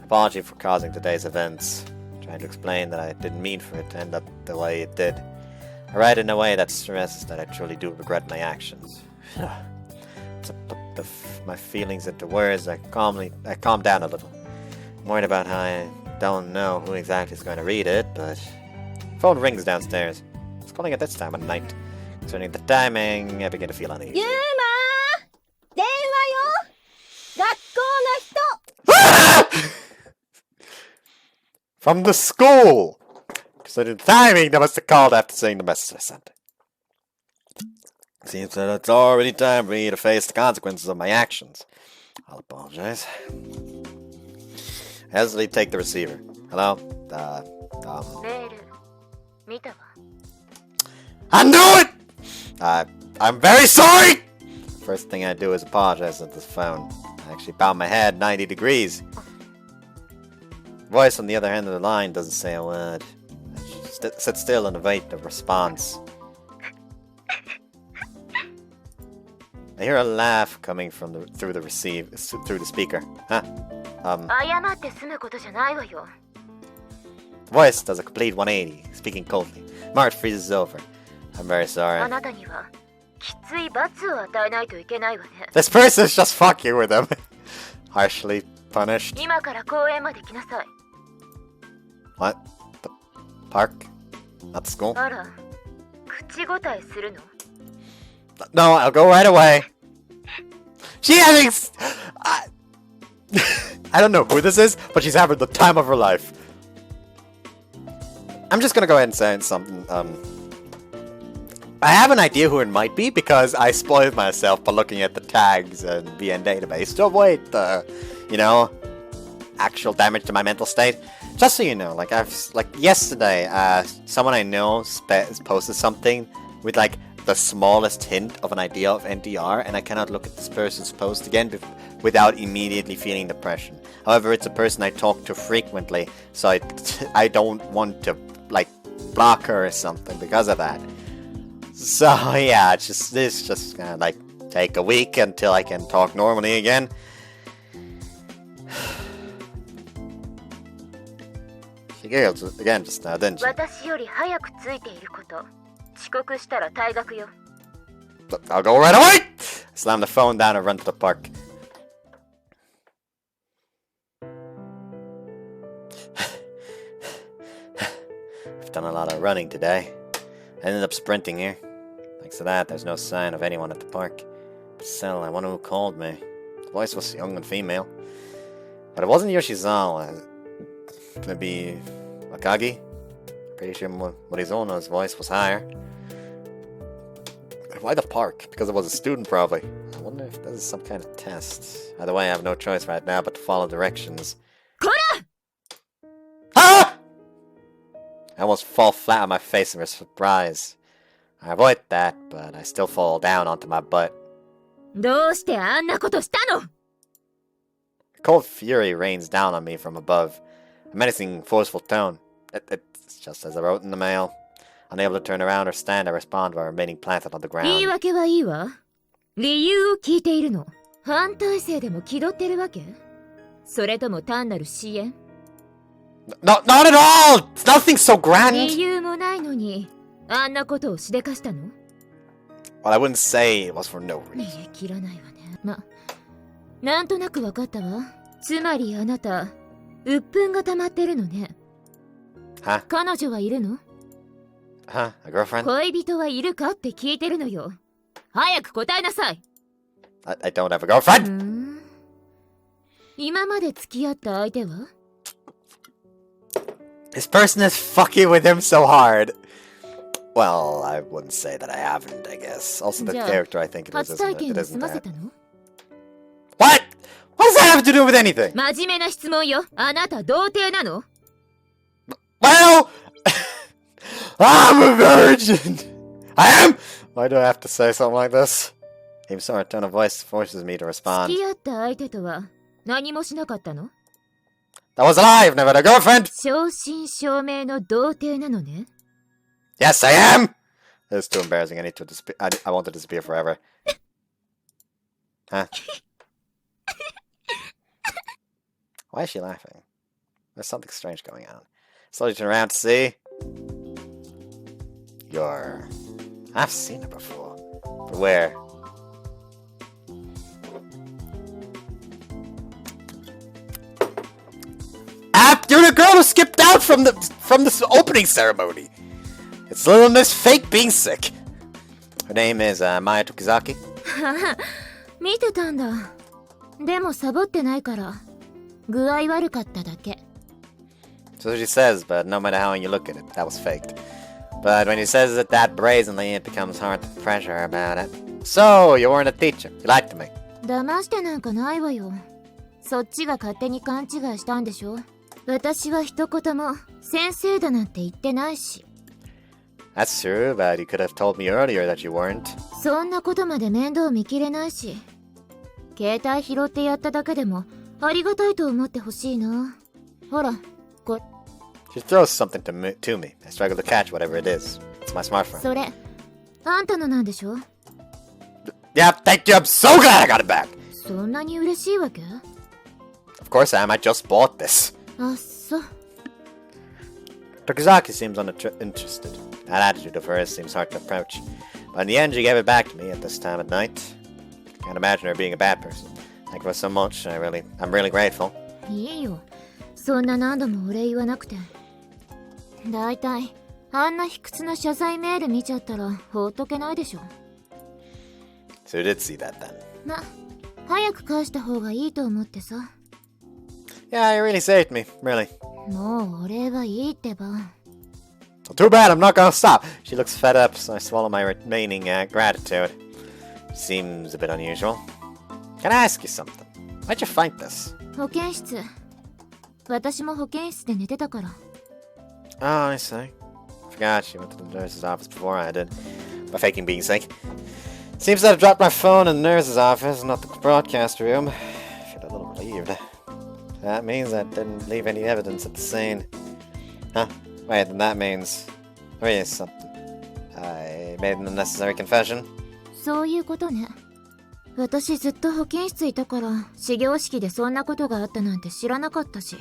Apology for causing today's events. Trying to explain that I didn't mean for it to end up the way it did. I write in a way that stresses that I truly do regret my actions. To put my feelings into words, I calm down a little. I'm worried about how I don't know who exactly is going to read it, but phone rings downstairs. It's calling at this time of night. Concerning the timing, I begin to feel uneasy. ユーマー電話よ学校の人 From the school! Considering the timing, they must have called after seeing the message I sent. Seems that it's already time for me to face the consequences of my actions. I'll apologize. I hesitantly take the receiver. Hello? I knew it! I'm very sorry! First thing I do is apologize at this phone. I actually bow my head 90 degrees. Voice on the other end of the line doesn't say a word. I sit still and await the response. I hear a laugh coming from through the speaker. Huh? Voice does a complete 180, speaking coldly. My heart freezes over. I'm very sorry. This person's just fucking with him. Harshly punished. What? The park? Not school? No, I'll go right away. She having... I don't know who this is, but she's having the time of her life. I'm just gonna go ahead and say something. I have an idea who it might be because I spoiled myself by looking at the tags and VN database to avoid the, actual damage to my mental state. Just so you know, yesterday, someone I know posted something with the smallest hint of an idea of NTR, and I cannot look at this person's post again without immediately feeling depression. However, it's a person I talk to frequently, so I don't want to block her or something because of that. So yeah, it's just gonna take a week until I can talk normally again. She giggled again just now, didn't she? I'll go right away! Slam the phone down and run to the park. I've done a lot of running today. I ended up sprinting here. Thanks to that, there's no sign of anyone at the park. But still, I wonder who called me. The voice was young and female. But it wasn't Yoshizawa. Maybe Wakagi? Pretty sure Morizono's voice was higher. Why the park? Because I was a student, probably. I wonder if this is some kind of test. Either way, I have no choice right now but to follow directions. Kora! Ah! I almost fall flat on my face in surprise. I avoid that, but I still fall down onto my butt. どうしてあんなことしたの? Cold fury rains down on me from above. A menacing, forceful tone. It's just as I wrote in the mail. Unable to turn around or stand, I respond while remaining planted on the ground. 言い訳はいいわ。理由を聞いているの。反体制でも気取ってるわけ？それとも単なる支援？ No, not at all! It's nothing so grand! 理由もないのに、あんなことをしでかしたの？ Well, I wouldn't say it was for no reason. ねえ、切らないわね。なんとなくわかったわ。つまりあなた、鬱憤が溜まってるのね。Huh? 彼女はいるの？ Huh? A girlfriend? 恋人はいるかって聞いてるのよ。早く答えなさい。I don't have a girlfriend! 今まで付き合った相手は？ This person is fucking with him so hard. Well, I wouldn't say that I haven't, I guess. Also, the character I think it is, it isn't that. What? What does that have to do with anything? 真面目な質問よ。あなた童貞なの？ Well, I'm a virgin. I am. Why do I have to say something like this? Even so, our tone of voice forces me to respond. 付き合った相手とは何もしなかったの？ That was a lie. I've never had a girlfriend. 正真正銘の童貞なのね。 Yes, I am. This is too embarrassing. I need to disappear. I want to disappear forever. Huh? Why is she laughing? There's something strange going on. Slowly turn around to see. I've seen her before. But where? You're the girl who skipped out from this opening ceremony. It's little Miss Fake being sick. Her name is Maya Tokizaki. 見てたんだ。でもサボってないから。具合悪かっただけ。 So she says, but no matter how you look at it, that was faked. But when he says it that brazenly, it becomes hard to pressure her about it. So, you weren't a teacher. You lied to me. 騙してなんかないわよ。そっちが勝手に勘違いしたんでしょ。私は一言も先生だなんて言ってないし。 That's true, but you could have told me earlier that you weren't. そんなことまで面倒見きれないし。携帯拾ってやっただけでもありがたいと思ってほしいな。ほら、こ。 She throws something to me. I struggle to catch whatever it is. It's my smartphone. それ、あんたのなんでしょ？ Yeah, thank you. I'm so glad I got it back. そんなに嬉しいわけ？ Of course I am. I just bought this. あっそ。 Tokizaki seems uninterested. That attitude of hers seems hard to approach. But in the end, she gave it back to me at this time of night. Can't imagine her being a bad person. Thank you so much. I'm really grateful. いいよ。そんな何度もお礼言わなくて。だいたい、あんな卑屈な謝罪メール見ちゃったら放っとけないでしょ。 So you did see that then? ま、早く返した方がいいと思ってさ。 Yeah, you really saved me. Really. もうお礼はいいってば。 Well, too bad. I'm not gonna stop. She looks fed up, so I swallow my remaining gratitude. Seems a bit unusual. Can I ask you something? Why'd you find this? 保健室。私も保健室で寝てたから。 Oh, I see. Forgot she went to the nurse's office before I did. By faking being sick. Seems that I dropped my phone in the nurse's office, not the broadcast room. I feel a little relieved. That means I didn't leave any evidence at the scene. Huh? Wait, then that means... There is something. I made an unnecessary confession. そういうことね。私ずっと保健室いたから、始業式でそんなことがあったなんて知らなかったし。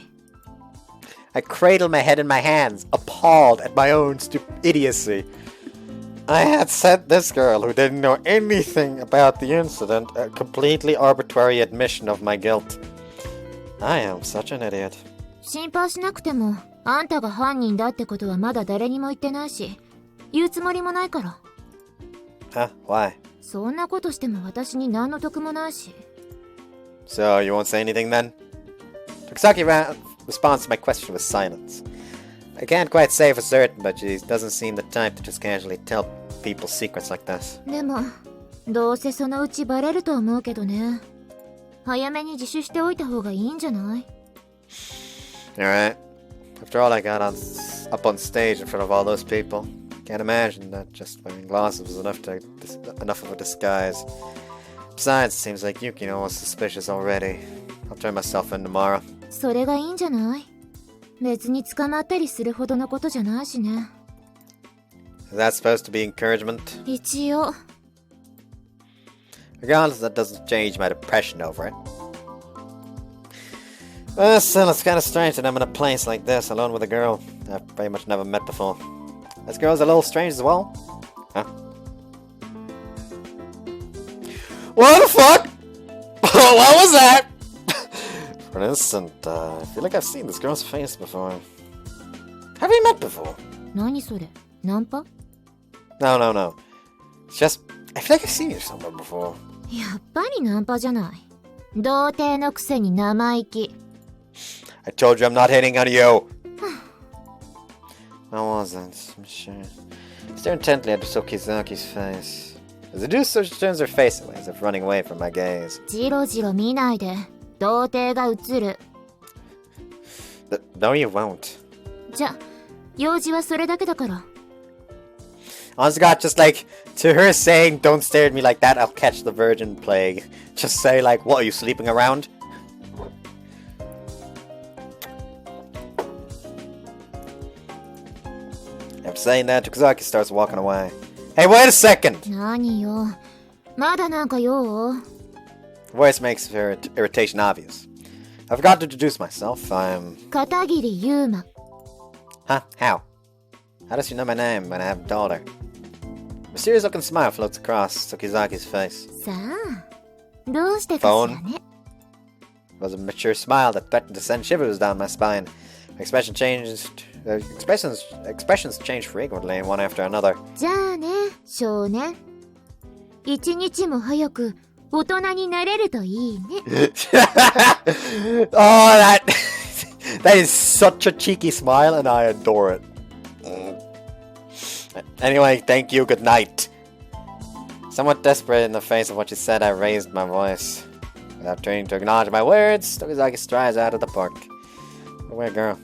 I cradled my head in my hands, appalled at my own idiocy. I had sent this girl, who didn't know anything about the incident, a completely arbitrary admission of my guilt. I am such an idiot. 心配しなくても、あんたが犯人だってことはまだ誰にも言ってないし、言うつもりもないから。Huh? Why? そんなことしても私に何の得もないし。 So, you won't say anything then? Tokizaki responds to my question with silence. I can't quite say for certain, but she doesn't seem the type to just casually tell people's secrets like this. でもどうせそのうちバレると思うけどね。早めに自首しておいた方がいいんじゃない？ Alright. After all I got up on stage in front of all those people, can't imagine that just wearing glasses was enough of a disguise. Besides, it seems like Yukino was suspicious already. I'll turn myself in tomorrow. それがいいんじゃない？別に捕まったりするほどのことじゃないしね。Is that supposed to be encouragement? 一応。 Regardless, that doesn't change my depression over it. Well, still, it's kind of strange that I'm in a place like this, alone with a girl I've pretty much never met before. This girl's a little strange as well. Huh? What the fuck? What was that? For an instant, I feel like I've seen this girl's face before. Have we met before? 何それ？ナンパ？ No. It's just, I feel like I've seen you somewhere before. やっぱりナンパじゃない。童貞のくせに生意気。I told you I'm not hitting on you. I wasn't, I'm sure. Stare intently at Sokizaki's face. As the dude turns her face away as if running away from my gaze. じろじろ見ないで。童貞が映る。No, you won't. じゃ、用事はそれだけだから。Honest God, just like, to her saying, don't stare at me like that, I'll catch the virgin plague. Just say like, what, are you sleeping around? After saying that, Tokozaki starts walking away. Hey, wait a second! 何よ。まだなんか用？ Voice makes her irritation obvious. I forgot to introduce myself. I'm... 片桐優馬。 Huh? How? How does she know my name when I have a daughter? A mysterious looking smile floats across Tokizaki's face. さあ、どうしてかしらね。 It was a mature smile that threatened to send shivers down my spine. Expressions change frequently, one after another. じゃあね、少年。一日も早く大人になれるといいね。Oh, that is such a cheeky smile, and I adore it. Anyway, thank you, good night. Somewhat desperate in the face of what she said, I raised my voice. Without turning to acknowledge my words, Tokizaki strides out of the park. A weird girl.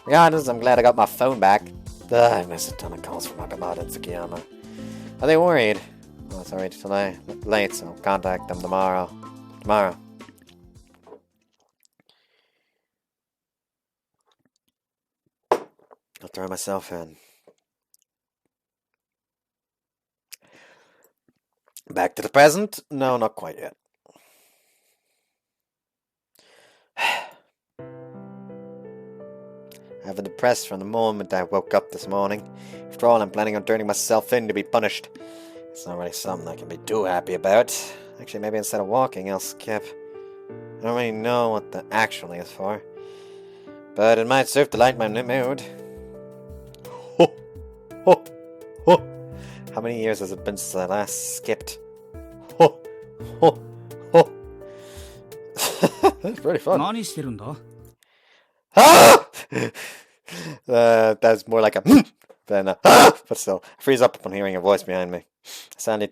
Regardless, I'm glad I got my phone back. I missed a ton of calls from Akamada and Tsukiyama. Are they worried? Well, it's already too late, so I'll contact them tomorrow. I'll throw myself in. Back to the present? No, not quite yet. I've been depressed from the moment I woke up this morning. After all, I'm planning on turning myself in to be punished. It's not really something I can be too happy about. Actually, maybe instead of walking, I'll skip. I don't really know what the actually is for. But it might serve to lighten my mood. How many years has it been since I last skipped? That's pretty fun. 何してるんだ? That's more like a than a but still, I freeze up upon hearing a voice behind me. I suddenly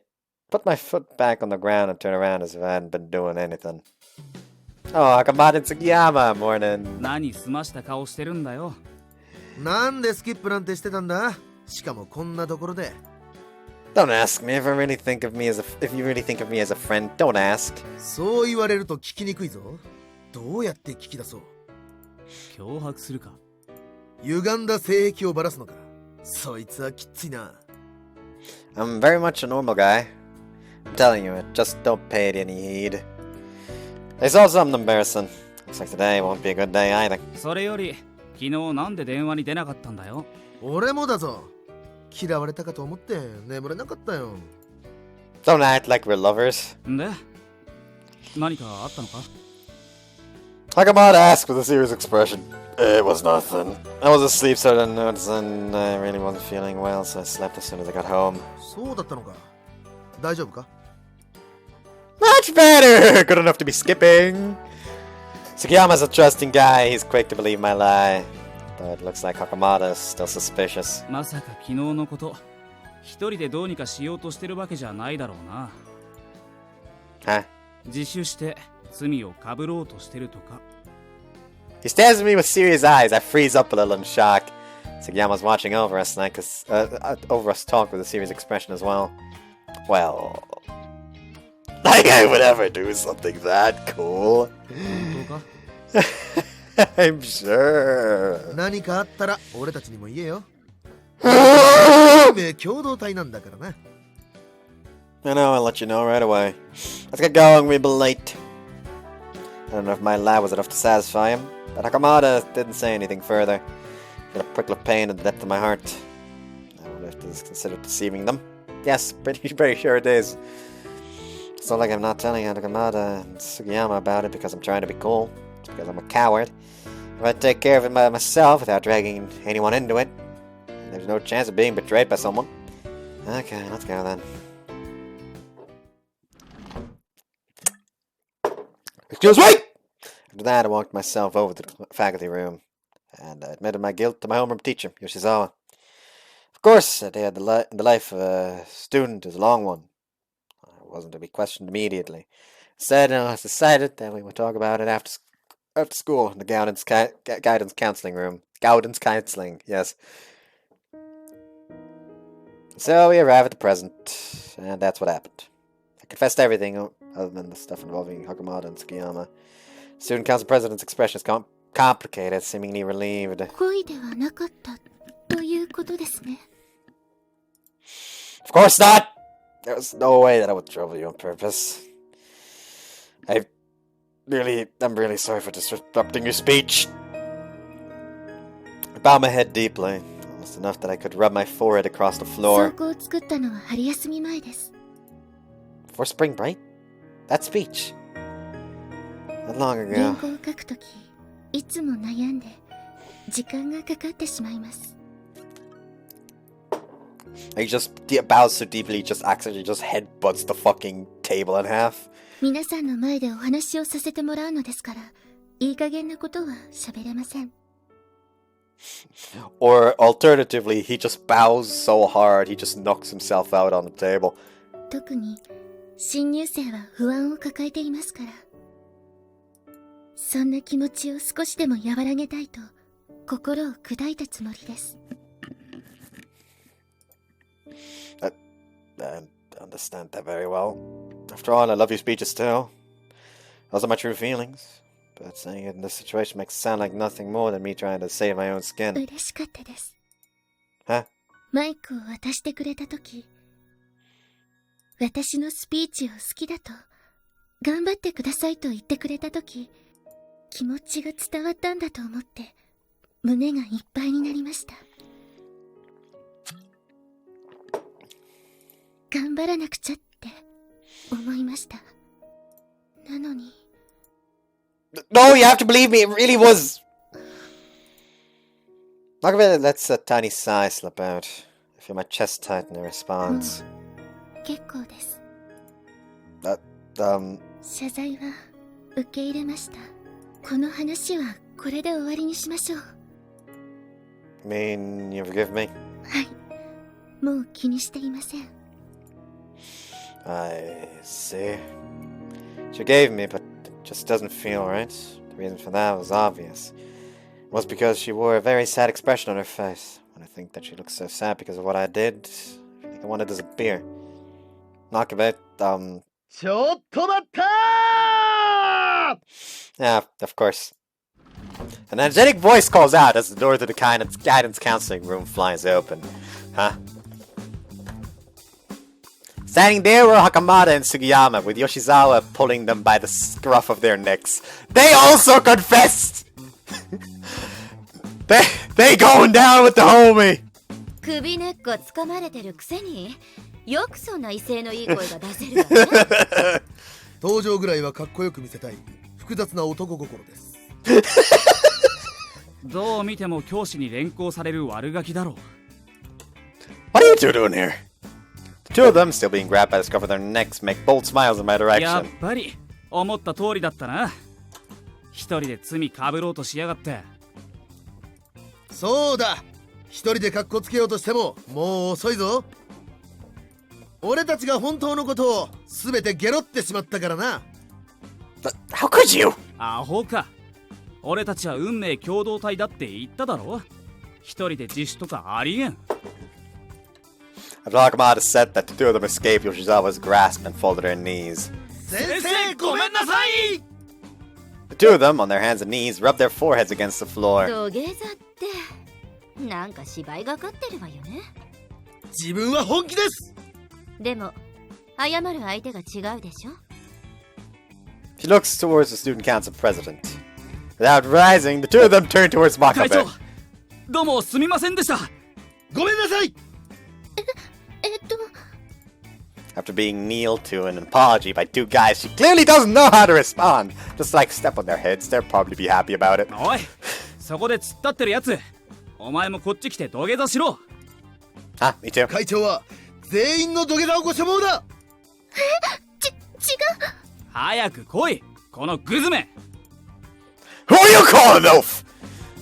put my foot back on the ground and turn around as if I hadn't been doing anything. Oh, Akamada and Tsukiyama, morning. 何済ました顔してるんだよ。なんでスキップなんてしてたんだ？しかもこんなところで。Don't ask me if you really think of me as a friend. Don't ask. そう言われると聞きにくいぞ。どうやって聞き出そう？脅迫するか。歪んだ性癖をばらすのか。そいつはきついな。I'm very much a normal guy. I'm telling you it. Just don't pay it any heed. I saw something embarrassing. Looks like today won't be a good day either. それより、昨日なんで電話に出なかったんだよ。俺もだぞ。嫌われたかと思って眠れなかったよ。Don't act like we're lovers. で、何かあったのか? Akamada asked with a serious expression. It was nothing. I was asleep, so I didn't notice, and I really wasn't feeling well, so I slept as soon as I got home. そうだったのか。大丈夫か? Much better! Good enough to be skipping. Tsukiyama's a trusting guy. He's quick to believe my lie. But it looks like Hakamada is still suspicious. まさか昨日のこと、一人でどうにかしようとしてるわけじゃないだろうな。Huh? 自首して罪をかぶろうとしてるとか。 He stares at me with serious eyes. I freeze up a little in shock. Sugiyama's watching over us tonight, over us talk with a serious expression as well. Well, like I would ever do something that cool. 本当か？ I'm sure. 何かあったら俺たちにも言えよ。共同体なんだからな。 I know, I'll let you know right away. Let's get going, we'll be late. I don't know if my laugh was enough to satisfy him, but Hakamada didn't say anything further. I feel a prickle of pain in the depth of my heart. I wonder if this is considered deceiving them. Yes, pretty sure it is. It's not like I'm not telling Hakamada and Sugiyama about it because I'm trying to be cool. It's because I'm a coward. If I take care of it by myself without dragging anyone into it, there's no chance of being betrayed by someone. Okay, let's go then. Excuse me! After that, I walked myself over to the faculty room and admitted my guilt to my homeroom teacher, Yoshizawa. Of course, a day of the life of a student is a long one. I wasn't to be questioned immediately. Instead, it was decided that we would talk about it after school in the guidance counseling room. Guidance counseling, yes. So we arrive at the present, and that's what happened. I confessed everything other than the stuff involving Hakamada and Sugiyama. Student council president's expression is complicated, seemingly relieved. 恋ではなかったということですね。 Of course not! There was no way that I would trouble you on purpose. I'm really sorry for disrupting your speech. I bowed my head deeply, almost enough that I could rub my forehead across the floor. 倉庫を作ったのは春休み前です。 For spring break? That speech? Not long 原 ago. 稿を書くとき、いつも悩んで時間がかかってしまいます。 He just bows so deeply, he just accidentally just headbutts the fucking table in half. 皆さんの前でお話をさせてもらうのですから、いい加減なことは喋れません。 Or alternatively, he just bows so hard, he just knocks himself out on the table. 特に新入生は不安を抱えていますから、そんな気持ちを少しでも和らげたいと心を砕いたつもりです。 I understand that very well. After all, I love your speeches too. Those are my true feelings. But saying it in this situation makes it sound like nothing more than me trying to save my own skin. 嬉しかったです。 Huh? マイクを渡してくれたとき、私のスピーチを好きだと、頑張ってくださいと言ってくれたとき、気持ちが伝わったんだと思って、胸がいっぱいになりました。頑張らなくちゃって思いました。なのに。No, you have to believe me, it really was. Margaret lets a tiny sigh slip out. I feel my chest tighten in response. 結構です。謝罪は受け入れました。この話はこれで終わりにしましょう。mean you forgive me? はい。もう気にしていません。I see. She forgave me, but it just doesn't feel right. The reason for that was obvious. It was because she wore a very sad expression on her face. When I think that she looks so sad because of what I did, I think I want to disappear. Knock a bit, ちょっと待った Yeah, of course. An energetic voice calls out as the door to the guidance counseling room flies open. Huh? Standing there were Hakamada and Sugiyama, with Yoshizawa pulling them by the scruff of their necks. They also confessed! they going down with the homie! 首根っこ掴まれてるくせによくそんな威勢のいい声が出せるわね。登場ぐらいはかっこよく見せたい複雑な男心です。どう見ても教師に連行される悪ガキだろう。 What are you two doing here? The two of them, still being grabbed by the scruff of their necks, make bold smiles in my やっ direction. ぱり思った通りだったな。一人で罪かぶろうとしやがって。そうだ、一人でカッコつけようとしてももう遅いぞ。俺たちが本当のことを全てゲロってしまったからな。How could you? アホか。俺たちは運命共同体だって言っただろ。一人で自首とかありえん。Vlogmod has said that the two of them escaped. Yoshizawa's grasped and folded her knees. 先生ごめんなさい。 The two of them, on their hands and knees, rubbed their foreheads against the floor. 土下座ってなんか芝居がかってるわよね。自分は本気です。でも謝る相手が違うでしょ。 She looks towards the student council president. Without rising, the two of them turn towards 会長 Makabe. どうもすみませんでした。ごめんなさい。After being kneeled to an apology by two guys, she clearly doesn't know how to respond. Just like step on their heads, they'll probably be happy about it. おい、そこで突っ立ってるやつ、お前もこっち来て土下座しろ。 Ah, me too. 会長は全員の土下座をご所望だ。早く来い、このグズメ。 Who are you calling oaf?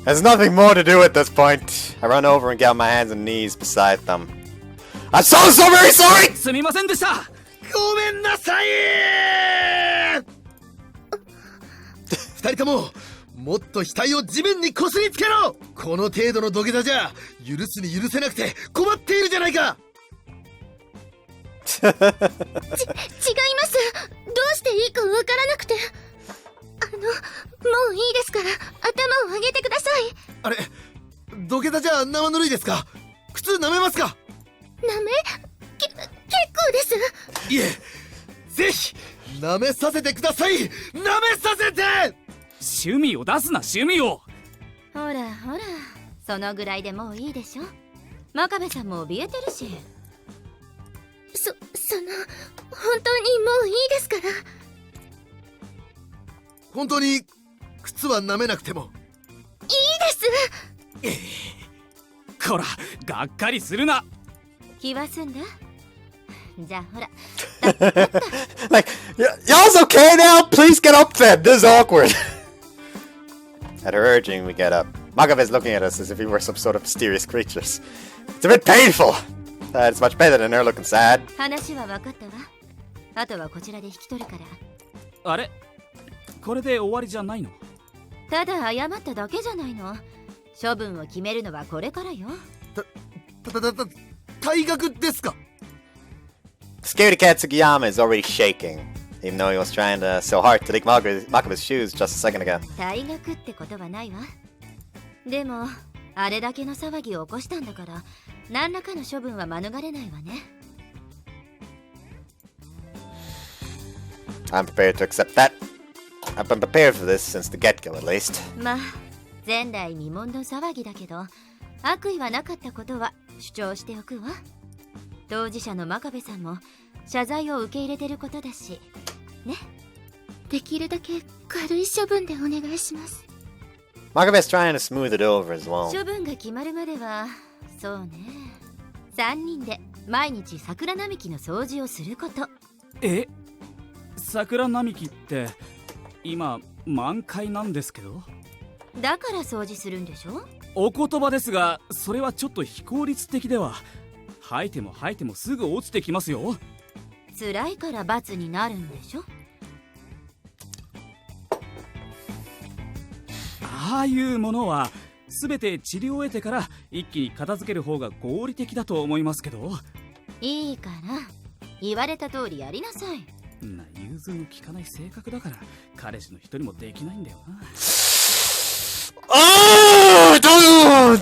There's nothing more to do at this point. I run over and get on my hands and knees beside them. I'm so very sorry! すみませんでした。ごめんなさい。二人とももっと額を地面にこすりつけろ。この程度の土下座じゃ許すに許せなくて困っているじゃないか。違います。どうしていいかわからなくて。もういいですから頭を上げてください。あれ、土下座じゃ生ぬるいですか。靴舐めますか。なめ結構です。いえ、ぜひ舐めさせてください。舐めさせて。趣味を出すな、趣味を。ほらほら、そのぐらいでもういいでしょ。真壁さんも怯えてるし。その本当にもういいですから。本当に靴は舐めなくてもいいです。こら、がっかりするな。気は済んだ。じゃあほら。Like, y'all's okay now? Please get up then. This is awkward. At her urging, we get up. Makabe's looking at us as if we were some sort of mysterious creatures. It's a bit painful. It's much better than her looking sad. 話は分かったわ。あとはこちらで引き取るから。あれ、これで終わりじゃないの？ただ謝っただけじゃないの。処分を決めるのはこれからよ。退学ですか。 Scaredy cat Sugiyama is already shaking, even though he was trying so hard to take Makabe's shoes just a second ago. 退学ってことはないわ。でもあれだけの騒ぎを起こしたんだから何らかの処分は免れないわね。I'm prepared to accept that. I've been prepared for this since the get-go, at least. まあ前代未聞の騒ぎだけど悪意はなかったことは主張しておくわ。当事者の真壁さんも謝罪を受け入れてることだしね。できるだけ軽い処分でお願いします。Makabe's trying to smooth it over as well. 処分が決まるまではそうね、3人で毎日桜並木の掃除をすること。え、桜並木って今満開なんですけど。だから掃除するんでしょ。お言葉ですが、それはちょっと非効率的では。吐いても吐いてもすぐ落ちてきますよ。辛いから罰になるんでしょ。ああいうものは全て治療を得てから一気に片付ける方が合理的だと思いますけど。いいから言われた通りやりなさい。融通の利かない性格だから彼氏の一人もできないんだよな。Oh!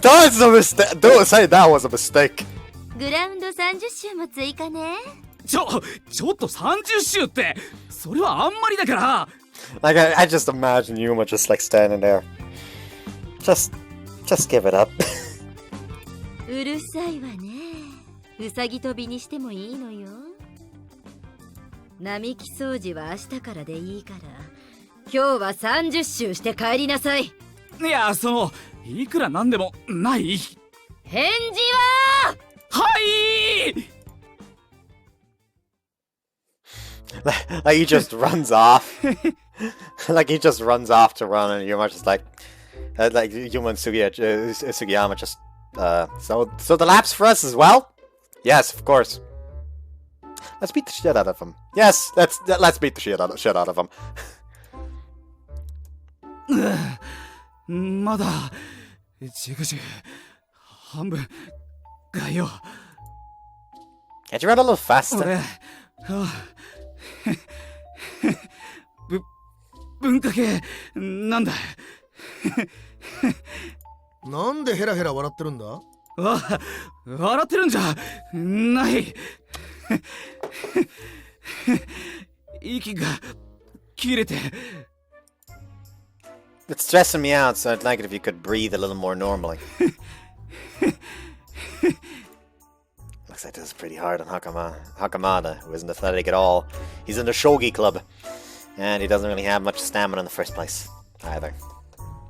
That's a mistake. Don't say that was a mistake. グラウンド30周も追加ね。ちょっと30周ってそれはあんまりだから。Like I just imagine Yuma just like standing there. Just give it up. うるさいわね。うさぎ跳びにしてもいいのよ。並木掃除は明日からでいいから今日は30周して帰りなさい。いや、いくらなんでもない。返事ははい。Like he just runs off. Like he just runs off to run, and Yuma just like Yuma and Sugiyama just so the laps for us as well. Yes, of course. Let's beat the shit out of him. Yes, let's beat the shit out of him. まだジグジグ半分がよ。 Can't you run a little faster? 俺文化系なんだ。なんでヘラヘラ笑ってるんだ？笑ってるんじゃない。息が切れて。 It's stressing me out, so I'd like it if you could breathe a little more normally. Looks like this is pretty hard on Hakamada, who isn't athletic at all. He's in the shogi club, and he doesn't really have much stamina in the first place, either.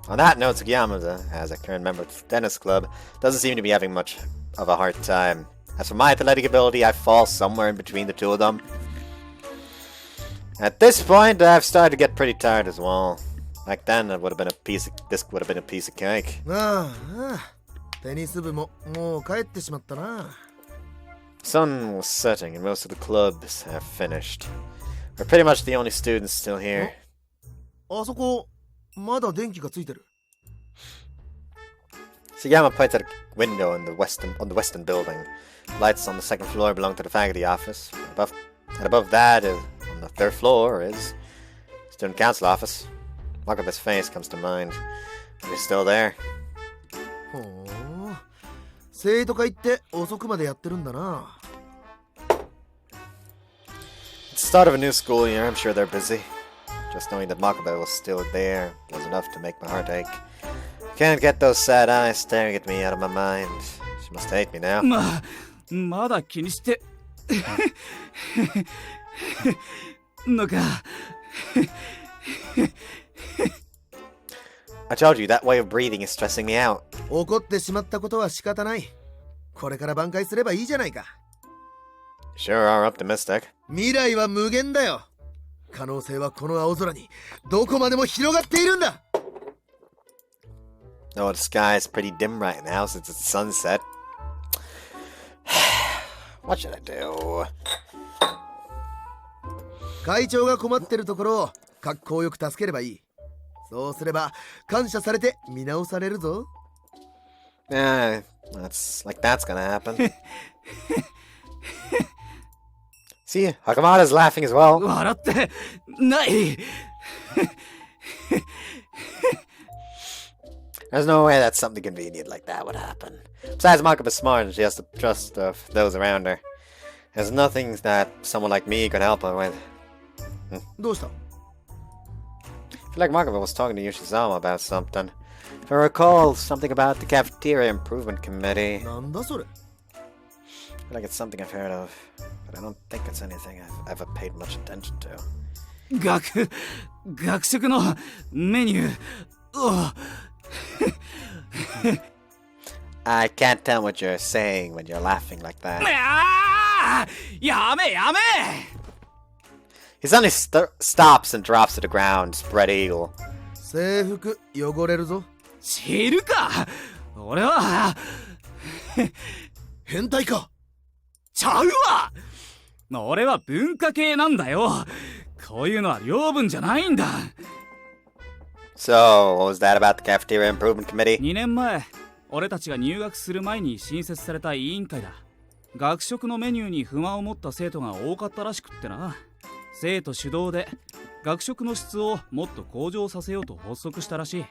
On that note, Tsukiyama, as a current member of the tennis club, doesn't seem to be having much of a hard time. As for my athletic ability, I fall somewhere in between the two of them. At this point, I've started to get pretty tired as well. Back then, this would have been a piece of cake. ああ、テニス部ももう帰ってしまったな。 Sun was setting and most of the clubs have finished. We're pretty much the only students still here. あそこまだ電気がついてる。 Sugiyama points at a window on the western building. Lights on the second floor belong to the faculty office. Above that, on the third floor, is student council office. Wakabe's face comes to mind. But he's still there. ほう、生徒会って遅くまでやってるんだな。 It's the start of a new school year. I'm sure they're busy. Just knowing that Makabe was still there was enough to make my heart ache. Can't get those sad eyes staring at me out of my mind. She must hate me now. まだ気にしてのか。 I told you, that way of breathing is stressing me out. 怒ってしまったことは仕方ない。これから挽回すればいいじゃないか。 Sure are optimistic. 未来は無限だよ。可能性はこの青空にどこまでも広がっているんだ。 Oh, the sky is pretty dim right now since it's sunset. What should I do? 会長が困ってるところを格好よく助ければいい。そうすれば感謝されて見直されるぞ。Yeah, that's gonna happen. See, Hakamada's laughing as well. 笑ってない。 There's no way that something convenient like that would happen. Besides, Makabe's smart and she has the trust of those around her. There's nothing that someone like me could help her with. どうした？ I feel like Makabe was talking to Yoshizawa about something. If I recall, something about the cafeteria improvement committee. なんだそれ？ I feel like it's something I've heard of, but I don't think it's anything I've ever paid much attention to. 学食のメニュー。 I can't tell what you're saying when you're laughing like that. やめやめ。 He suddenly stops and drops to the ground, spread eagle. 制服汚れるぞ。知るか。俺は変態か。ちゃうわ。俺は文化系なんだよ。こういうのは領分じゃないんだ。 So, what was that about the cafeteria improvement committee? 2年前、俺たちが入学する前に新設された委員会だ。学食のメニューに不満を持った生徒が多かったらしくってな。生徒主導で学食の質をもっと向上させようと発足したらしい。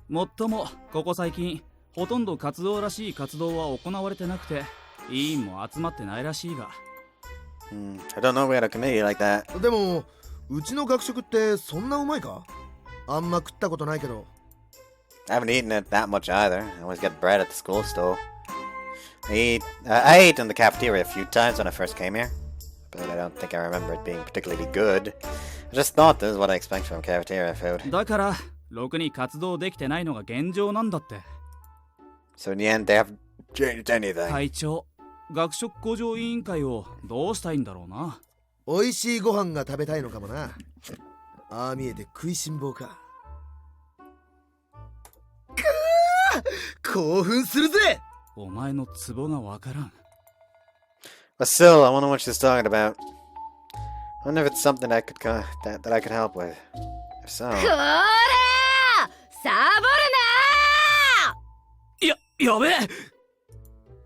もっともここ最近ほとんど活動らしい活動は行われてなくて、委員も集まってないらしいが。I don't know we had a committee like that. でもうちの学食ってそんなうまいか？あんま食ったことないけど。 I haven't eaten it that much either. I always get bread at the school store. I ate in the cafeteria a few times when I first came here, but I don't think I remember it being particularly good. I just thought this is what I expect from cafeteria food. だからろくに活動できてないのが現状なんだって。 So in the end, they haven't changed anything. 会長、学食向上委員会をどうしたいんだろうな。美味しいご飯が食べたいのかもな。ああ見えて食いしん坊か。興奮するぜ。お前のツボがわからん。But still, I wonder what she's talking about. I wonder if it's something that I could help with. If so. こーらーサボるやべえ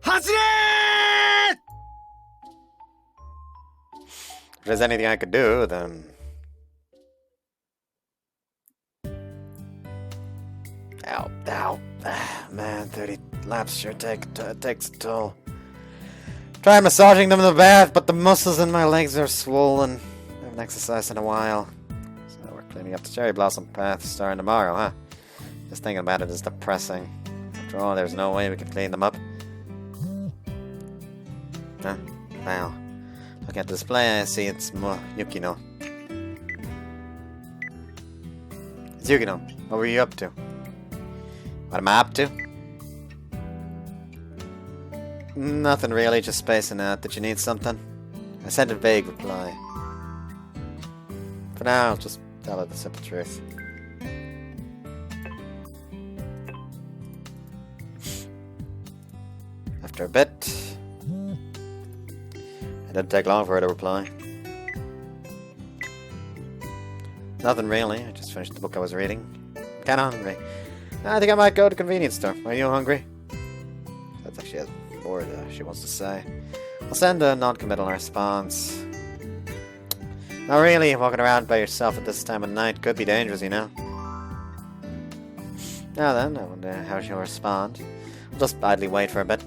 走れ If there's anything I could do, then... Ow, ow. Ah, man, 30 laps sure takes a toll. Tried massaging them in the bath, but the muscles in my legs are swollen. I haven't exercised in a while. So we're cleaning up the cherry blossom path starting tomorrow, huh? Just thinking about it is depressing. After all, there's no way we can clean them up. Huh? Wow. Look at the display, I see it's Yukino. It's Yukino. What were you up to? What am I up to? Nothing really, just spacing out. Did you need something? I sent a vague reply. For now, I'll just tell her the simple truth. After a bit, it didn't take long for her to reply. Nothing really, I just finished the book I was reading. Kinda hungry. I think I might go to the convenience store. Are you hungry? That's actually more she wants to say. I'll send a non-committal response. Not really, walking around by yourself at this time of night could be dangerous, you know. Now then, I wonder how she'll respond. I'll just idly wait for a bit.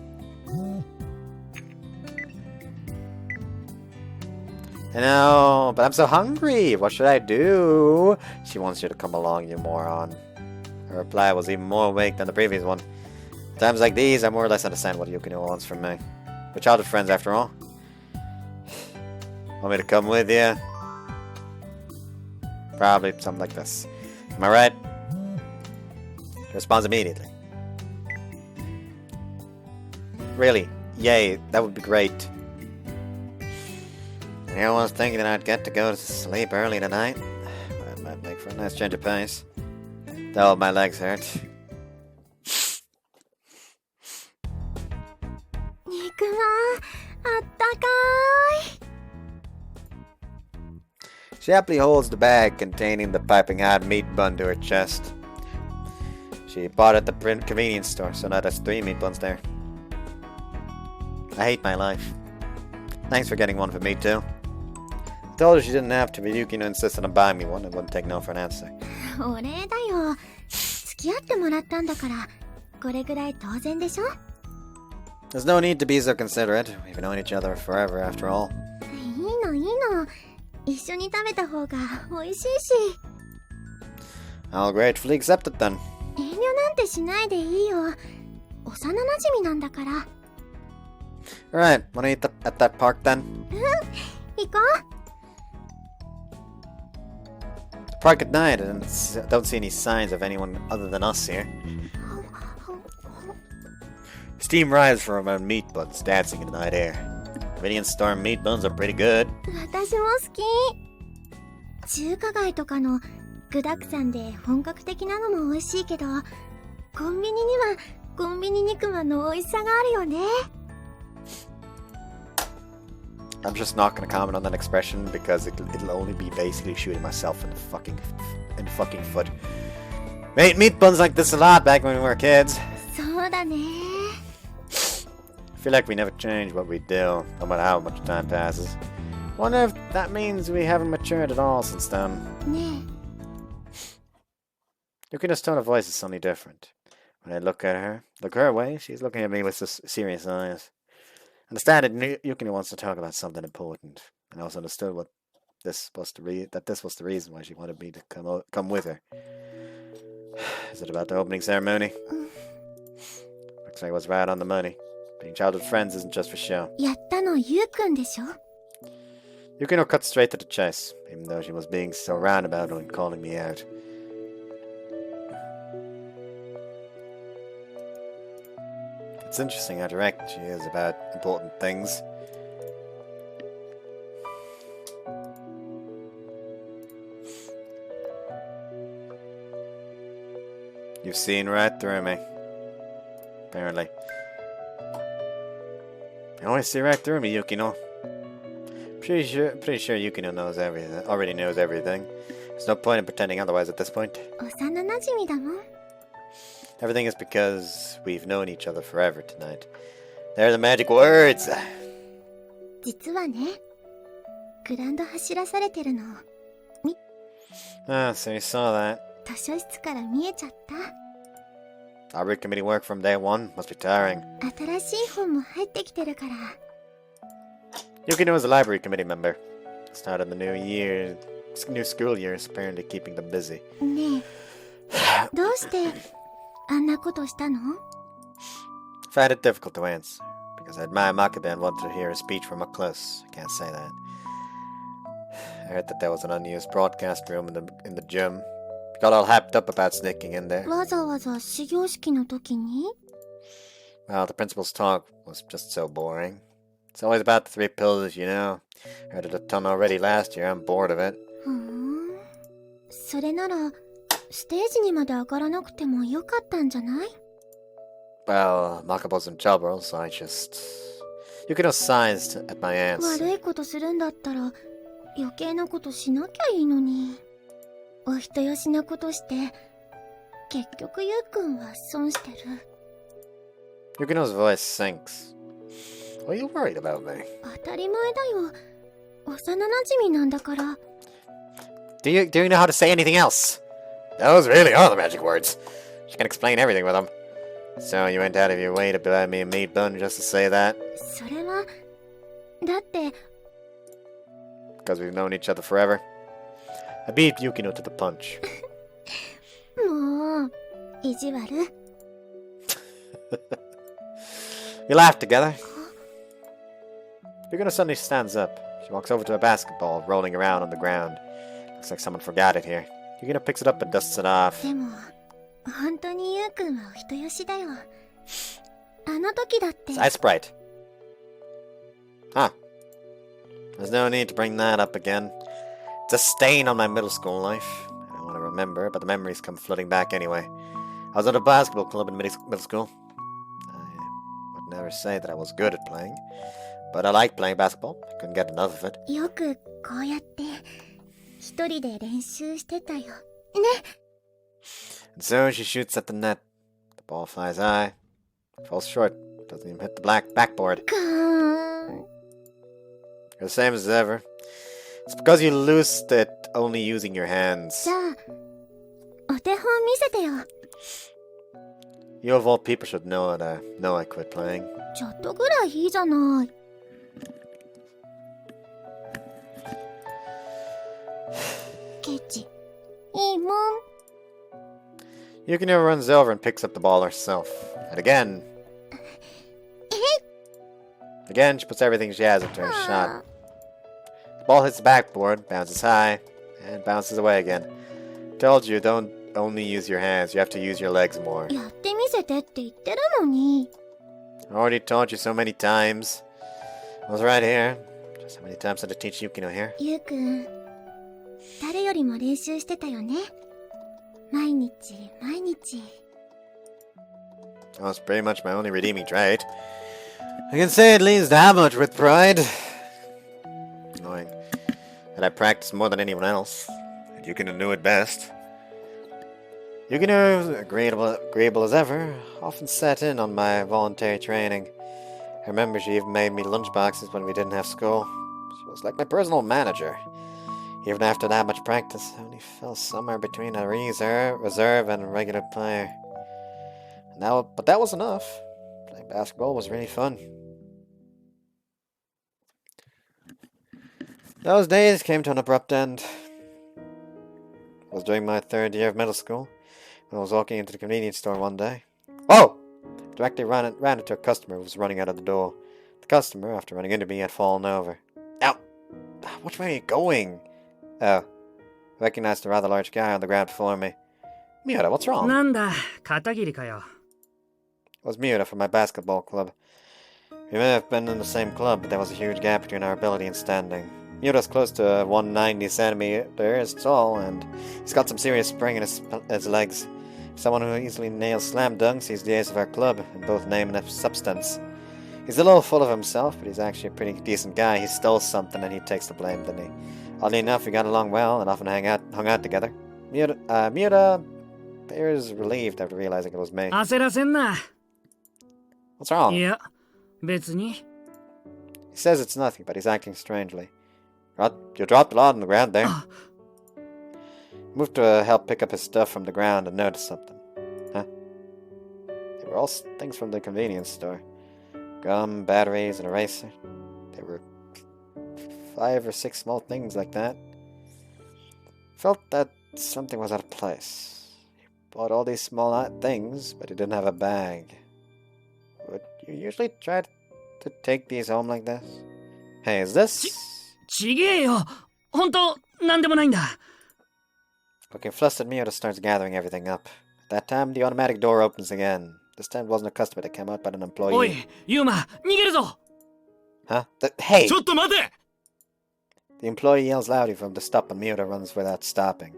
I know, but I'm so hungry. What should I do? She wants you to come along, you moron. Her reply was even more vague than the previous one. Times like these, I more or less understand what Yukino wants from me. We're childhood friends, after all. Want me to come with you? Probably something like this. Am I right? She responds immediately. Really? Yay, that would be great. And I was thinking that I'd get to go to sleep early tonight. That might make for a nice change of pace. Though my legs hurt. She happily holds the bag containing the piping hot meat bun to her chest. She bought it at the convenience store, so now there's 3 meat buns there. I hate my life. Thanks for getting one for me too. I told her she didn't have to, but Yukino insisted on buying me one and wouldn't take no for an answer. お礼だよ。付き合ってもらったんだから、これぐらい当然でしょ? There's no need to be so considerate. We've known each other forever, after all. いいのいいの。一緒に食べた方が美味しいし。I'll gratefully accept it then. 遠慮なんてしないでいいよ。幼馴染なんだから。Alright, wanna eat at that park then? 行こう。Park at night, and don't see any signs of anyone other than us here. Steam rises from our meat buns dancing in the night air. Convenience store meat buns are pretty good. 私も好き。中華街とかの具沢山で本格的なのも美味しいけど、コンビニにはコンビニ肉まんの美味しさがあるよね。I'm just not gonna comment on that expression because it'll only be basically shooting myself in the fucking foot. Made meat buns like this a lot back when we were kids. そうだね。I feel like we never change what we do, no matter how much time passes. Wonder if that means we haven't matured at all since then. ねえ。 Yukino's tone of voice is suddenly different. When I look her way, she's looking at me with serious eyes. I understand that Yukino wants to talk about something important, and I also understood that this was the reason why she wanted me to come with her. Is it about the opening ceremony? Looks like I was right on the money. Being childhood friends isn't just for show. やったのゆうくんでしょ? Yukino cut straight to the chase, even though she was being so roundabout when calling me out. It's interesting how direct she is about important things. You've seen right through me. Apparently. You always see right through me, Yukino. Pretty sure Yukino knows everything. Already knows everything. There's no point in pretending otherwise at this point. 幼馴染だもん。 Everything is because we've known each other forever tonight. They're the magic words! 実はね、グラウンド走らされてるの。 Ah, so you saw that. 図書室から見えちゃっ Library committee work from day one must be tiring. た。新しい本も入ってきてるから。 Yukino is a library committee member. Start of the new school year is apparently keeping them busy. ねえ、どうしてあんなことしたの？ I find it difficult to answer, because I admire Makabe and wanted to hear a speech from up close. I can't say that. I heard that there was an unused broadcast room in the gym. Got all hyped up about sneaking in there. わざわざ始業式の時に？ Well, the principal's talk was just so boring. It's always about the 3 pillars, you know. Heard it a ton already last year. I'm bored of it. ふん。それならステージにまで上がらなくてもよかったんじゃない？ Well, Makabo's in trouble, so I just... Yukino sized at my answer. 悪いことするんだったら余計なことしなきゃいいのに。お人よしなことして結局ゆうくんは損してる。 Yukino's voice sinks. What are you worried about me? 当たり前だよ。幼馴染なんだから。 Do you know how to say anything else? Those really are the magic words. She can explain everything with them. So you went out of your way to buy me a meat bun just to say that? それはだって Because we've known each other forever. I beat Yukino to the punch. もう意地悪。 We laughed together. Yukino suddenly stands up. She walks over to a basketball rolling around on the ground. Looks like someone forgot it here. Yukino picks it up and dusts it off. でも本当にゆうくんはお人よしだよ。あの時だって。 Side sprite. Huh. There's no need to bring that up again. It's a stain on my middle school life. I don't want to remember, but the memories come flooding back anyway. I was at a basketball club in middle school. I would never say that I was good at playing, but I liked playing basketball. I couldn't get enough of it. よくこうやって一人で練習してたよ。ね。 And so she shoots at the net. The ball flies high. Falls short. Doesn't even hit the backboard. かーん。 You're the same as ever. It's because you loosed it only using your hands. じゃあお手本見せてよ。 You of all people should know that I quit playing. ちょっとぐらいいいじゃない。 ケチ。いいもん。 Yukino runs over and picks up the ball herself. And again. Again, she puts everything she has into her shot. The ball hits the backboard, bounces high, and bounces away again. Told you, don't only use your hands, you have to use your legs more. やってみせてって言ってるのに。 I already taught you so many times. I was right here. Just how many times did I teach Yukino here? ゆうくん、誰よりも練習してたよね。毎日毎日。 That was pretty much my only redeeming trait. I can say at least that much with pride. Knowing that I practiced more than anyone else. And Yukino knew it best. Yukino, agreeable as ever, often sat in on my voluntary training. I remember she even made me lunchboxes when we didn't have school. She was like my personal manager. Even after that much practice, I only fell somewhere between a reserve and a regular player. But that was enough. Playing basketball was really fun. Those days came to an abrupt end. It was during my 3rd year of middle school, when I was walking into the convenience store one day. Oh! Directly ran into a customer who was running out of the door. The customer, after running into me, had fallen over. Ow! Which way are you going? Oh. I recognized a rather large guy on the ground before me. Miura, what's wrong? なんだ、片桐かよ。 It was Miura from my basketball club. We may have been in the same club, but there was a huge gap between our ability and standing. Miura's close to 190 centimeters tall, and he's got some serious spring in his legs. Someone who easily nails slam dunks, he's the ace of our club, in both name and substance. He's a little full of himself, but he's actually a pretty decent guy. He stole something and he takes the blame, didn't he? Oddly enough, we got along well and often hung out together. Miura appears relieved after realizing it was me. 焦らせんな。 What's wrong? いや、別に。 He says it's nothing, but he's acting strangely. You dropped a lot on the ground there. Moved to help pick up his stuff from the ground and noticed something. Huh? They were all things from the convenience store. Gum, batteries, an eraser. There were 5 or 6 small things like that. Felt that something was out of place. He bought all these small things, but he didn't have a bag. Would you usually try to take these home like this? Hey, is this... ちげえよ。ほんと、なんでもないんだ。 Looking flustered, Miura starts gathering everything up. At that time, the automatic door opens again. This time it wasn't a customer that came out, but an employee. おい、ユーマ、逃げるぞ。 Huh? Hey! ちょっと待て。 The employee yells loudly for him to stop, and Miura runs without stopping.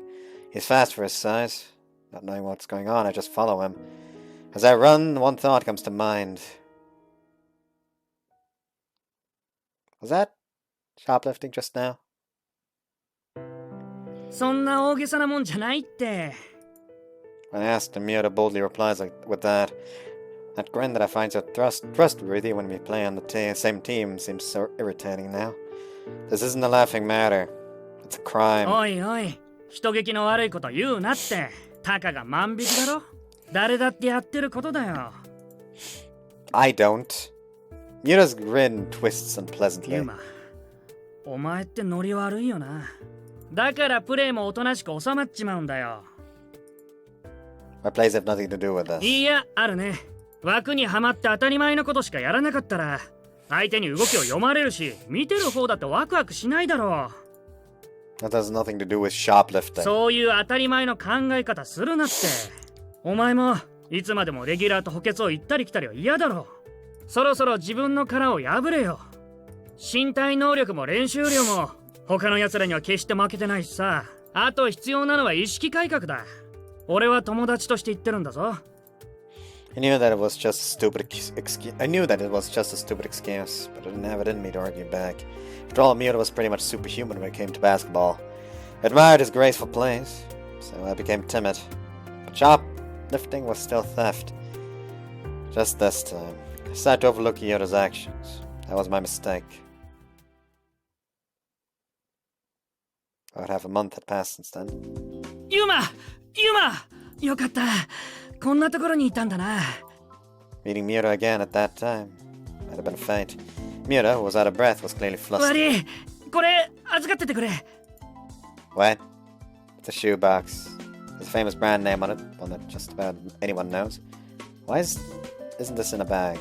He's fast for his size. Not knowing what's going on, I just follow him. As I run, one thought comes to mind. Was that shoplifting just now? そんな大げさなもんじゃないって。 When I asked him, Miura boldly replies with that. That grin that I find so trustworthy when we play on the same team seems so irritating now. This isn't a laughing matter. It's a crime. おいおい、人聞きの悪いこと言うなって。たかが万引きだろ。誰だってやってることだよ。I don't. Miura's grin twists unpleasantly. ユーマ、お前ってノリ悪いよな。だからプレイもおとなしく収まっちまうんだよ。My plays have nothing to do with this. いや、あるね。枠にはまって当たり前のことしかやらなかったら、相手に動きを読まれるし、見てる方だってワクワクしないだろう。That has nothing to do with shoplifting. そういう当たり前の考え方するなって。お前もいつまでもレギュラーと補欠を行ったり来たりは嫌だろう。そろそろ自分の殻を破れよ。身体能力も練習量も他の奴らには決して負けてないしさ。あと必要なのは意識改革だ。俺は友達として言ってるんだぞ。I knew that it was just a stupid excuse. I knew that it was just a stupid excuse, but I didn't have it in me to argue back. After all, Miura was pretty much superhuman when it came to basketball. I admired his graceful plays, so I became timid. But shoplifting was still theft. Just this time, I decided to overlook Miura's actions. That was my mistake. About half a month had passed since then. ユーマよかった。こんなところにいたんだな。Meeting Miura again at that time might have been a fate. Miura, who was out of breath, was clearly flustered. 悪い。これ預かっててくれ。What? It's a shoebox. There's a famous brand name on it, one that just about anyone knows. Why isn't this in a bag?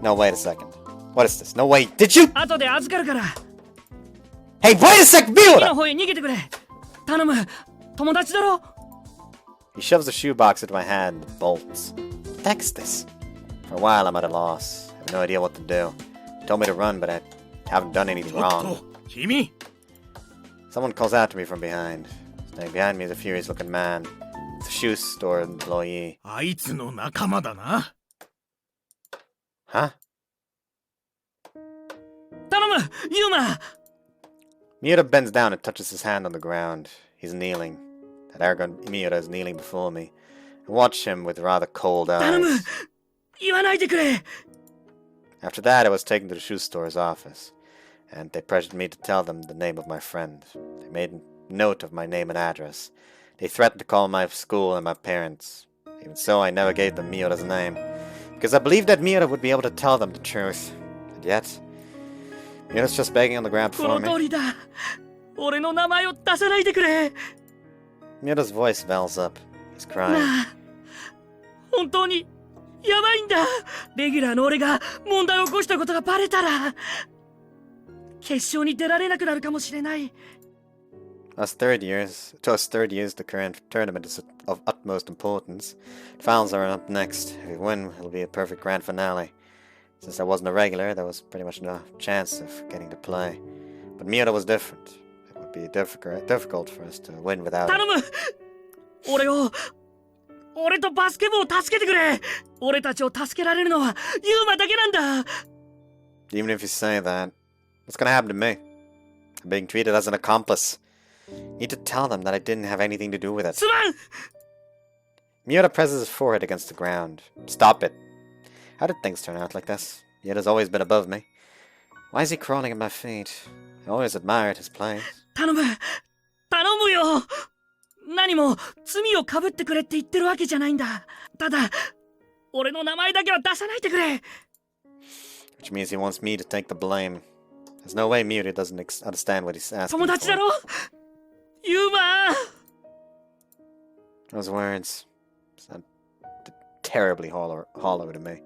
No, wait a second. What is this? No, wait, did you? 後で預かるから。Hey, wait a sec, 次 Miura! の方へ逃げてくれ。頼む。友達だろ。 He shoves the shoebox into my hand and bolts. What the heck is this? For a while, I'm at a loss. I have no idea what to do. He told me to run, but I haven't done anything wrong. 君 Someone calls out to me from behind. Standing behind me is a furious-looking man. It's a shoe store employee. あいつの仲間だな。 Huh? 頼む、ユーマ。 Miura bends down and touches his hand on the ground. He's kneeling. That arrogant Miura is kneeling before me. I watch him with rather cold 頼む。 eyes. 言わないでくれ。 After that, I was taken to the shoe store's office, and they pressured me to tell them the name of my friend. They made note of my name and address. They threatened to call my school and my parents. Even so, I never gave them Miura's name, because I believed that Miura would be able to tell them the truth. And yet, Miura's just begging on the ground こ for の通 me. りだ。俺の名前を出さないでくれ。 Miura's voice wells up. He's な crying. あ、本当にやばいんだ。レギュラーの俺が問題を起こしたことがバレたら、決勝に出られなくなるかもしれない。To us third years, the current tournament is of utmost importance. Finals are up next. If we win, it'll be a perfect grand finale. Since I wasn't a regular, there was pretty much no chance of getting to play. But Miura was different. It would be difficult for us to win without 頼 him. む。俺とバスケ部を助けてくれ。俺たちを助けられるのはユーマだけなんだ。Even if you say that, what's gonna happen to me? I'm being treated as an accomplice. You need to tell them that I didn't have anything to do with it. すまん Miura presses his forehead against the ground. Stop it. How did things turn out like this? Miura's always been above me. Why is he crawling at my feet? I always admired his plays. 頼む頼むよ何も罪をかぶってくれって言ってるわけじゃないんだ。ただ俺の名前だけは出さないでくれ。 Which means he wants me to take the blame. There's no way Miura doesn't understand what he's asking 友達だ for. ろユーマ Those words sound terribly hollow to me.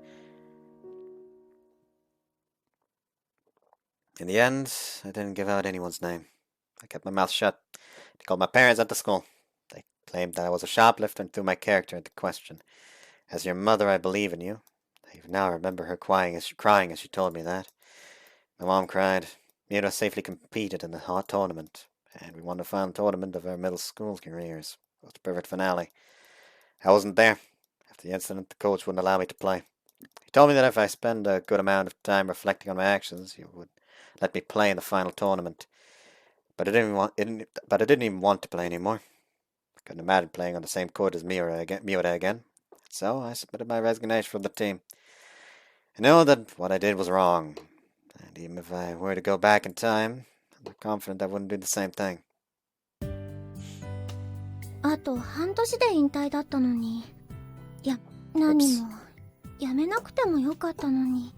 In the end, I didn't give out anyone's name. I kept my mouth shut. They called my parents at the school. They claimed that I was a shoplifter and threw my character into question. As your mother, I believe in you. I even now remember her crying as she told me that. My mom cried. Miura safely competed in the hot tournament, and we won the final tournament of our middle school careers. It was the perfect finale. I wasn't there. After the incident, the coach wouldn't allow me to play. He told me that if I spend a good amount of time reflecting on my actions, he would let me play in the final tournament. But I didn't even want to play anymore. I couldn't imagine playing on the same court as Miura again. So I submitted my resignation from the team. I know that what I did was wrong, and even if I were to go back in time, I'm confident I wouldn't do the same thing. あと半年で引退だったのに。何もやめなくてもよかったのに。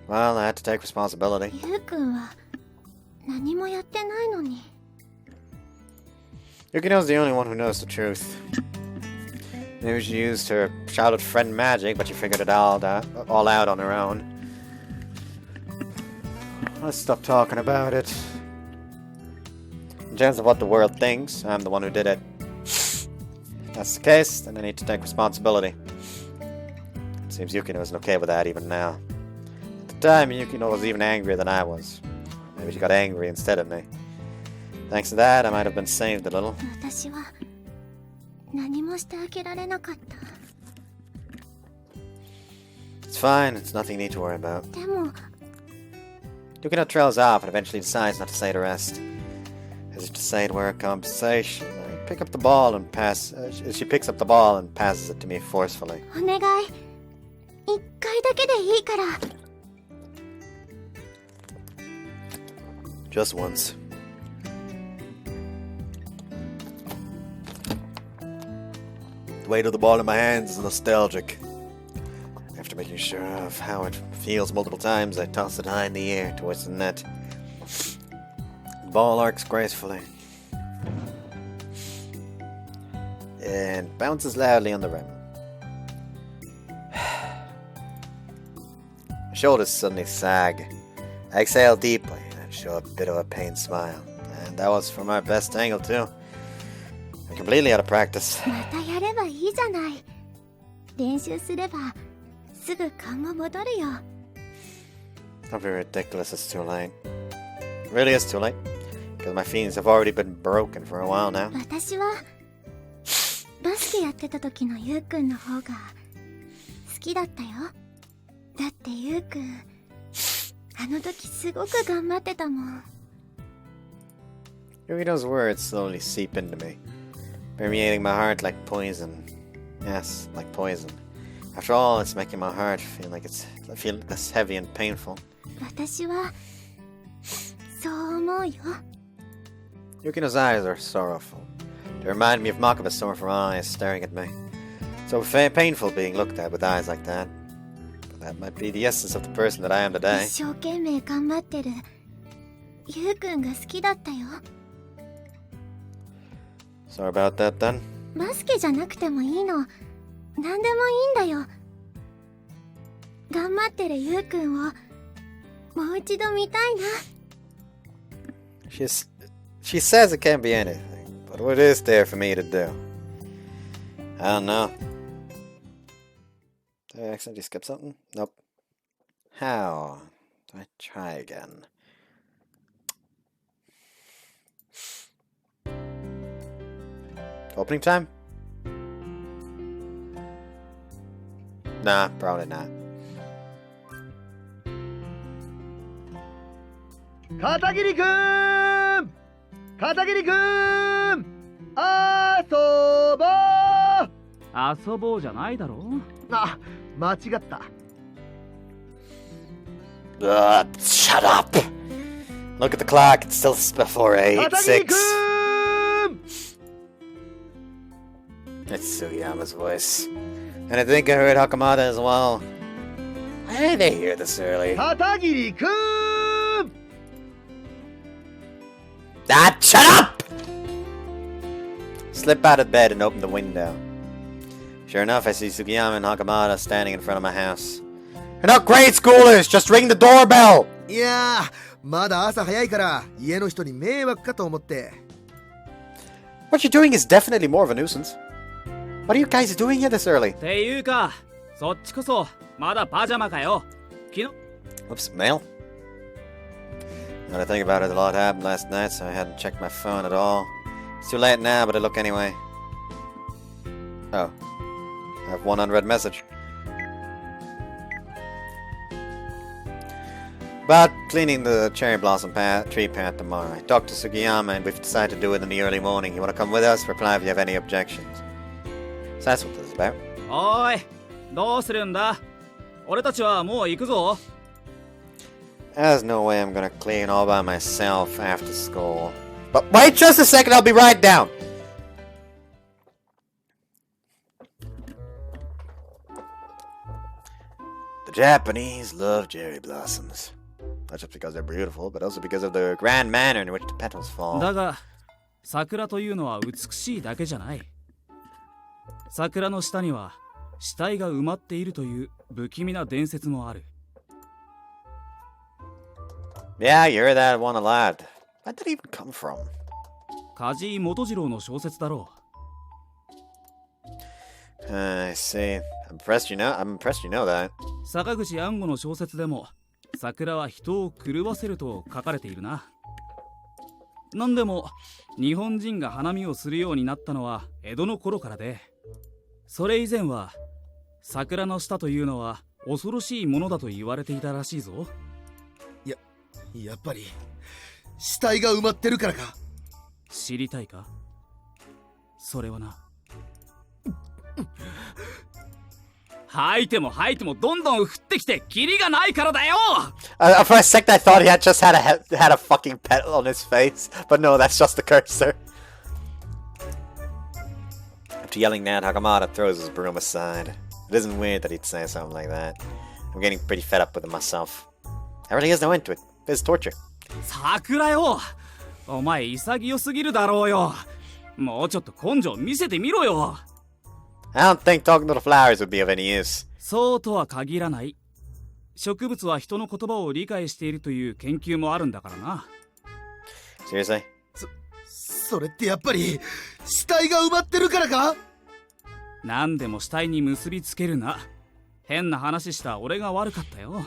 Well, I had to take responsibility. ゆうくんは何もやってないのに。 Yukino's the only one who knows the truth. Maybe she used her childhood friend magic, but she figured it all out on her own. Let's stop talking about it. In terms of what the world thinks, I'm the one who did it. If that's the case, then I need to take responsibility. It seems Yukino isn't okay with that even now. At the time, Yukino was even angrier than I was. Maybe she got angry instead of me. Thanks to that, I might have been saved a little. 私は何もしてあげられなかった。 It's fine, it's nothing you need to worry about. でも Yukino trails off and eventually decides not to say the rest. As if to say it were a conversation, she picks up the ball and passes it to me forcefully. お願い。一回だけでいいから。 Just once. The weight of the ball in my hands is nostalgic. After making sure of how it feels multiple times, I toss it high in the air towards the net. The ball arcs gracefully and bounces loudly on the rim. My shoulders suddenly sag. I exhale deeply and show a bit of a pained smile. And that was from our best angle too. I'm completely out of practice. またやればいいじゃない。練習すればすぐ勘も戻るよ。 Don't be ridiculous, it's too late. It really is too late. Because my feelings have already been broken for a while now. 私はバスケやってた時のゆうくんの方が好きだったよ。だってゆうくんあの時すごく頑張ってたもん。 Yukino's words slowly seep into me, permeating my heart like poison. Yes, like poison. After all, it's making my heart feel less heavy and painful. 私はそう思うよ。 Yukino's eyes are sorrowful. They remind me of Makaba's sorrowful eyes staring at me. So painful being looked at with eyes like that. But that might be the essence of the person that I am today. 一生懸命頑張ってるゆうくんが好きだったよ。 Sorry about that then. バスケじゃなくてもいいの。何でもいいんだよ。頑張ってるゆうくんをもう一度見たいな。 She says it can't be anything, but what is there for me to do? I don't know. Did I accidentally skip something? Nope. How? Do I try again? Opening time? Nah, probably not. 片桐くーん片桐くーん遊ぼう。遊ぼうじゃないだろ。あ、間違った。Shut up! Look at the clock, it's still before 8, 6. That's Sugiyama's voice. And I think I heard Hakamada as well. Why are they here this early? 片桐くーん。 Ah, shut up! Slip out of bed and open the window. Sure enough, I see Sugiyama and Hakamada standing in front of my house. You're not grade schoolers! Just ring the doorbell! いやー、まだ朝早いから家の人に迷惑かと思って。 What you're doing is definitely more of a nuisance. What are you guys doing here this early? っていうか、そっちこそまだパジャマかよ。昨日 Whoops, mail? Now that I think about it, a lot happened last night, so I hadn't checked my phone at all. It's too late now, but I look anyway. Oh. I have one unread message. About cleaning the cherry blossom tree path tomorrow. I talked to Sugiyama and we've decided to do it in the early morning. You want to come with us? Reply if you have any objections. So that's what this is about. おーい、どうするんだ。俺たちはもう行くぞ。There's no way I'm gonna clean all by myself after school. But wait just a second, I'll be right down! The Japanese love cherry blossoms. Not just because they're beautiful, but also because of the grand manner in which the petals fall. だが、桜というのは美しいだけじゃない。桜の下には死体が埋まっているという不気味な伝説もある。Yeah, you heard that one a lot. Where did it even come from? 梶井元次郎の小説だろう。I see. I'm impressed you know that. 坂口安吾の小説でも桜は人を狂わせると書かれているな。なんでも日本人が花見をするようになったのは江戸の頃からで、それ以前は桜の下というのは恐ろしいものだと言われていたらしいぞ。やっぱり死体が埋まってるからか。知りたいか？それはな。吐いても吐いてもどんどん降ってきてキリがないからだよ。For a second I thought he had just had a fucking petal on his face, but no, that's just the cursor. After yelling that, Hakamada throws his broom aside. It isn't weird that he'd say something like that. I'm getting pretty fed up with it myself. There really is no end to it. It's torture. 桜よ、お前潔すぎるだろうよ。もうちょっと根性見せてみろよ。I don't think talking to the flowers would be of any use. そうとは限らない。植物は人の言葉を理解しているという研究もあるんだからな。Seriously? それってやっぱり死体が埋まってるからか？何でも死体に結びつけるな。変な話した俺が悪かったよ。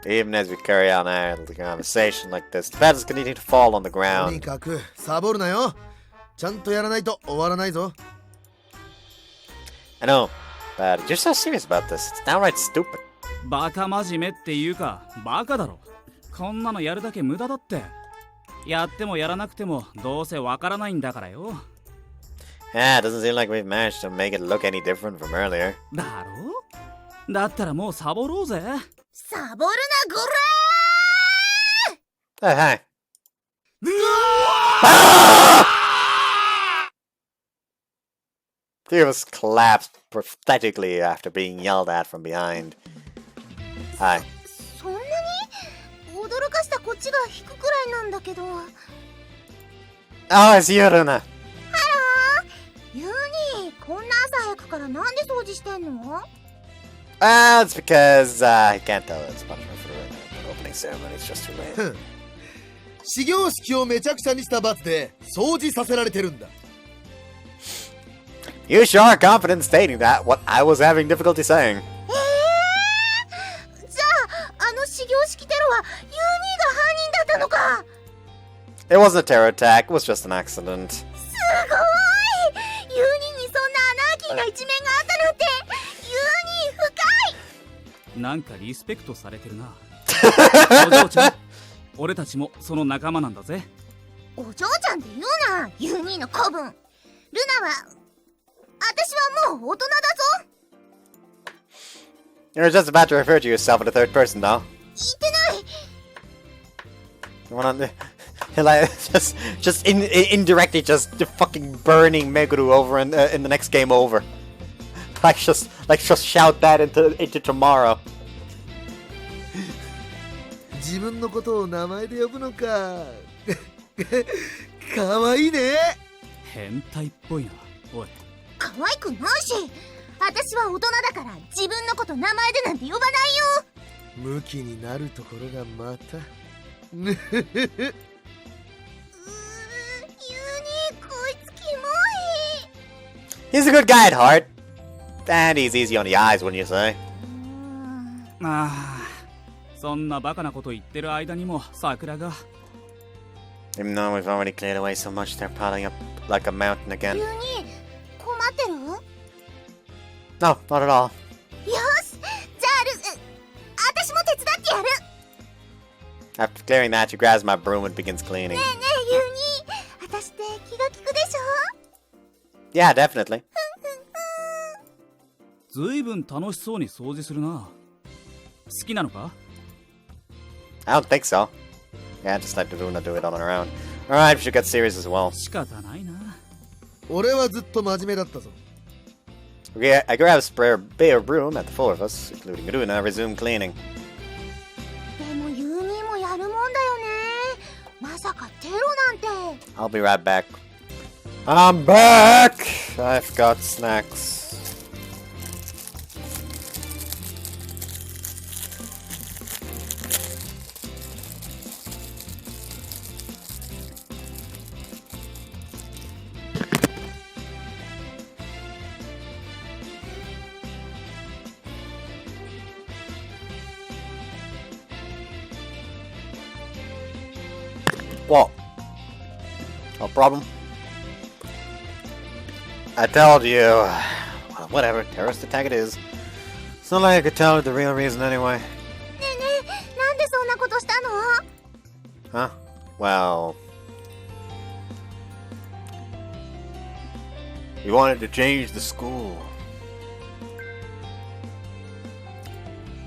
Even as we carry on our conversation like this, the petals continue to fall on the と ground. にかくサボるなよ。ちゃんとやらないと終わらないぞ。I know, but you're so serious about this. It's downright stupid. バカ真面目っていうかバカだろ。こんなのやるだけ無駄だって。やってもやらなくてもどうせわからないんだからよ。Yeah, it doesn't seem like we've managed to make it look any different from earlier. だろ？だったらもうサボろうぜ。サボるなこら Hey, hi. Three of us collapsed pathetically after being yelled at from behind. Hi. そんなに驚かしたこっちが引くくらいなんだけど。Oh, it's you, Runa. ユーニー、こんな朝早くからなんで掃除してんの？ It's because I can't tell it's punishment for the opening ceremony. It's just too late. 始業式をめちゃくちゃにした罰で掃除させられてるんだ。You sure are confident in stating that. What I was having difficulty saying. じゃあ、あの始業式テロはユーニーが犯人だったのか？ It wasn't a terror attack. It was just an accident. すごい！ユーニーにそんなアナーキーな一面があったなんて、ユーニー深い！なんかリスペクトされてるな。お嬢ちゃん、俺たちもその仲間なんだぜ。お嬢ちゃんで言うな、ユニーの子分。ルナは私はもう大人だぞ。 You're just about to refer to yourself in the third person, though. 言ってない。 You wanna like just indirectly just fucking burning Meguru over in the next game over. Like just shout that into tomorrow. 自分のことを名前で呼ぶのか。かわいいね。変態っぽいな。おい。可愛くないし、私は大人だから自分のこと名前でなんて呼ばないよ。ムキになるところがまた。ユニこいつキモい。 He's a good guy at heart, and he's easy on the eyes, wouldn't you say? ああ、そんなバカなこと言ってる間にも桜が。Even though we've already cleared away so much, they're piling up like a mountain again. ユニ困ってる？ No, not at all. よし、じゃあ私も手伝ってやる。 After clearing that, she grabs my broom and begins cleaning. ねえねえユニ、私って気が利くでしょ？ Yeah, definitely. ずいぶん楽しそうに掃除するな。好きなのか？ I don't think so. Yeah, just let Devuna do it on her own. Alright, we should get serious as well. 仕方ないな。俺はずっと真面目だったぞ。Okay, I grab a spare bare broom at the four of us, including Runa, resume cleaning. でもユニもやるもんだよね。まさかテロなんて。 I'll be right back. I'm back! I've got snacks. What? No problem. I told you. Well, whatever, terrorist attack it is. It's not like I could tell the real reason anyway. ねえねえ、なんでそんなことしたの？ Huh? Well... We wanted to change the school.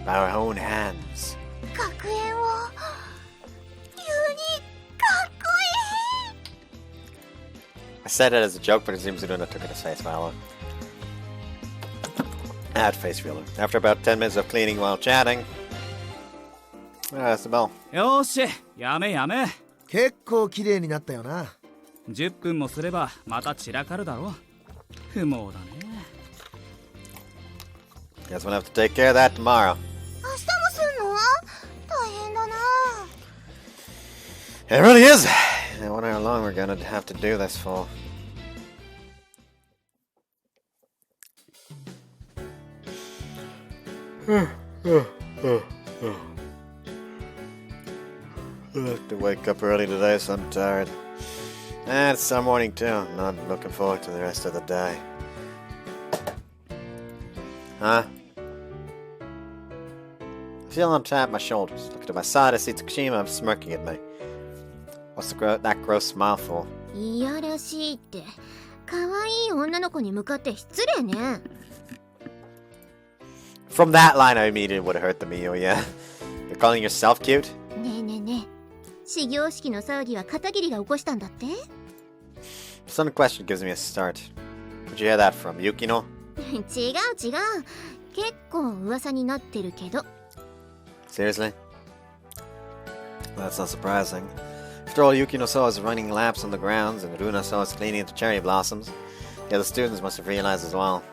By our own hands. 学園を。ユニ、かっこいい。 I said it as a joke, but it seems Luna took it as face value. At face value. After about 10 minutes of cleaning while chatting, that's the bell. よーし、やめやめ。結構綺麗になったよな。10分もすればまた散らかるだろ。不毛だね。Guess we'll have to take care of that tomorrow. 明日もすんの？大変だな。 It really is. I wonder how long we're gonna have to do this for. I have to wake up early today, so I'm tired. And it's our morning too. Not looking forward to the rest of the day. Huh? I feel I'm tapping my shoulders. Looking to my side, I see Tsukushima smirking at me. What's that gross smile for? いやらしいって、可愛い女の子に向かって失礼ね。 From that line, I immediately would have hurt the Mio, yeah. You're calling yourself cute? ねえねえねえ、始業式の騒ぎは片桐が起こしたんだって？ Some question gives me a start. Where'd you hear that from? Yukino? 違う違う、結構噂になってるけど。 Seriously? Well, that's not surprising. After all, Yukino saw us running laps on the grounds, and Runa saw us cleaning the cherry blossoms. The other students must have realized as well.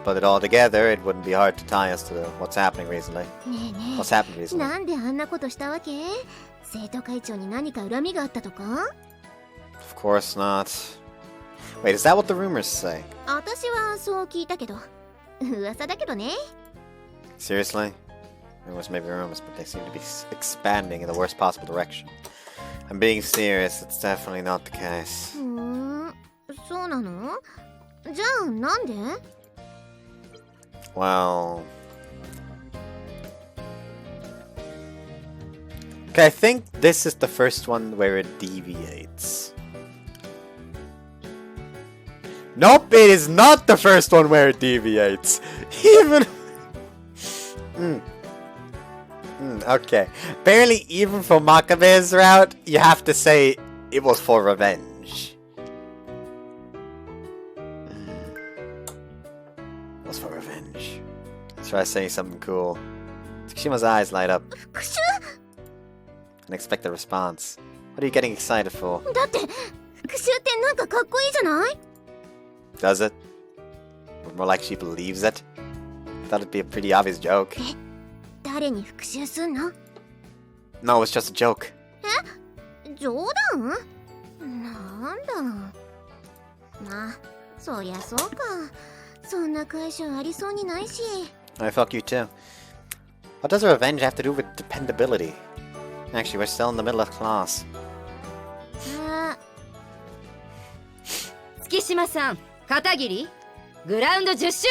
Put it all together, it wouldn't be hard to tie us to what's happening recently. ねえね What's happened え、 recently? なんであんなことしたわけ？生徒会長に何か恨みがあったとか？ Of course not. Wait, is that what the rumors say? 私はそう聞いたけど、噂だけどね。 Seriously? Rumors may be rumors, but they seem to be expanding in the worst possible direction. I'm being serious, it's definitely not the case. そうなの？じゃあなんで？ Well... Okay, I think this is the first one where it deviates. Nope, it is not the first one where it deviates. Even... okay. Apparently, even for Makabe's route, you have to say it was for revenge. It was for revenge. Let's try saying something cool. Tsukushima's eyes light up. An expected response. What are you getting excited for? だって復讐ってなんかかっこいいじゃない？ Does it? Or more like she believes it? I thought it'd be a pretty obvious joke. 誰に復讐すんの？ No, it's just a joke. 冗談？なんだ。まあ、そりゃそうか。そんな会社ありそうにないし。I fuck you too. What does revenge have to do with dependability? Actually, we're still in the middle of class. 月島さん、片桐、グラウンド10周。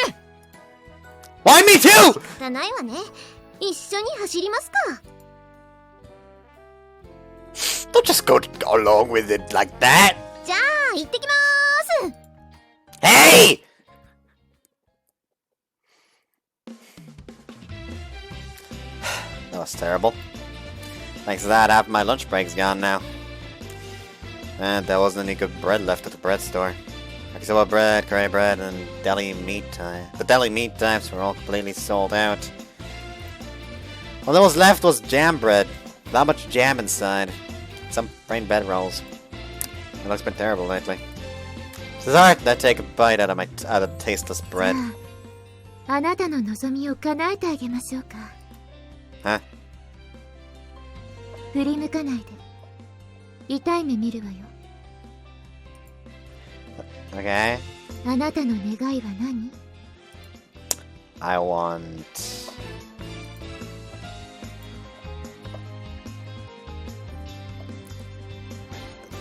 Why me too? 汚いわね。一緒に走りますか。Don't just go along with it like that. じゃあ、行ってきまーす。 Hey! That was terrible. Thanks to that, half my lunch break's gone now. And there wasn't any good bread left at the bread store. Yakisoba bread, curry bread, and deli meat the deli meat types were all completely sold out. All that was left was jam bread. Not much jam inside. Some plain bed rolls. It looks been terrible lately. It's alright, I take a bite out of tasteless bread. あなたの望みを叶えてあげましょうか。 Huh? 振り向かないで。痛い目見るわよ。 Okay. あなたの願いは何？ I want...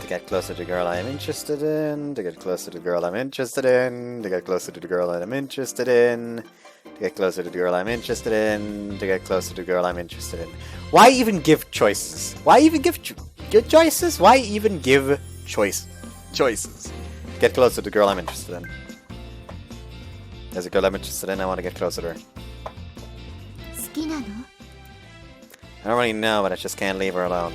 to get closer to the girl I'm interested in, to get closer to the girl I'm interested in, to get closer to the girl I'm interested in, to get closer to the girl I'm interested in, to get closer to the girl I'm interested in. Why even give choices? Why even give good choices? Why even give choices? Get closer to the girl I'm interested in. There's a girl I'm interested in, I want to get closer to her. 好きなの？ I don't really know, but I just can't leave her alone.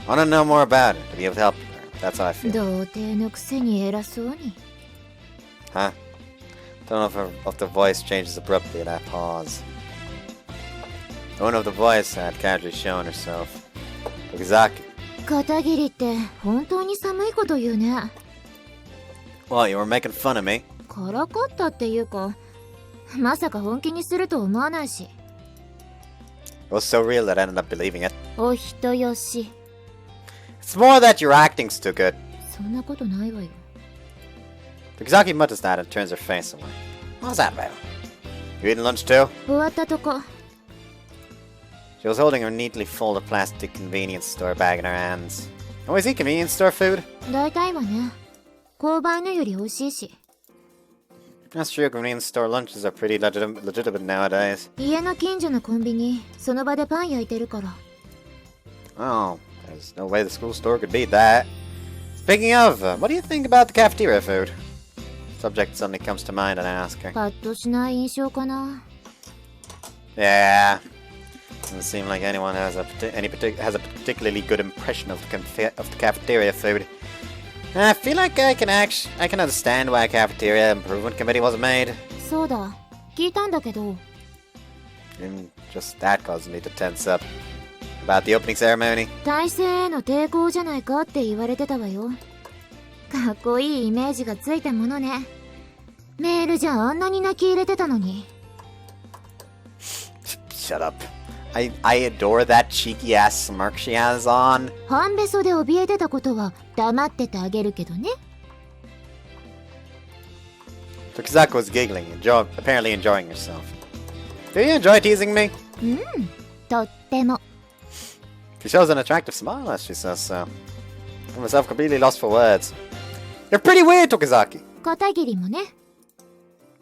I want to know more about her, to be able to help her. That's how I feel. 童貞のくせに偉そうに。 Huh? Don't know if the voice changes abruptly at that pause. I wonder if the voice had casually shown herself. Okazaki. 片桐って本当に寒いこと言うね。 Well, you were making fun of me. からかったっていうか、まさか本気にすると思わないし。 It was so real that I ended up believing it. お人よし。 It's more that your acting's too good. そんなことないわよ。 Okazaki mutters that and turns her face away. What's that about? You eating lunch too? 終わったとこ。 She was holding her neatly folded plastic convenience store bag in her hands. Always eat convenience store food? 大体はね。購買のより美味しいし。 That's true, convenience store lunches are pretty legitimate nowadays. 家の近所のコンビニ、その場でパン焼いてるから。 Oh, there's no way the school store could beat that. Speaking of, what do you think about the cafeteria food? Subject suddenly comes to mind and I ask her. パッとしない印象かな。 Yeah. Doesn't seem like anyone has a particularly good impression of the cafeteria food. I feel like I can understand why a cafeteria improvement committee wasn't made. そうだ。聞いたんだけど。 And just that caused me to tense up. About the opening ceremony. 体制への抵抗じゃないかって言われてたわよ。かっこいいイメージがついたものね。メールじゃあんなに泣き入れてたのに。 Shut up. I adore that cheeky ass smirk she has on. 半べそで怯えてたことは黙っててあげるけどね。 Tokizako was giggling, apparently enjoying herself. Do you enjoy teasing me? とっても。 She shows an attractive smile as she says so. I'm myself completely lost for words. You're pretty weird, Tokizaki. 片桐もね。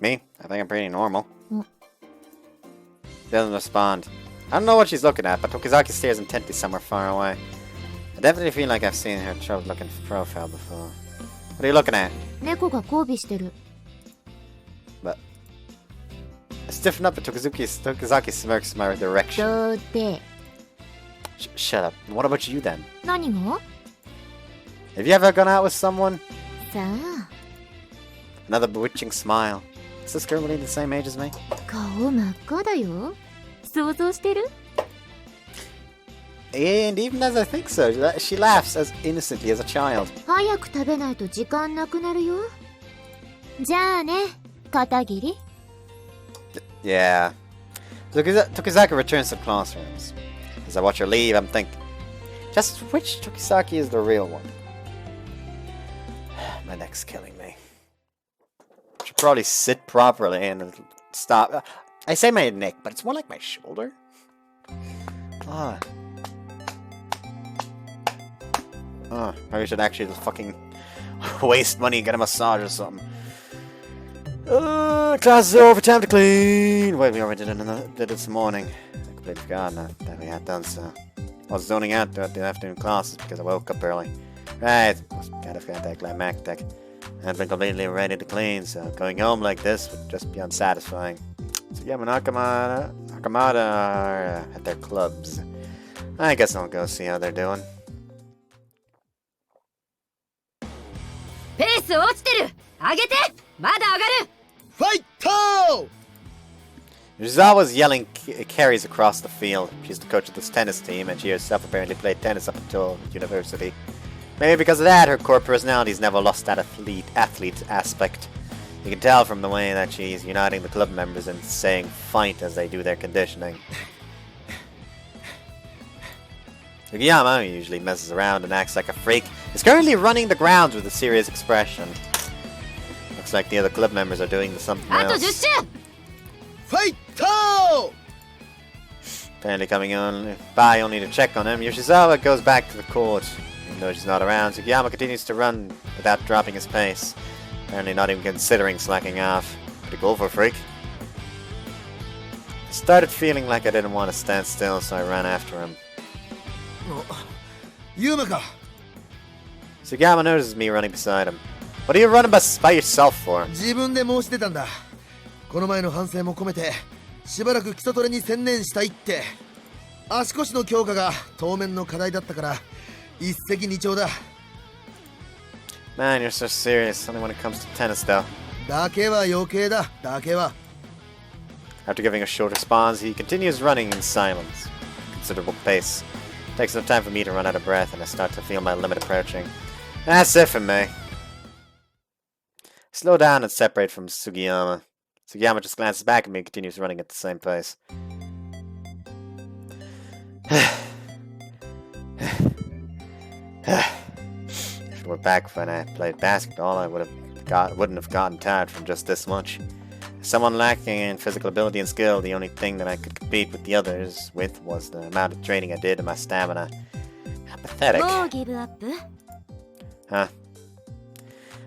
Me? I think I'm pretty normal. Mm. She doesn't respond. I don't know what she's looking at, but Tokizaki stares intently somewhere far away. I definitely feel like I've seen her looking profile before. What are you looking at? 猫が交尾してる。 But I stiffen up at Tokizaki smirks in my direction. どうで。Shut up. What about you then? 何が？ Have you ever gone out with someone? さあ。 Another bewitching smile. Is this girl really the same age as me? 顔真っ赤だよ。想像してる？ And even as I think so, she laughs as innocently as a child. 早く食べないと時間なくなるよ。じゃあね、片桐。 Yeah. Tokizaki returns to the classrooms. As I watch her leave, I'm thinking, just which Tokizaki is the real one? My neck's killing me. Should probably sit properly and stop. I say my neck, but it's more like my shoulder. Ah. Oh, maybe I should actually just fucking waste money and get a massage or something. Class is over, time to clean. Wait, we already did it this morning. I completely forgot that we had done so. I was zoning out throughout the afternoon classes because I woke up early. Right, was kind of anticlimactic. I've been completely ready to clean, so going home like this would just be unsatisfying. So yeah, Nakamata are at their clubs. I guess I'll go see how they're doing. ペース落ちてる。上げて。まだ上がる。ファイト Yuzawa's yelling carries across the field. She's the coach of this tennis team, and she herself apparently played tennis up until university. Maybe because of that, her core personality's never lost that athlete aspect. You can tell from the way that she's uniting the club members and saying fight as they do their conditioning. Sugiyama, who usually messes around and acts like a freak, is currently running the grounds with a serious expression. Looks like the other club members are doing something else. ファイト Apparently coming on by only to check on him, Yoshizawa goes back to the court. Even though she's not around, Sugiyama continues to run without dropping his pace. Apparently not even considering slacking off. Pretty cool for a freak. I started feeling like I didn't want to stand still, so I ran after him. ユーマか Sugiyama notices me running beside him. What are you running by yourself for? 自分で申し出たんだ。この前の反省も込めてしばらく基礎トレに専念したいって。足腰の強化が当面の課題だったから一石二鳥だ。 Man, you're so serious. Only when it comes to tennis, though. だけは余計だ。だけは。 After giving a short response, he continues running in silence. Considerable pace. Takes some time for me to run out of breath, and I start to feel my limit approaching. That's it for me. Slow down and separate from Sugiyama. Sugiyama just glances back at me and continues running at the same pace. If it were back when I played basketball, I wouldn't have gotten tired from just this much. As someone lacking in physical ability and skill, the only thing that I could compete with the others with was the amount of training I did and my stamina. How pathetic. もうギブアップ？ Huh.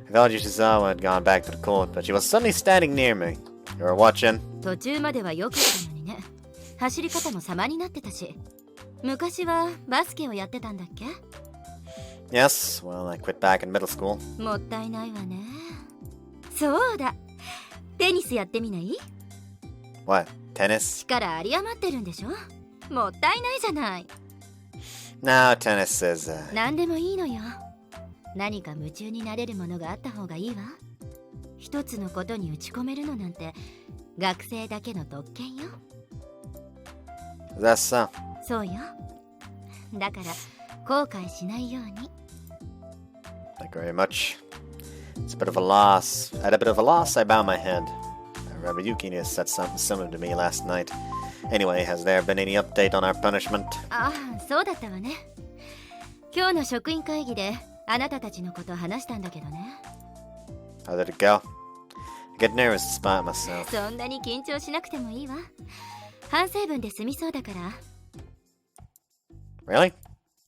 I thought Yoshizawa had gone back to the court, but she was suddenly standing near me. You were watching? 途中までは良かったのにね。走り方も様になってたし。昔はバスケをやってたんだっけ？ Yes, well, I quit back in middle school. もったいないわね。そうだ。テニスやってみない？ What? Tennis? 力有り余ってるんでしょ？もったいないじゃない。 No, tennis is, 何でもいいのよ。何か夢中になれるものがあった方がいいわ。一つのことに打ち込めるのなんて学生だけの特権よ。 That's so. そうよ。だから後悔しないように。 Thank you very much. It's a bit of a loss. At a bit of a loss, I bow my head. I remember Yukina said something similar to me last night. Anyway, has there been any update on our punishment? ああ、そうだったわね。今日の職員会議であなたたちのことを話したんだけどね。How did it go? I get nervous despite myself. そんなに緊張しなくてもいいわ。反省文で済みそうだから。Really?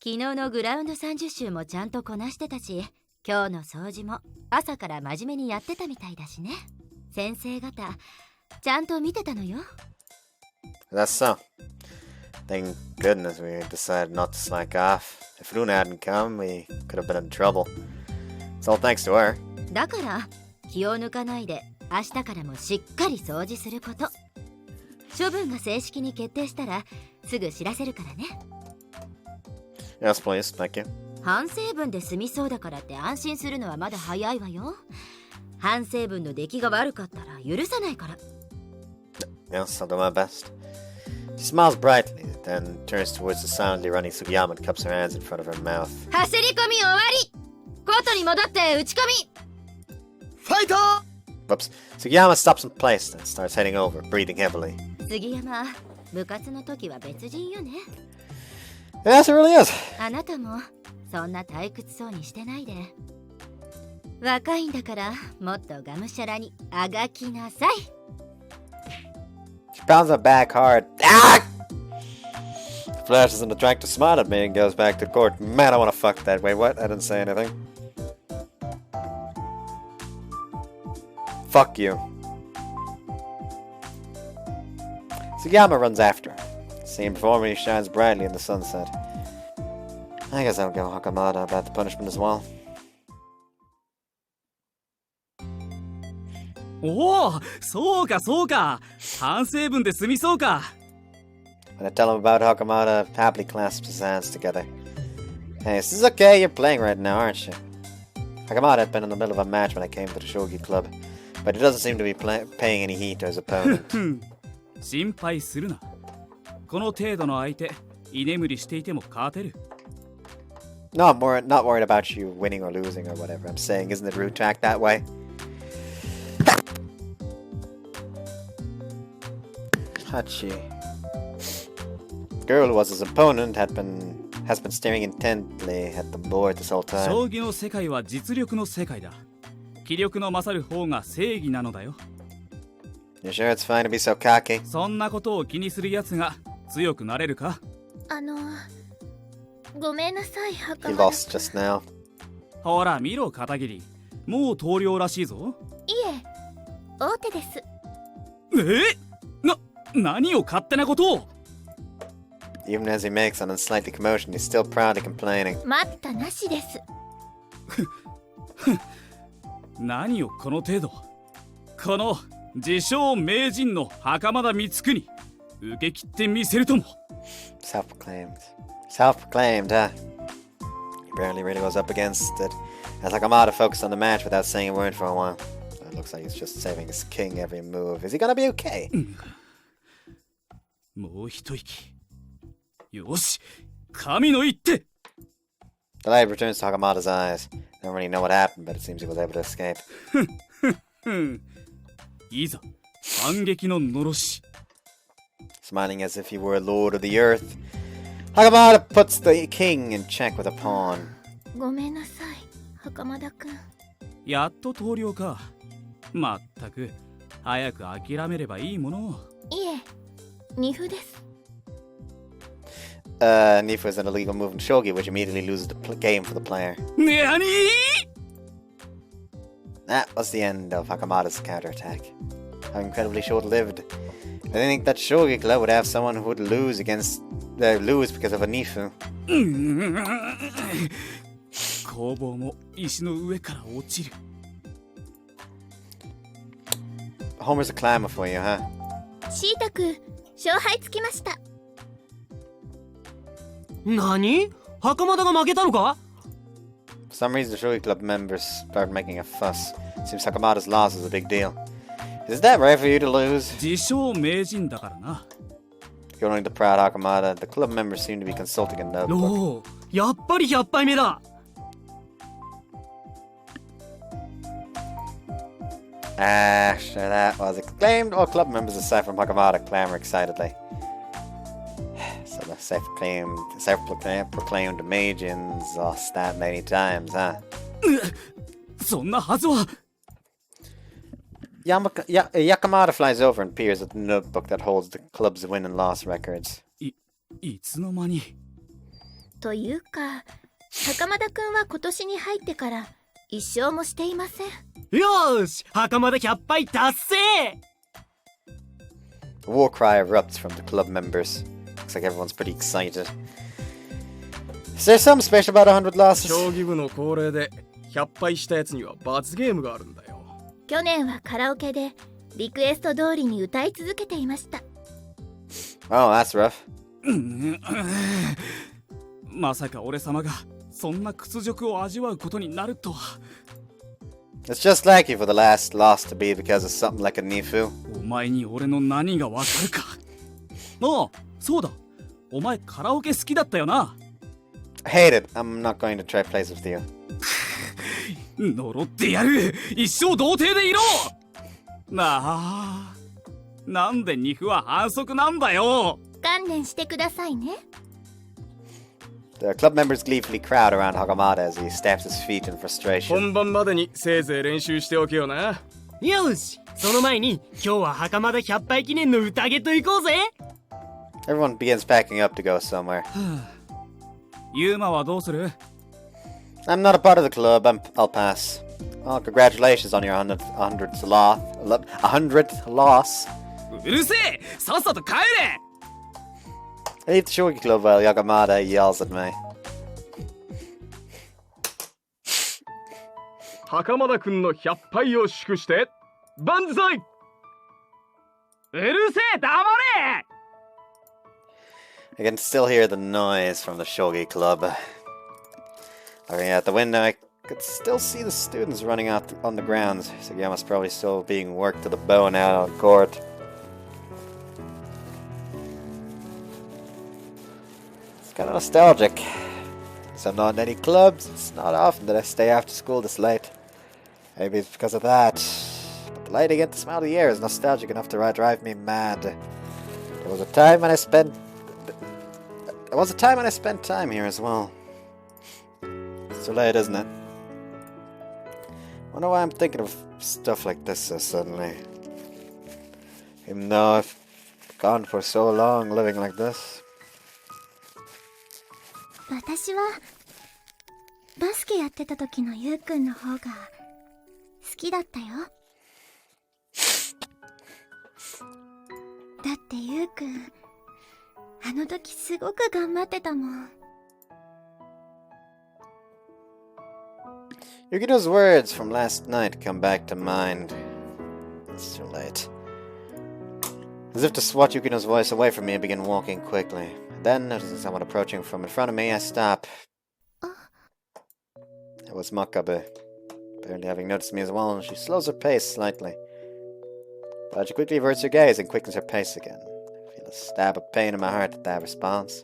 昨日のグラウンド30周もちゃんとこなしてたし、今日の掃除も朝から真面目にやってたみたいだしね。先生方、ちゃんと見てたのよ。That's so. Thank goodness we decided not to slack off. If Luna hadn't come, we could have been in trouble. It's all thanks to her. だから気を抜かないで明日からもしっかり掃除すること。処分が正式に決定したらすぐ知らせるからね。 Yes, please. Thank you. 反省文で済みそうだからって安心するのはまだ早いわよ。反省文の出来が悪かったら許さないから。 Yes, I'll do my best. She smiles brightly, then turns towards the soundly running Sugiyama and cups her hands in front of her mouth. 走り込み終わり。コートに戻って打ち込み。ファイト Whoops. Sugiyama stops in place and starts heading over, breathing heavily. 杉山、部活の時は別人よね。 Yes, it really is. あなたもそんな退屈そうにしてないで。若いんだからもっとがむしゃらにあがきなさい。 She pounds her back hard. Ah! Flashes an attractive smile at me and goes back to the court. Man, I want to fuck that way. What? I didn't say anything. Fuck you. Sugiyama runs after her. Seen before me, he shines brightly in the sunset. I guess I'll go Hakamada about the punishment as well. おお、そうかそうか。反省文で済みそうか。 When I tell him about Hakamada, happily clasps his hands together. Hey, this is okay, you're playing right now, aren't you? Hakamada had been in the middle of a match when I came to the Shogi Club, but he doesn't seem to be paying any heed to his opponent. 心配するな。この程度の相手、居眠りしていても勝てる。 No, I'm not worried about you winning or losing or whatever. I'm saying, isn't it rude to act that way? Hachi. The girl who was his opponent has been staring intently at the board this whole time. 将棋の世界は実力の世界だ。気力の勝る方が正義なのだよ。 You sure it's fine to be so cocky? そんなことを気にするやつが強くなれるか？ごめんなさい、 He lost just now. ほら見ろ片桐。もう投了らしいぞ。いえ、大手です。何を勝手なことを。 Even as he makes an unsightly commotion, he's still proudly complaining. 待ったなしです。何をこの程度。この自称名人の袴田光国受け切ってみせるとも。 Self-proclaimed, huh? He barely really goes up against it. As Hakamada focused on the match without saying a word for a while. It looks like he's just saving his king every move. Is he gonna be okay? もう一息。よし、神の一手。 The light returns to Hakamada's eyes. I don't really know what happened, but it seems he was able to escape. いざ、反撃ののろし。 Smiling as if he were a lord of the earth, Hakamada puts the king in check with a pawn. ごめんなさい、袴田くん。やっと投了か。まったく、早く諦めればいいもの。いえ、二歩です。Nifu is an illegal move in Shogi, which immediately loses the game for the player. なに？ That was the end of Hakamada's counterattack. How incredibly short-lived. I didn't think that Shogi Club would have someone who would lose because of a Nifu. 攻防も石の上から落ちる。 Homer's a climber for you, huh? シータくん、勝敗つきました。何？袴田が負けたのか？ For some reason, the Shogi Club members started making a fuss. Seems Hakamada's loss is a big deal. Is that right for you to lose? 自称名人だからな。 Ignoring the proud Hakamada, the club members seem to be consulting a notebook. おお、やっぱり100杯目だ。Sure that was exclaimed. All club members aside from Hakamada clamor excitedly. So the self-proclaimed Magians lost that many times, huh? そんなはずは。 Yakamada flies over and peers at the notebook that holds the club's win and loss records. いつの間に。というか、袴田くんは今年に入ってから一勝もしていません。よーし、袴田100杯達成！ A war cry erupts from the club members. Looks like everyone's pretty excited. Is there something special about 100 losses? 将棋部の恒例で100敗したやつには罰ゲームがあるんだよ。去年はカラオケでリクエスト通りに歌い続けていました。Oh, that's rough. まさか俺様がそんな屈辱を味わうことになるとは。It's just like you for the last loss to be because of something like a Nifu. お前に俺の何がわかるか。ああ、そうだ。お前カラオケ好きだったよな。I hate it. I'm not going to try plays with you. 呪ってやる。一生童貞でいろ。なあ、なんでニフは反則なんだよ。観念してくださいね。The club members gleefully crowd around Hagamada as he stamps his feet in frustration. 本番までにせいぜい練習しておけよな。よし、その前に今日は袴田100杯記念の宴と行こうぜ。Everyone begins packing up to go somewhere. ユーマはどうする？ I'm not a part of the club. I'll pass. Well, congratulations on your 100th loss. うるせえ！さっさと帰れ！ I leave the shogi club while Yagamada yells at me. 袴田くんの100杯を祝して万歳！うるせえ！黙れ！ I can still hear the noise from the shogi club. Looking out the window, I could still see the students running out on the grounds. Sagama's probably still being worked to the bone out on court. It's kind of nostalgic. So I'm not in any clubs. It's not often that I stay after school this late. Maybe it's because of that. But the lighting at the smell of the air is nostalgic enough to drive me mad. There was a time when I spent time here as well. It's too late, isn't it? Wonder why I'm thinking of stuff like this so suddenly. Even though I've gone for so long living like this. 私はバスケやってた時のゆうくんの方が好きだったよ。だってゆうくんあの時すごく頑張ってたもん。Yukino's words from last night come back to mind. It's too late. As if to swat Yukino's voice away from me, I begin walking quickly. Then, noticing someone approaching from in front of me, I stop. It was Makabe. Apparently having noticed me as well, she slows her pace slightly. But she quickly averts her gaze and quickens her pace again. I feel a stab of pain in my heart at that response.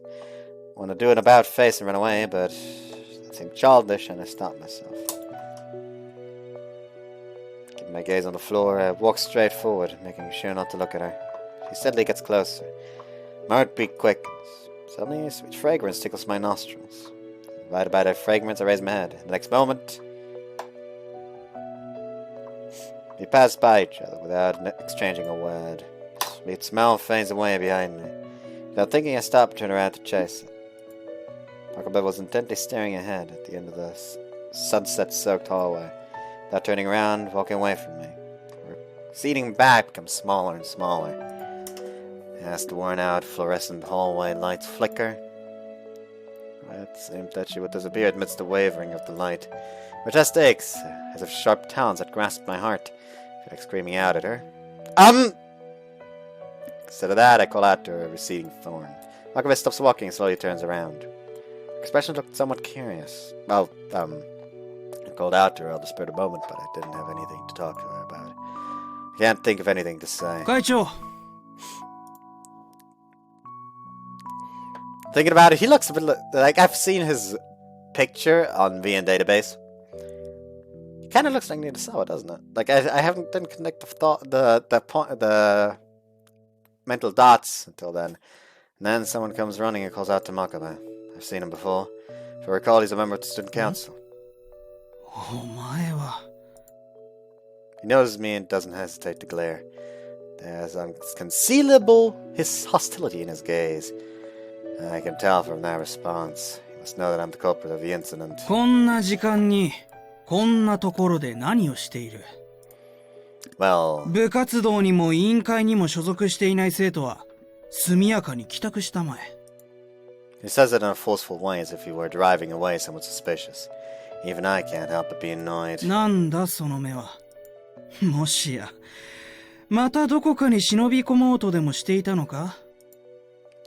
I want to do an about face and run away, but I seem childish and I stop myself. Keeping my gaze on the floor, I walk straight forward, making sure not to look at her. She steadily gets closer. My heartbeat quickens. Suddenly, a sweet fragrance tickles my nostrils. Right by that fragrance, I raise my head. The next moment, we pass by each other without exchanging a word. The sweet smell fades away behind me. Without thinking, I stop and turn around to chase it. Makabe was intently staring ahead at the end of the sunset-soaked hallway. Without turning around, walking away from me. Her receding back becomes smaller and smaller. As the worn-out fluorescent hallway lights flicker, it seemed that she would disappear amidst the wavering of the light. My chest aches, as if sharp talons had grasped my heart. I feel like screaming out at her. Instead of that, I call out to her, a receding thorn. Makabe stops walking and slowly turns around. Her expression looked somewhat curious. Well, I called out to her on the spur of the moment, but I didn't have anything to talk to her about. I can't think of anything to say. 会長 Thinking about it, he looks a bit like I've seen his picture on VN database. He kind of looks like Nidasawa, doesn't it? Like didn't connect the mental dots until then. And then someone comes running and calls out to Makabe. I've seen him before. If I recall, he's a member of the student council. He notices me and doesn't hesitate to glare. There's unconcealable his hostility in his gaze. I can tell from that response. He must know that I'm the culprit of the incident. こんな時間にこんなところで何をしている Well, 部活動にも委員会にも所属していない生徒は速やかに帰宅したまえ He says it in a forceful way as if he were driving away someone suspicious. Even I can't help but be annoyed. なんだその目は。もしや、またどこかに忍び込もうとでもしていたのか?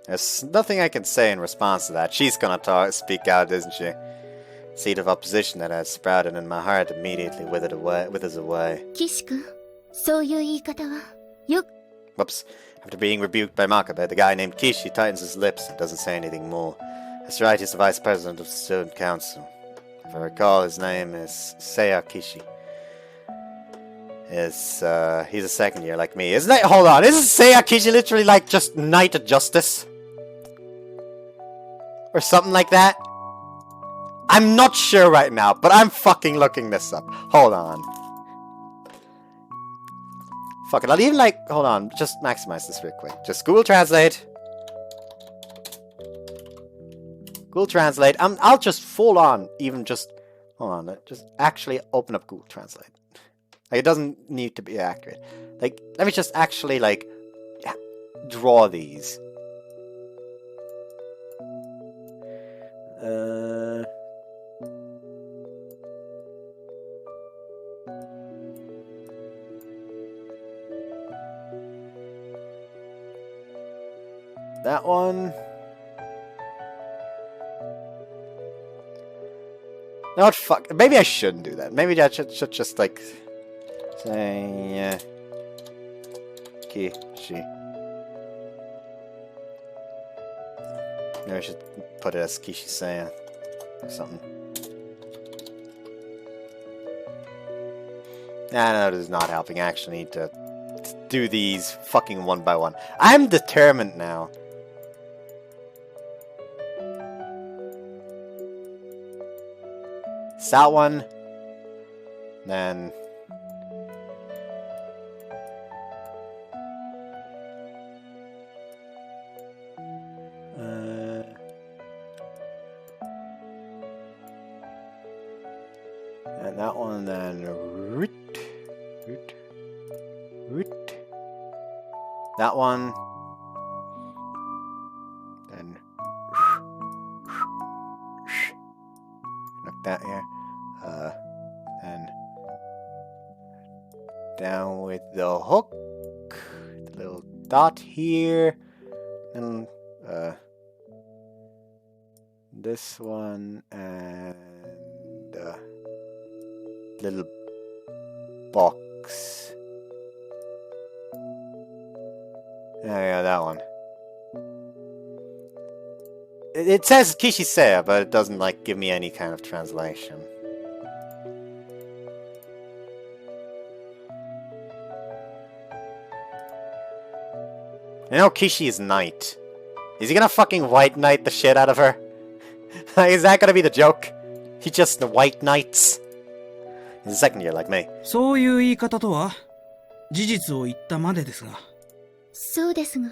There's nothing I can say in response to that. She's gonna speak out, isn't she? Seed of opposition that has sprouted in my heart immediately withers away. 岸君、そういう言い方はよ。 Whoops. After being rebuked by Makabe, the guy named Kishi tightens his lips and doesn't say anything more. That's right, he's the vice president of the student council. If I recall, his name is Seiya Kishi. He's a second year like me. Isn't it? Hold on, isn't Seiya Kishi literally like just Knight of Justice? Or something like that? I'm not sure right now, but I'm fucking looking this up. Hold on. Fuck it, I'll even hold on, just maximize this real quick. Just Google Translate. Google Translate. I'll just full on, hold on, just actually open up Google Translate. It doesn't need to be accurate. Let me just actually, draw these. That one. No, what, fuck. Maybe I shouldn't do that. Maybe I should just say Kishi. Maybe I should put it as Kishi Seiya or something. Nah, no, this is not helping. I actually need to do these fucking one by one. I'm determined now. It's that one. Then and that one, then root. That one, then like that here, then down with the hook, the little dot here, and this one, and little box. Yeah, that one. It says Kishi Seiya, but it doesn't give me any kind of translation. You know Kishi is knight. Is he gonna fucking white knight the shit out of her? Is that gonna be the joke? He just the white knights? He's a second year like me. そういう言い方とは事実を言ったまでですが。そうですが、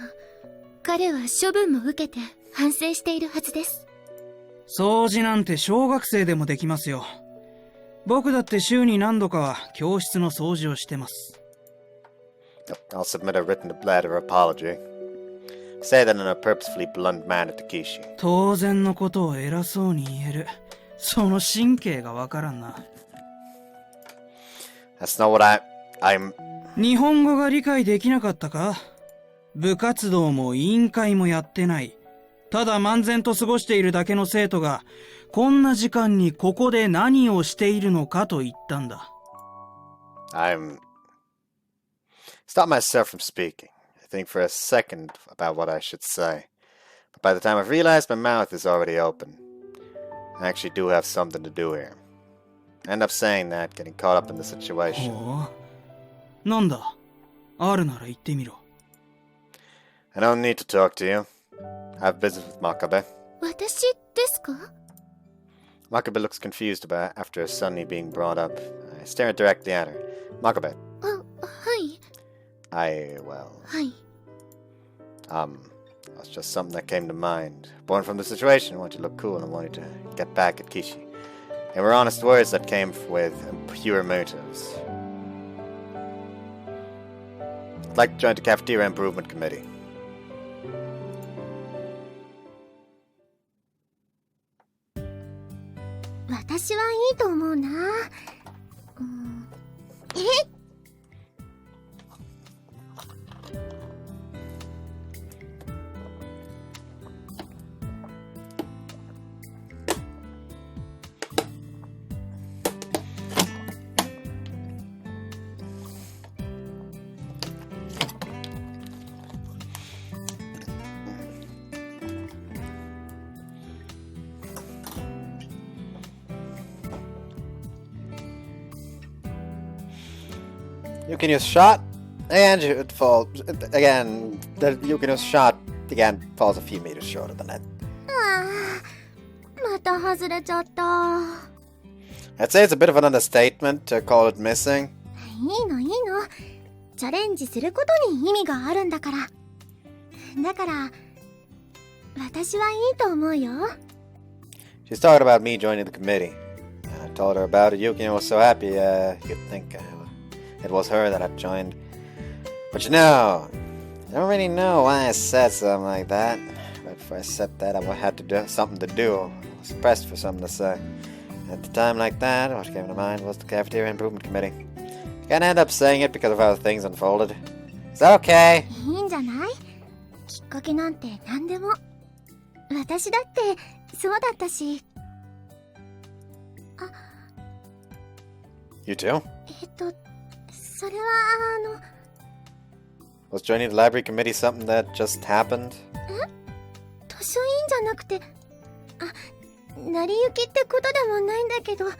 彼は処分も受けて反省しているはずです。掃除なんて小学生でもできますよ。僕だって週に何度かは教室の掃除をしてます。I'll submit a written letter of apology. Say that in a purposefully blunt manner to Kishi. 当然のことを偉そうに言える。その神経がわからんな。That's not what I'm... 日本語が理解できなかったか？部活動も委員会もやってない。ただ漫然と過ごしているだけの生徒が、こんな時間にここで何をしているのかと言ったんだ。Stop myself from speaking. I think for a second about what I should say. But by the time I've realized, my mouth is already open. I actually do have something to do here. I end up saying that, getting caught up in the situation. ほう。なんだ？あるなら言ってみろ。I don't need to talk to you. I have business with Makabe. 私ですか？ Makabe looks confused after suddenly being brought up. I stare directly at her. Makabe. はい。Well... はい。That's just something that came to mind. Born from the situation, I wanted to look cool and wanted to get back at Kishi. They were honest words that came with pure motives. I'd like to join the Cafeteria Improvement Committee. 私はいいと思うな。You can use shot, and it falls again. You can use shot again. Falls a few meters shorter than that. また外れちゃった。I'd say it's a bit of an understatement to call it missing. いいのいいの。チャレンジすることに意味があるんだから。だから、私はいいと思うよ。She's talking about me joining the committee. I told her about it. Yukino was so happy, you'd think it was her that had joined. But you know, I don't really know why I said something like that. But if I said that, I had to do something to do. I was pressed for something to say. At the time like that, what came to mind was the Cafeteria Improvement Committee. I can't end up saying it because of how things unfolded. Is that okay? いいんじゃない？きっかけなんて何でも。私だってそうだったし。You too? それはWas joining the library committee something that just happened? 図書委員じゃなくて、成り行きってことでもないんだけど。I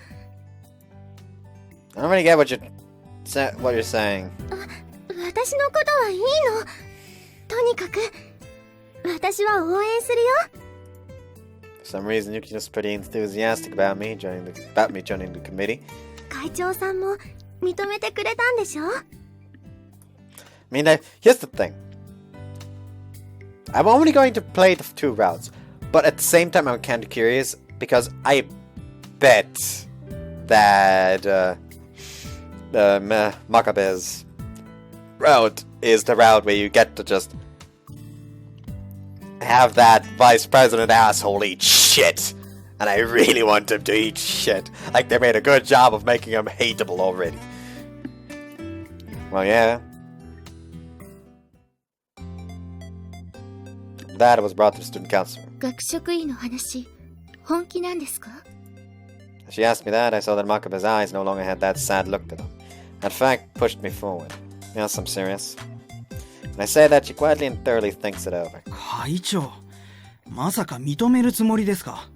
don't really get what you're saying. 私のことはいいの。とにかく、私は応援するよ。For some reason, Yukino's pretty enthusiastic about me joining the committee. 会長さんも認めてくれたんでしょ？ I mean, here's the thing. I'm only going to play the 2 routes, but at the same time, I'm kind of curious because I bet that the Makabe's route is the route where you get to just have that vice president asshole eat shit. And I really want him to eat shit. Like, they made a good job of making him hateable already. Well, yeah. That was brought to the student council. 学職員の話、本気なんですか？ As she asked me that, I saw that Makabe's eyes no longer had that sad look to them. In fact, pushed me forward. Yes, I'm serious. And I say that she quietly and thoroughly thinks it over. 会長、まさか認めるつもりですか？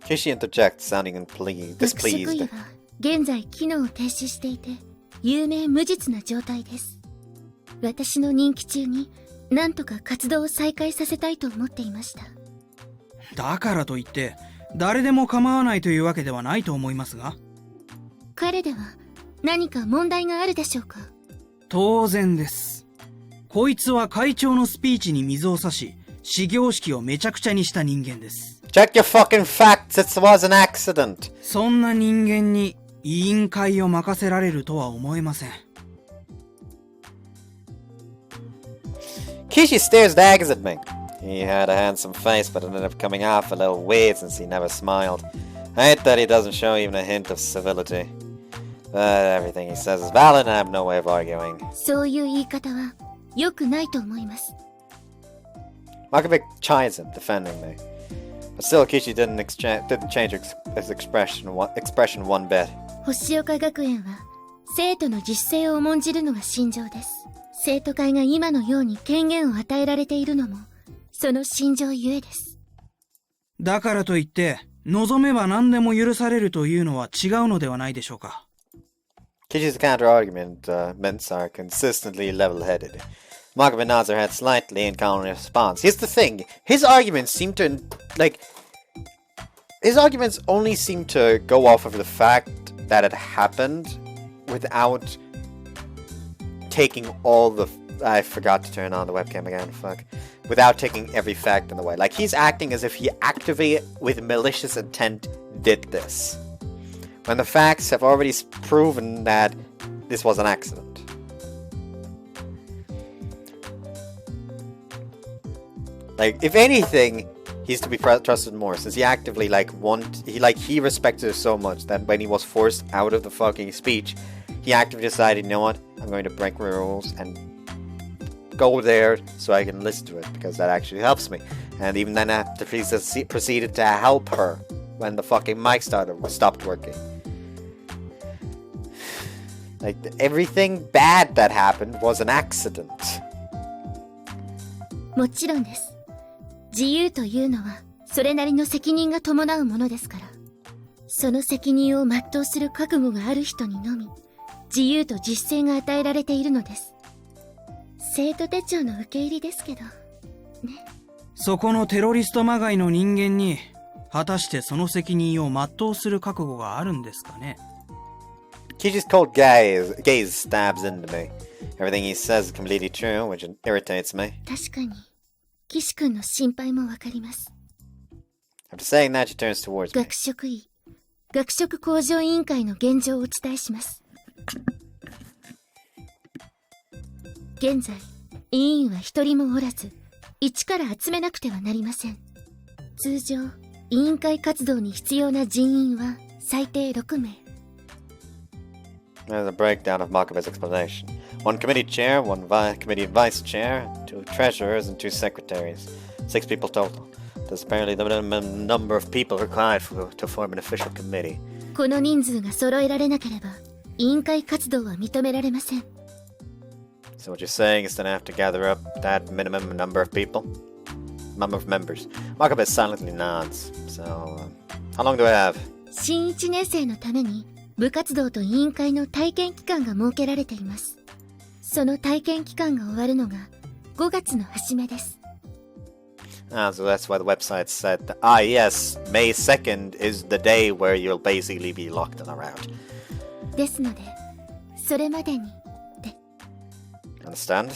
Kishi interjects, sounding displeased. 学職員は現在機能を停止していて、有名無実な状態です。私の任期中に何とか活動を再開させたいと思っていました。だからといって誰でも構わないというわけではないと思いますが。彼では何か問題があるでしょうか？当然です。こいつは会長のスピーチに水を差し、始業式をめちゃくちゃにした人間です。Check your fucking facts, it was an accident. そんな人間に委員会を任せられるとは思えません。Kishi stares daggers at me. He had a handsome face, but it ended up coming off a little weird since he never smiled. I hate that he doesn't show even a hint of civility. But everything he says is valid and I have no way of arguing. そういう言い方は良くないと思います。Makabe chides him, defending me. But still, Kishi didn't change his expression one bit. 星岡学園は生徒の自主性を重んじるのが信条です。生徒会が今のように権限を与えられているのもその信条ゆえです。だからといって望めば何でも許されるというのは違うのではないでしょうか。Kishi's counter-arguments are consistently level-headed. Makabe nods her head slightly in counter response. Here's the thing. His arguments only seem to go off of the fact that it happened without taking all the... I forgot to turn on the webcam again, fuck. Without taking every fact in the way. Like, he's acting as if he actively, with malicious intent, did this. When the facts have already proven that this was an accident. Like, if anything, he's to be trusted more, since he actively he respected her so much that when he was forced out of the fucking speech, he actively decided, you know what, I'm going to break my rules and go there so I can listen to it, because that actually helps me. And even then, after he proceeded to help her when the fucking mic stopped working. Like, everything bad that happened was an accident. もちろんです。自由というのはそれなりの責任が伴うものですから、その責任を全うする覚悟がある人にのみ自由と実践が与えられているのです。生徒手帳の受け入りですけどね。そこのテロリストまがいの人間に果たしてその責任を全うする覚悟があるんですかね。 Kiji's cold gaze stabs into me. Everything he says is completely true, which irritates me. 確かに岸君の心配もわかります。 After saying that, she turns towards me. 学食向上委員会の現状をお伝えします。現在委員は一人もおらず、一から集めなくてはなりません。通常委員会活動に必要な人員は最低6名。 There's a breakdown of Makabe's explanation. One committee chair, one committee vice chair, 2 treasurers, and 2 secretaries. 6 people total. That's apparently the minimum number of people required to form an official committee. この人数が揃えられなければ、委員会活動は認められません。 So what you're saying is that I have to gather up that minimum number of people? Number of members. Makabe silently nods. So, how long do I have? 新1年生のために、部活動と委員会の体験期間が設けられています。その体験期間が終わるのが5月の初めです。So that's why the website said, yes, May 2nd is the day where you'll basically be locked in around. ですので、それまでにで。Understand?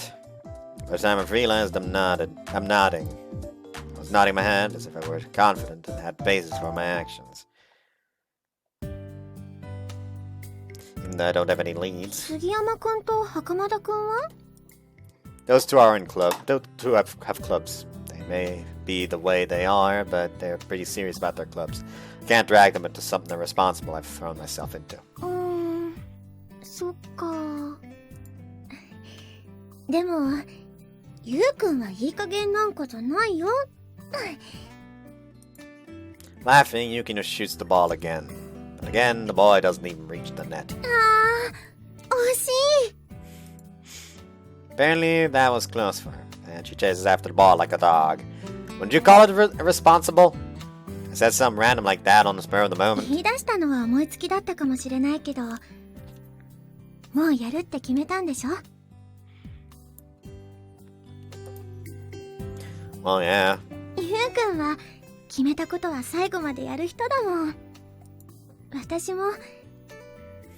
By the time I've realized I'm nodding. I was nodding my head as if I were confident and had basis for my actions. Even though I don't have any leads. 杉山くんと袴田くんは? Those two are in club. Those two have clubs. They may be the way they are, but they're pretty serious about their clubs. I can't drag them into something irresponsible I've thrown myself into. そっか。でも、ゆうくんはいい加減なんかじゃないよ。Laughing, Yukino shoots the ball again. But again, the boy doesn't even reach the net. 惜しい。 Apparently, that was close for her, and she chases after the ball like a dog. Wouldn't you call it irresponsible? I said something random like that on the spur of the moment. 言い出したのは思いつきだったかもしれないけど、もうやるって決めたんでしょ? Well, yeah. ゆうくんは決めたことは最後までやる人だもん。私も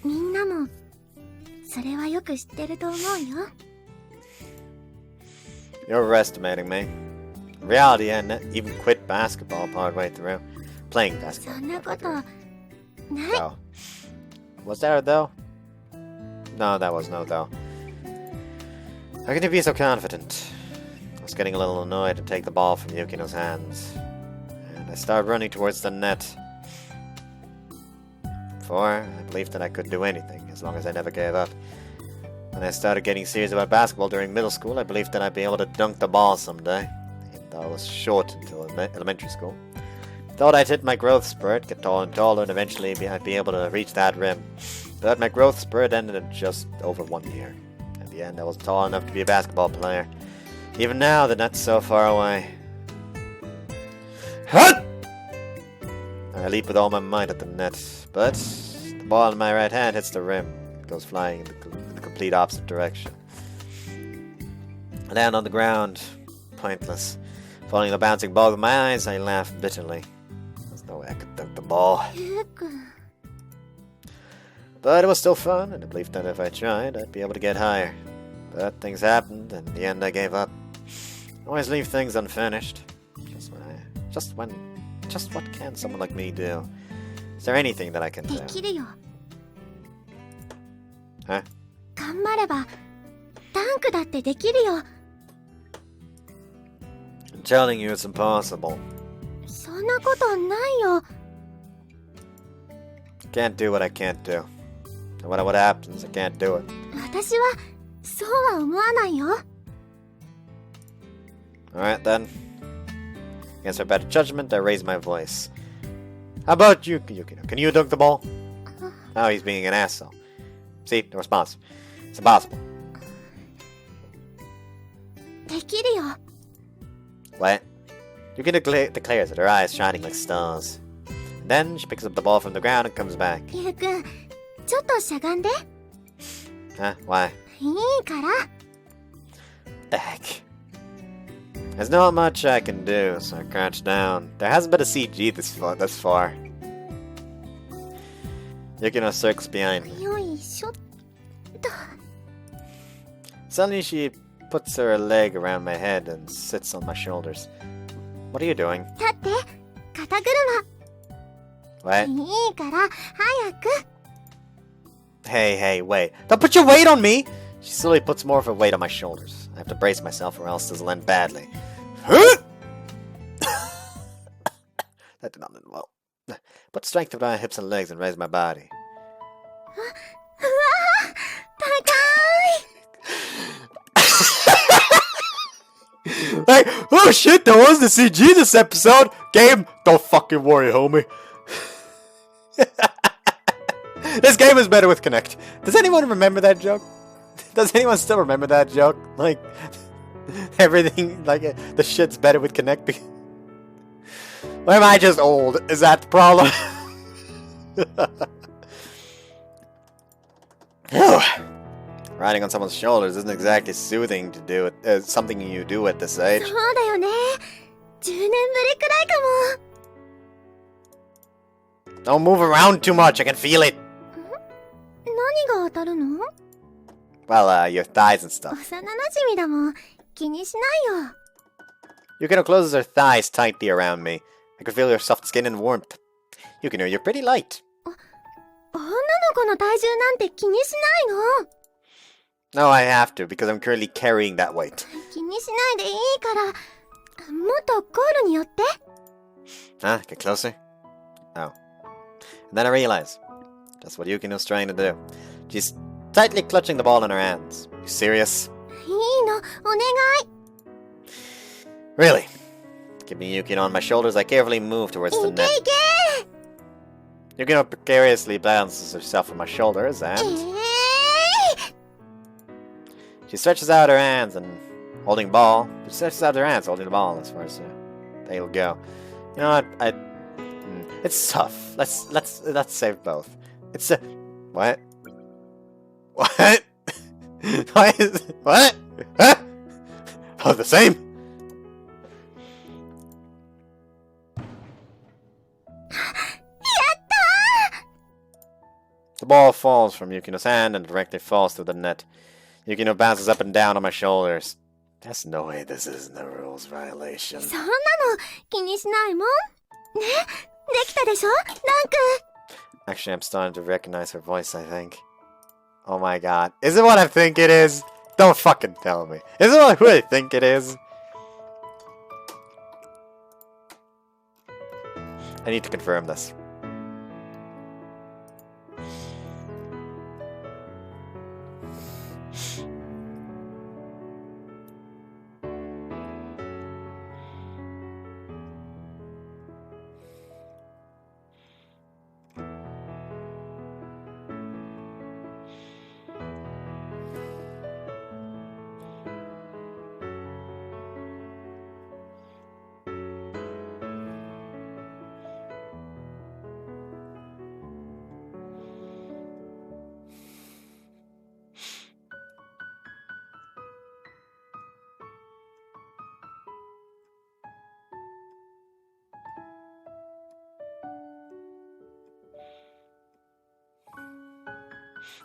みんなもそれはよく知ってると思うよ。 You're overestimating me. In reality, I even quit basketball partway through. Playing basketball. そんなことない。 Oh. Was there a though? No, that was no though. How can you be so confident? I was getting a little annoyed to take the ball from Yukino's hands. And I started running towards the net. Before, I believed that I could do anything, as long as I never gave up. When I started getting serious about basketball during middle school, I believed that I'd be able to dunk the ball someday. Even though I was short until elementary school. I thought I'd hit my growth spurt, get taller and taller, and eventually I'd be able to reach that rim. But my growth spurt ended in just over 1 year. At the end, I wasn't tall enough to be a basketball player. Even now, the net's so far away. Hut! I leap with all my might at the net, but the ball in my right hand hits the rim. It goes flying in the complete opposite direction. I land on the ground, pointless. Following the bouncing ball with my eyes, I laugh bitterly. There's no way I could dunk the ball. But it was still fun, and I believed that if I tried, I'd be able to get higher. But things happened, and in the end I gave up. I always leave things unfinished. Just what can someone like me do? Is there anything that I can do? できるよ。 Huh? 頑張ればダンクだってできるよ。 I'm telling you it's impossible. んなことないよ。 Can't do what I can't do. No matter what happens, I can't do it. 私はそうは思わないよ。 Alright then. Against her better judgment, I raise my voice. How about you, Yukino? Can you dunk the ball? Oh, he's being an asshole. See? No response. It's impossible. できるよ。 What? Yukino declares it, her eyes shining like stars. And then she picks up the ball from the ground and comes back. ゆうくん、ちょっとしゃがんで。 Huh? Why? いいから。 The heck? There's not much I can do, so I crouch down. There hasn't been a CG thus far. Yukino circles behind me. よいしょっと。 Suddenly she puts her leg around my head and sits on my shoulders. What are you doing? 立って、肩車。 What? いいから、早く。 Hey, wait. Don't put your weight on me! She slowly puts more of her weight on my shoulders. I have to brace myself or else this will end badly. That did not end well. Put strength to my hips and legs and raise my body. うわー、高い。 Like, oh shit, there was the CG this episode! Game, don't fucking worry, homie. This game is better with Kinect. Does anyone remember that joke? Does anyone still remember that joke? Like, everything, like, the shit's better with Kinect. Or am I just old? Is that the problem? Riding on someone's shoulders isn't exactly soothing to do. It's something you do at this age. そうだよね。10年ぶりくらいかも。 Don't move around too much, I can feel it. 何が当たるの？ Well, your thighs and stuff. 幼馴染だもん。気にしないよ。 Yukino closes her thighs tightly around me. I can feel her soft skin and warmth. Yukino, you're pretty light. 女の子の体重なんて気にしないの。 No, I have to, because I'm currently carrying that weight. 気にしないでいいから、もっとゴールに寄って。 Huh? Get closer? Oh. And then I realize, that's what Yukino's trying to do. She's tightly clutching the ball in her hands. You serious? いいの、お願い。 Really? Keeping Yukino on my shoulders, I carefully move towards the いけ net. いけ。 Yukino precariously balances herself on my shoulders and... She stretches out her hands and holding ball. She stretches out her hands holding the ball as far as they'll go. You know what? It's tough. Let's save both. It's what? What? Why is what? Huh? Oh, the same. The ball falls from Yukino's hand and directly falls through the net. Yukino bounces up and down on my shoulders. There's no way this isn't a rules violation. そんなの気にしないもん。ね、できたでしょ、ダンク。 Actually, I'm starting to recognize her voice, I think. Oh my god. Is it what I think it is? Don't fucking tell me. Is it what I really think it is? I need to confirm this.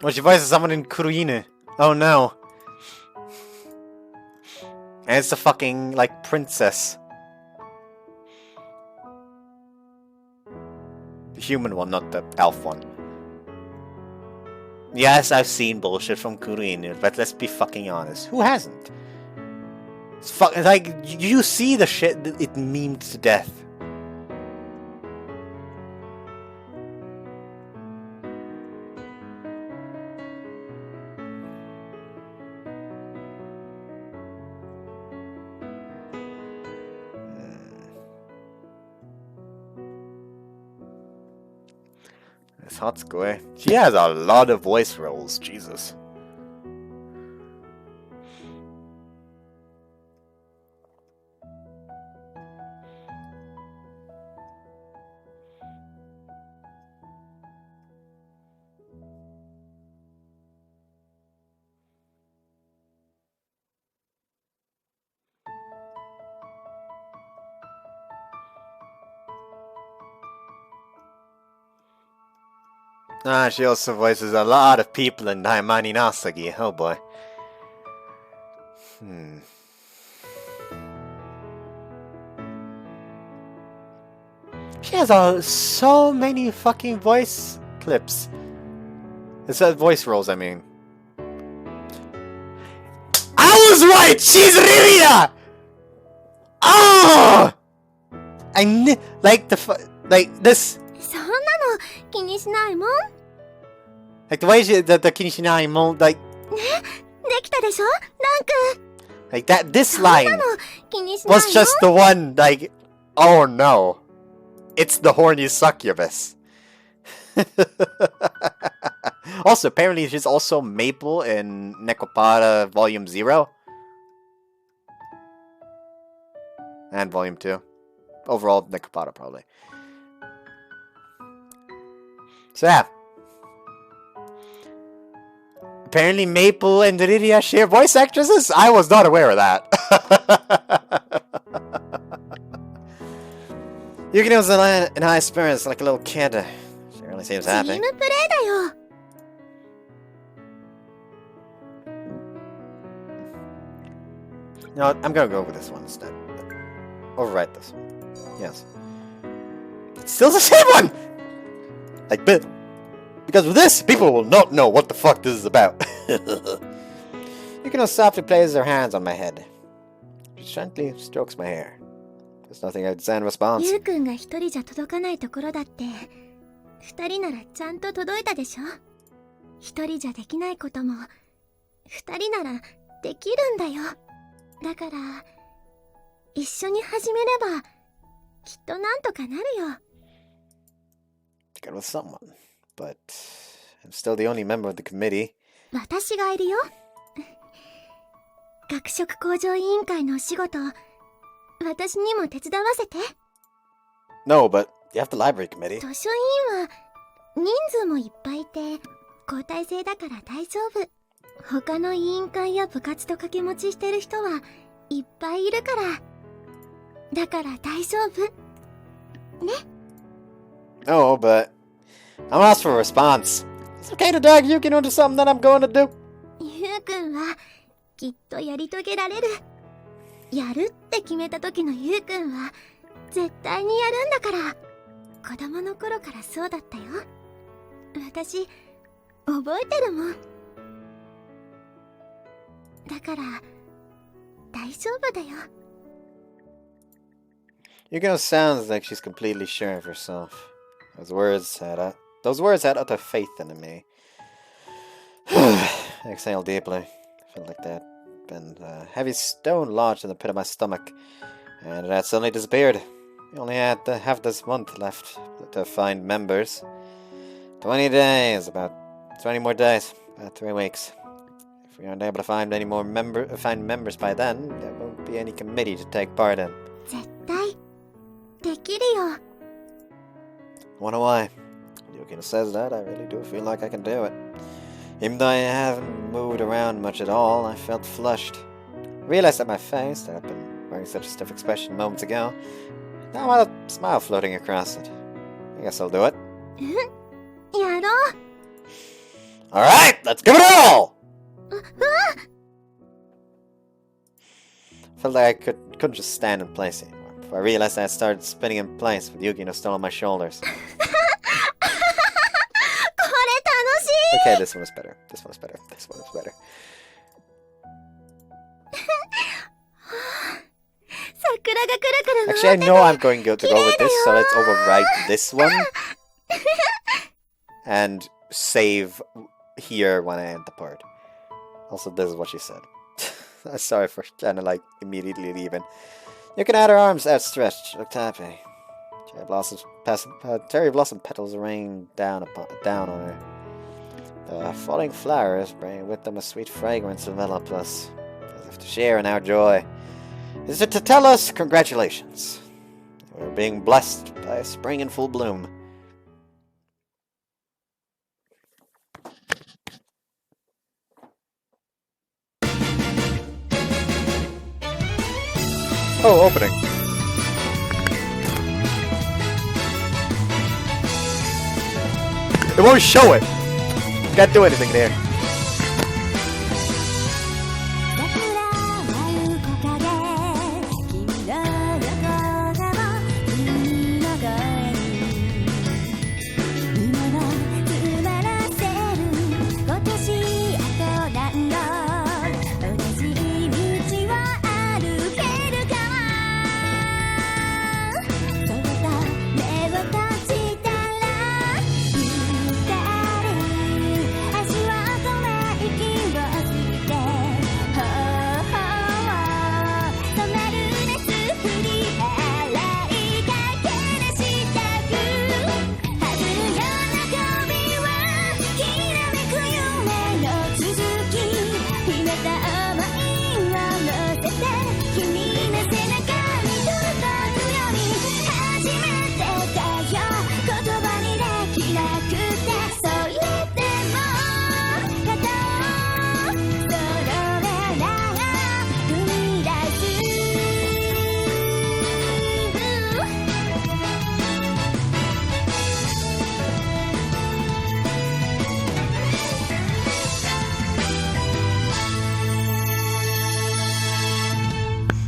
Oh, she voices someone in Kuruine. Oh no. And it's the fucking, like, princess. The human one, not the elf one. Yes, I've seen bullshit from Kuruine, but let's be fucking honest. Who hasn't? It's like, you see the shit, it memed to death. It's Hatsukoi. She has a lot of voice roles, Jesus. She also voices a lot of people in Daimani Nasagi. Oh boy. She has so many fucking voice clips. It's voice roles, I mean. I was right! She's Riria! Oh! Like this. Like the way the Kinishinai mold, like that. This line was just the one. Like, oh no, it's the horny succubus. Also, apparently, she's also Maple in Nekopara Volume 0 and Volume 2. Overall, Nekopara probably. So yeah. Apparently Maple and Riria share voice actresses? I was not aware of that. Yukino's in high spirits like a little kid. She really seems happy. No, I'm gonna go with this one instead. Overwrite this one. Yes. It's still the same one! Like, because of this, people will not know what the fuck this is about. Yukino softly places her hands on my head. She gently strokes my hair. There's nothing I'd say in response. ゆうくんが一人じゃ届かないところだって、二人ならちゃんと届いたでしょ。一人じゃできないことも、二人ならできるんだよ。だから、一緒に始めれば、きっとなんとかなるよ。Together with someone, but I'm still the only member of the committee. 私がいるよ。学食向上委員会のお仕事、私にも手伝わせて。No, but you have the library committee. 図書委員は人数もいっぱいいて交代制だから大丈夫。他の委員会や部活と掛け持ちしてる人はいっぱいいるから。だから大丈夫。ね。No, but I'm asked for a response. It's okay to drag Yukino into something that I'm going to do. ゆうくんはきっとやり遂げられる。やるって決めた時のゆうくんは絶対にやるんだから。子供の頃からそうだったよ。私覚えてるもん。だから大丈夫だよ。Yukino sounds like she's completely sure of herself. Those words had utter faith in me. I exhaled deeply. I felt like that been a heavy stone lodged in the pit of my stomach, and it had suddenly disappeared. We only had half this month left to find members. 20 days, about 20 more days, about 3 weeks. If we aren't able to find any more members by then, there won't be any committee to take part in. 絶対できるよ。Wonder why? Yukino says that, I really do feel like I can do it. Even though I haven't moved around much at all, I felt flushed. I realized that my face, that I'd been wearing such a stiff expression moments ago, now I had a smile floating across it. I guess I'll do it. やろう。Alright, let's give it a roll! I felt like I couldn't just stand in place anymore. Before I realized I had started spinning in place with Yukino still on my shoulders. Okay, this one was better. This one was better. This one was better. Actually, I know I'm going to go with this, so let's overwrite this one. And save here when I end the part. Also, this is what she said. Sorry for kind of like immediately leaving. You can add her arms outstretched. She looked happy. She Cherry blossom petals rain down on her. The falling flowers bring with them a sweet fragrance enveloped us, as if to share in our joy. Is it to tell us congratulations? We're being blessed by spring in full bloom. Oh, opening. It won't show it. Can't do anything there.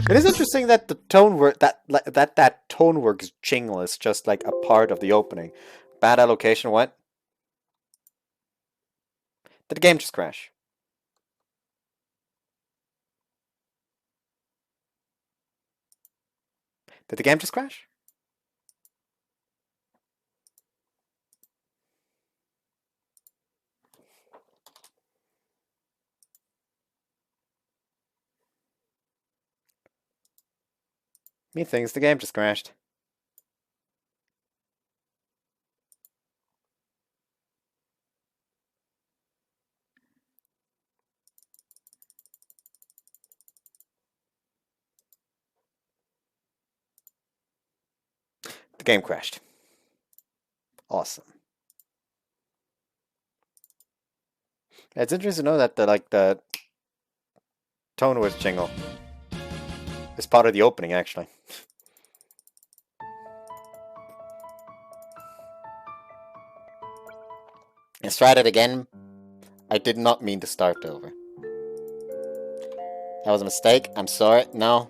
It is interesting that the tone work that tone works jingle is just like a part of the opening. Bad allocation, what? Did the game just crash? Did the game just crash? Methinks the game just crashed. The game crashed. Awesome. It's interesting to know that the tone was jingle. It's part of the opening, actually. Let's try that again. I did not mean to start over. That was a mistake. I'm sorry. No.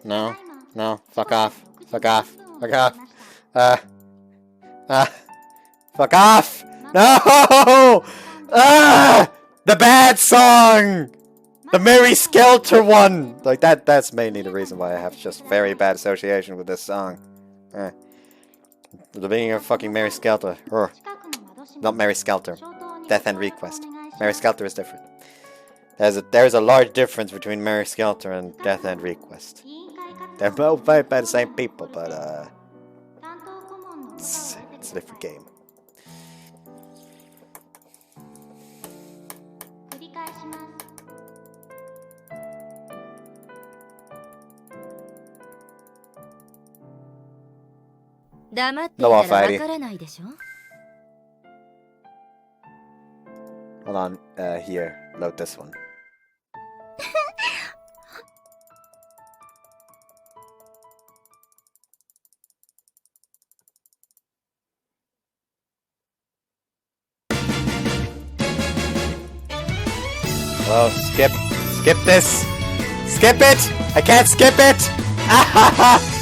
Fuck off. Fuck off. Fuck off. Fuck off. No! The bad song! The Mary Skelter one! Like, that's mainly the reason why I have just very bad association with this song. The beginning of fucking Mary Skelter. Not Mary Skelter. Death End Request. Mary Skelter is different. There's a large difference between Mary Skelter and Death End Request. They're both played by the same people, but it's a different game. Hold on, here, load this one. Oh, skip this! Skip it! I can't skip it! Ah!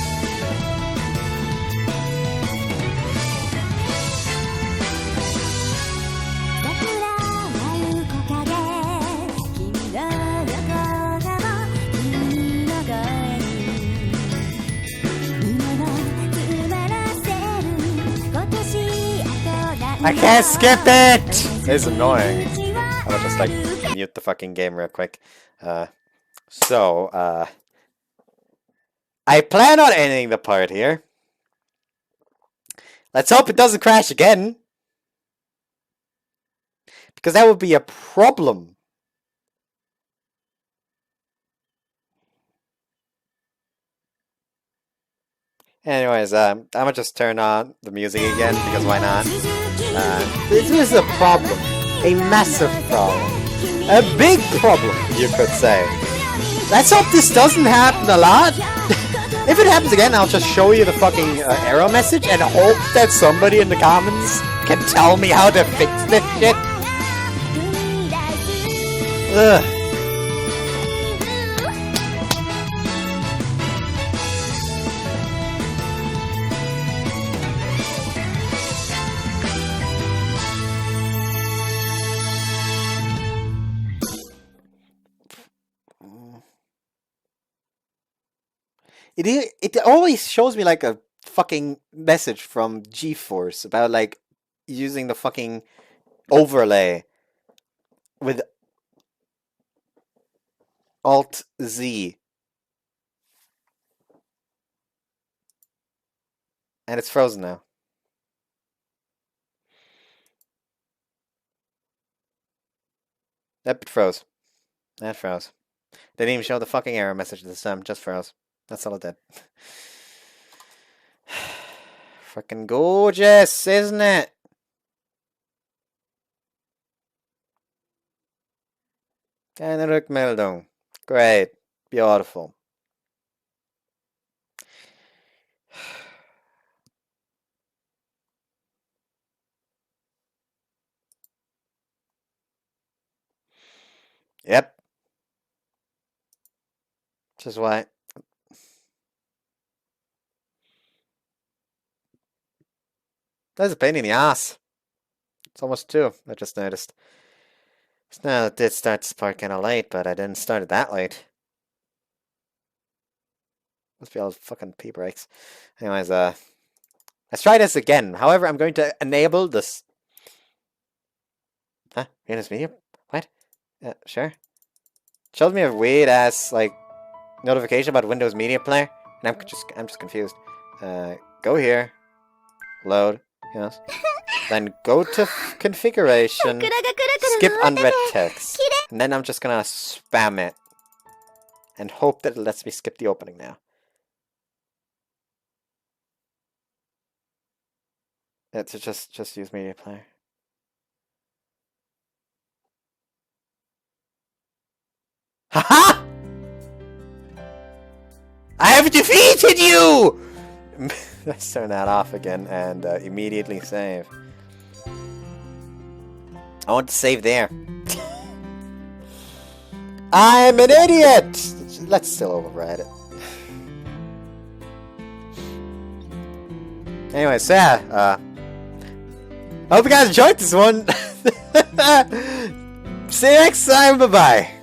I can't skip it! It's annoying. I'll just like mute the fucking game real quick. I plan on ending the part here. Let's hope it doesn't crash again. Because that would be a problem. Anyways, I'm gonna just turn on the music again, because why not? This is a problem. A massive problem. A big problem, you could say. Let's hope this doesn't happen a lot. If it happens again, I'll just show you the fucking error message and hope that somebody in the comments can tell me how to fix this shit. Ugh. It always shows me like a fucking message from GeForce about like using the fucking overlay with Alt Z. And it's frozen now. Yep, it froze. That froze. Didn't even show the fucking error message this time, just froze. That's all it did. Frickin' gorgeous, isn't it? Keine Rückmeldung. Great. Beautiful. Yep. Which is why. That's a pain in the ass. It's almost 2, I just noticed. Now, I did start this part kind of late, but I didn't start it that late. Must be all fucking pee breaks. Anyways, let's try this again. However, I'm going to enable this. Huh? Windows Media? What? Yeah, sure. Showed me a weird ass, like, notification about Windows Media Player, and I'm just confused. Go here. Load. Yes. Then go to configuration, skip unread text, and then I'm just gonna spam it, and hope that it lets me skip the opening now. Yeah, to just use Media Player. Haha! I have defeated you! Let's turn that off again and immediately save. I want to save there. I'm an idiot! Let's still override it. Anyways, yeah, I hope you guys enjoyed this one. See you next time, bye-bye.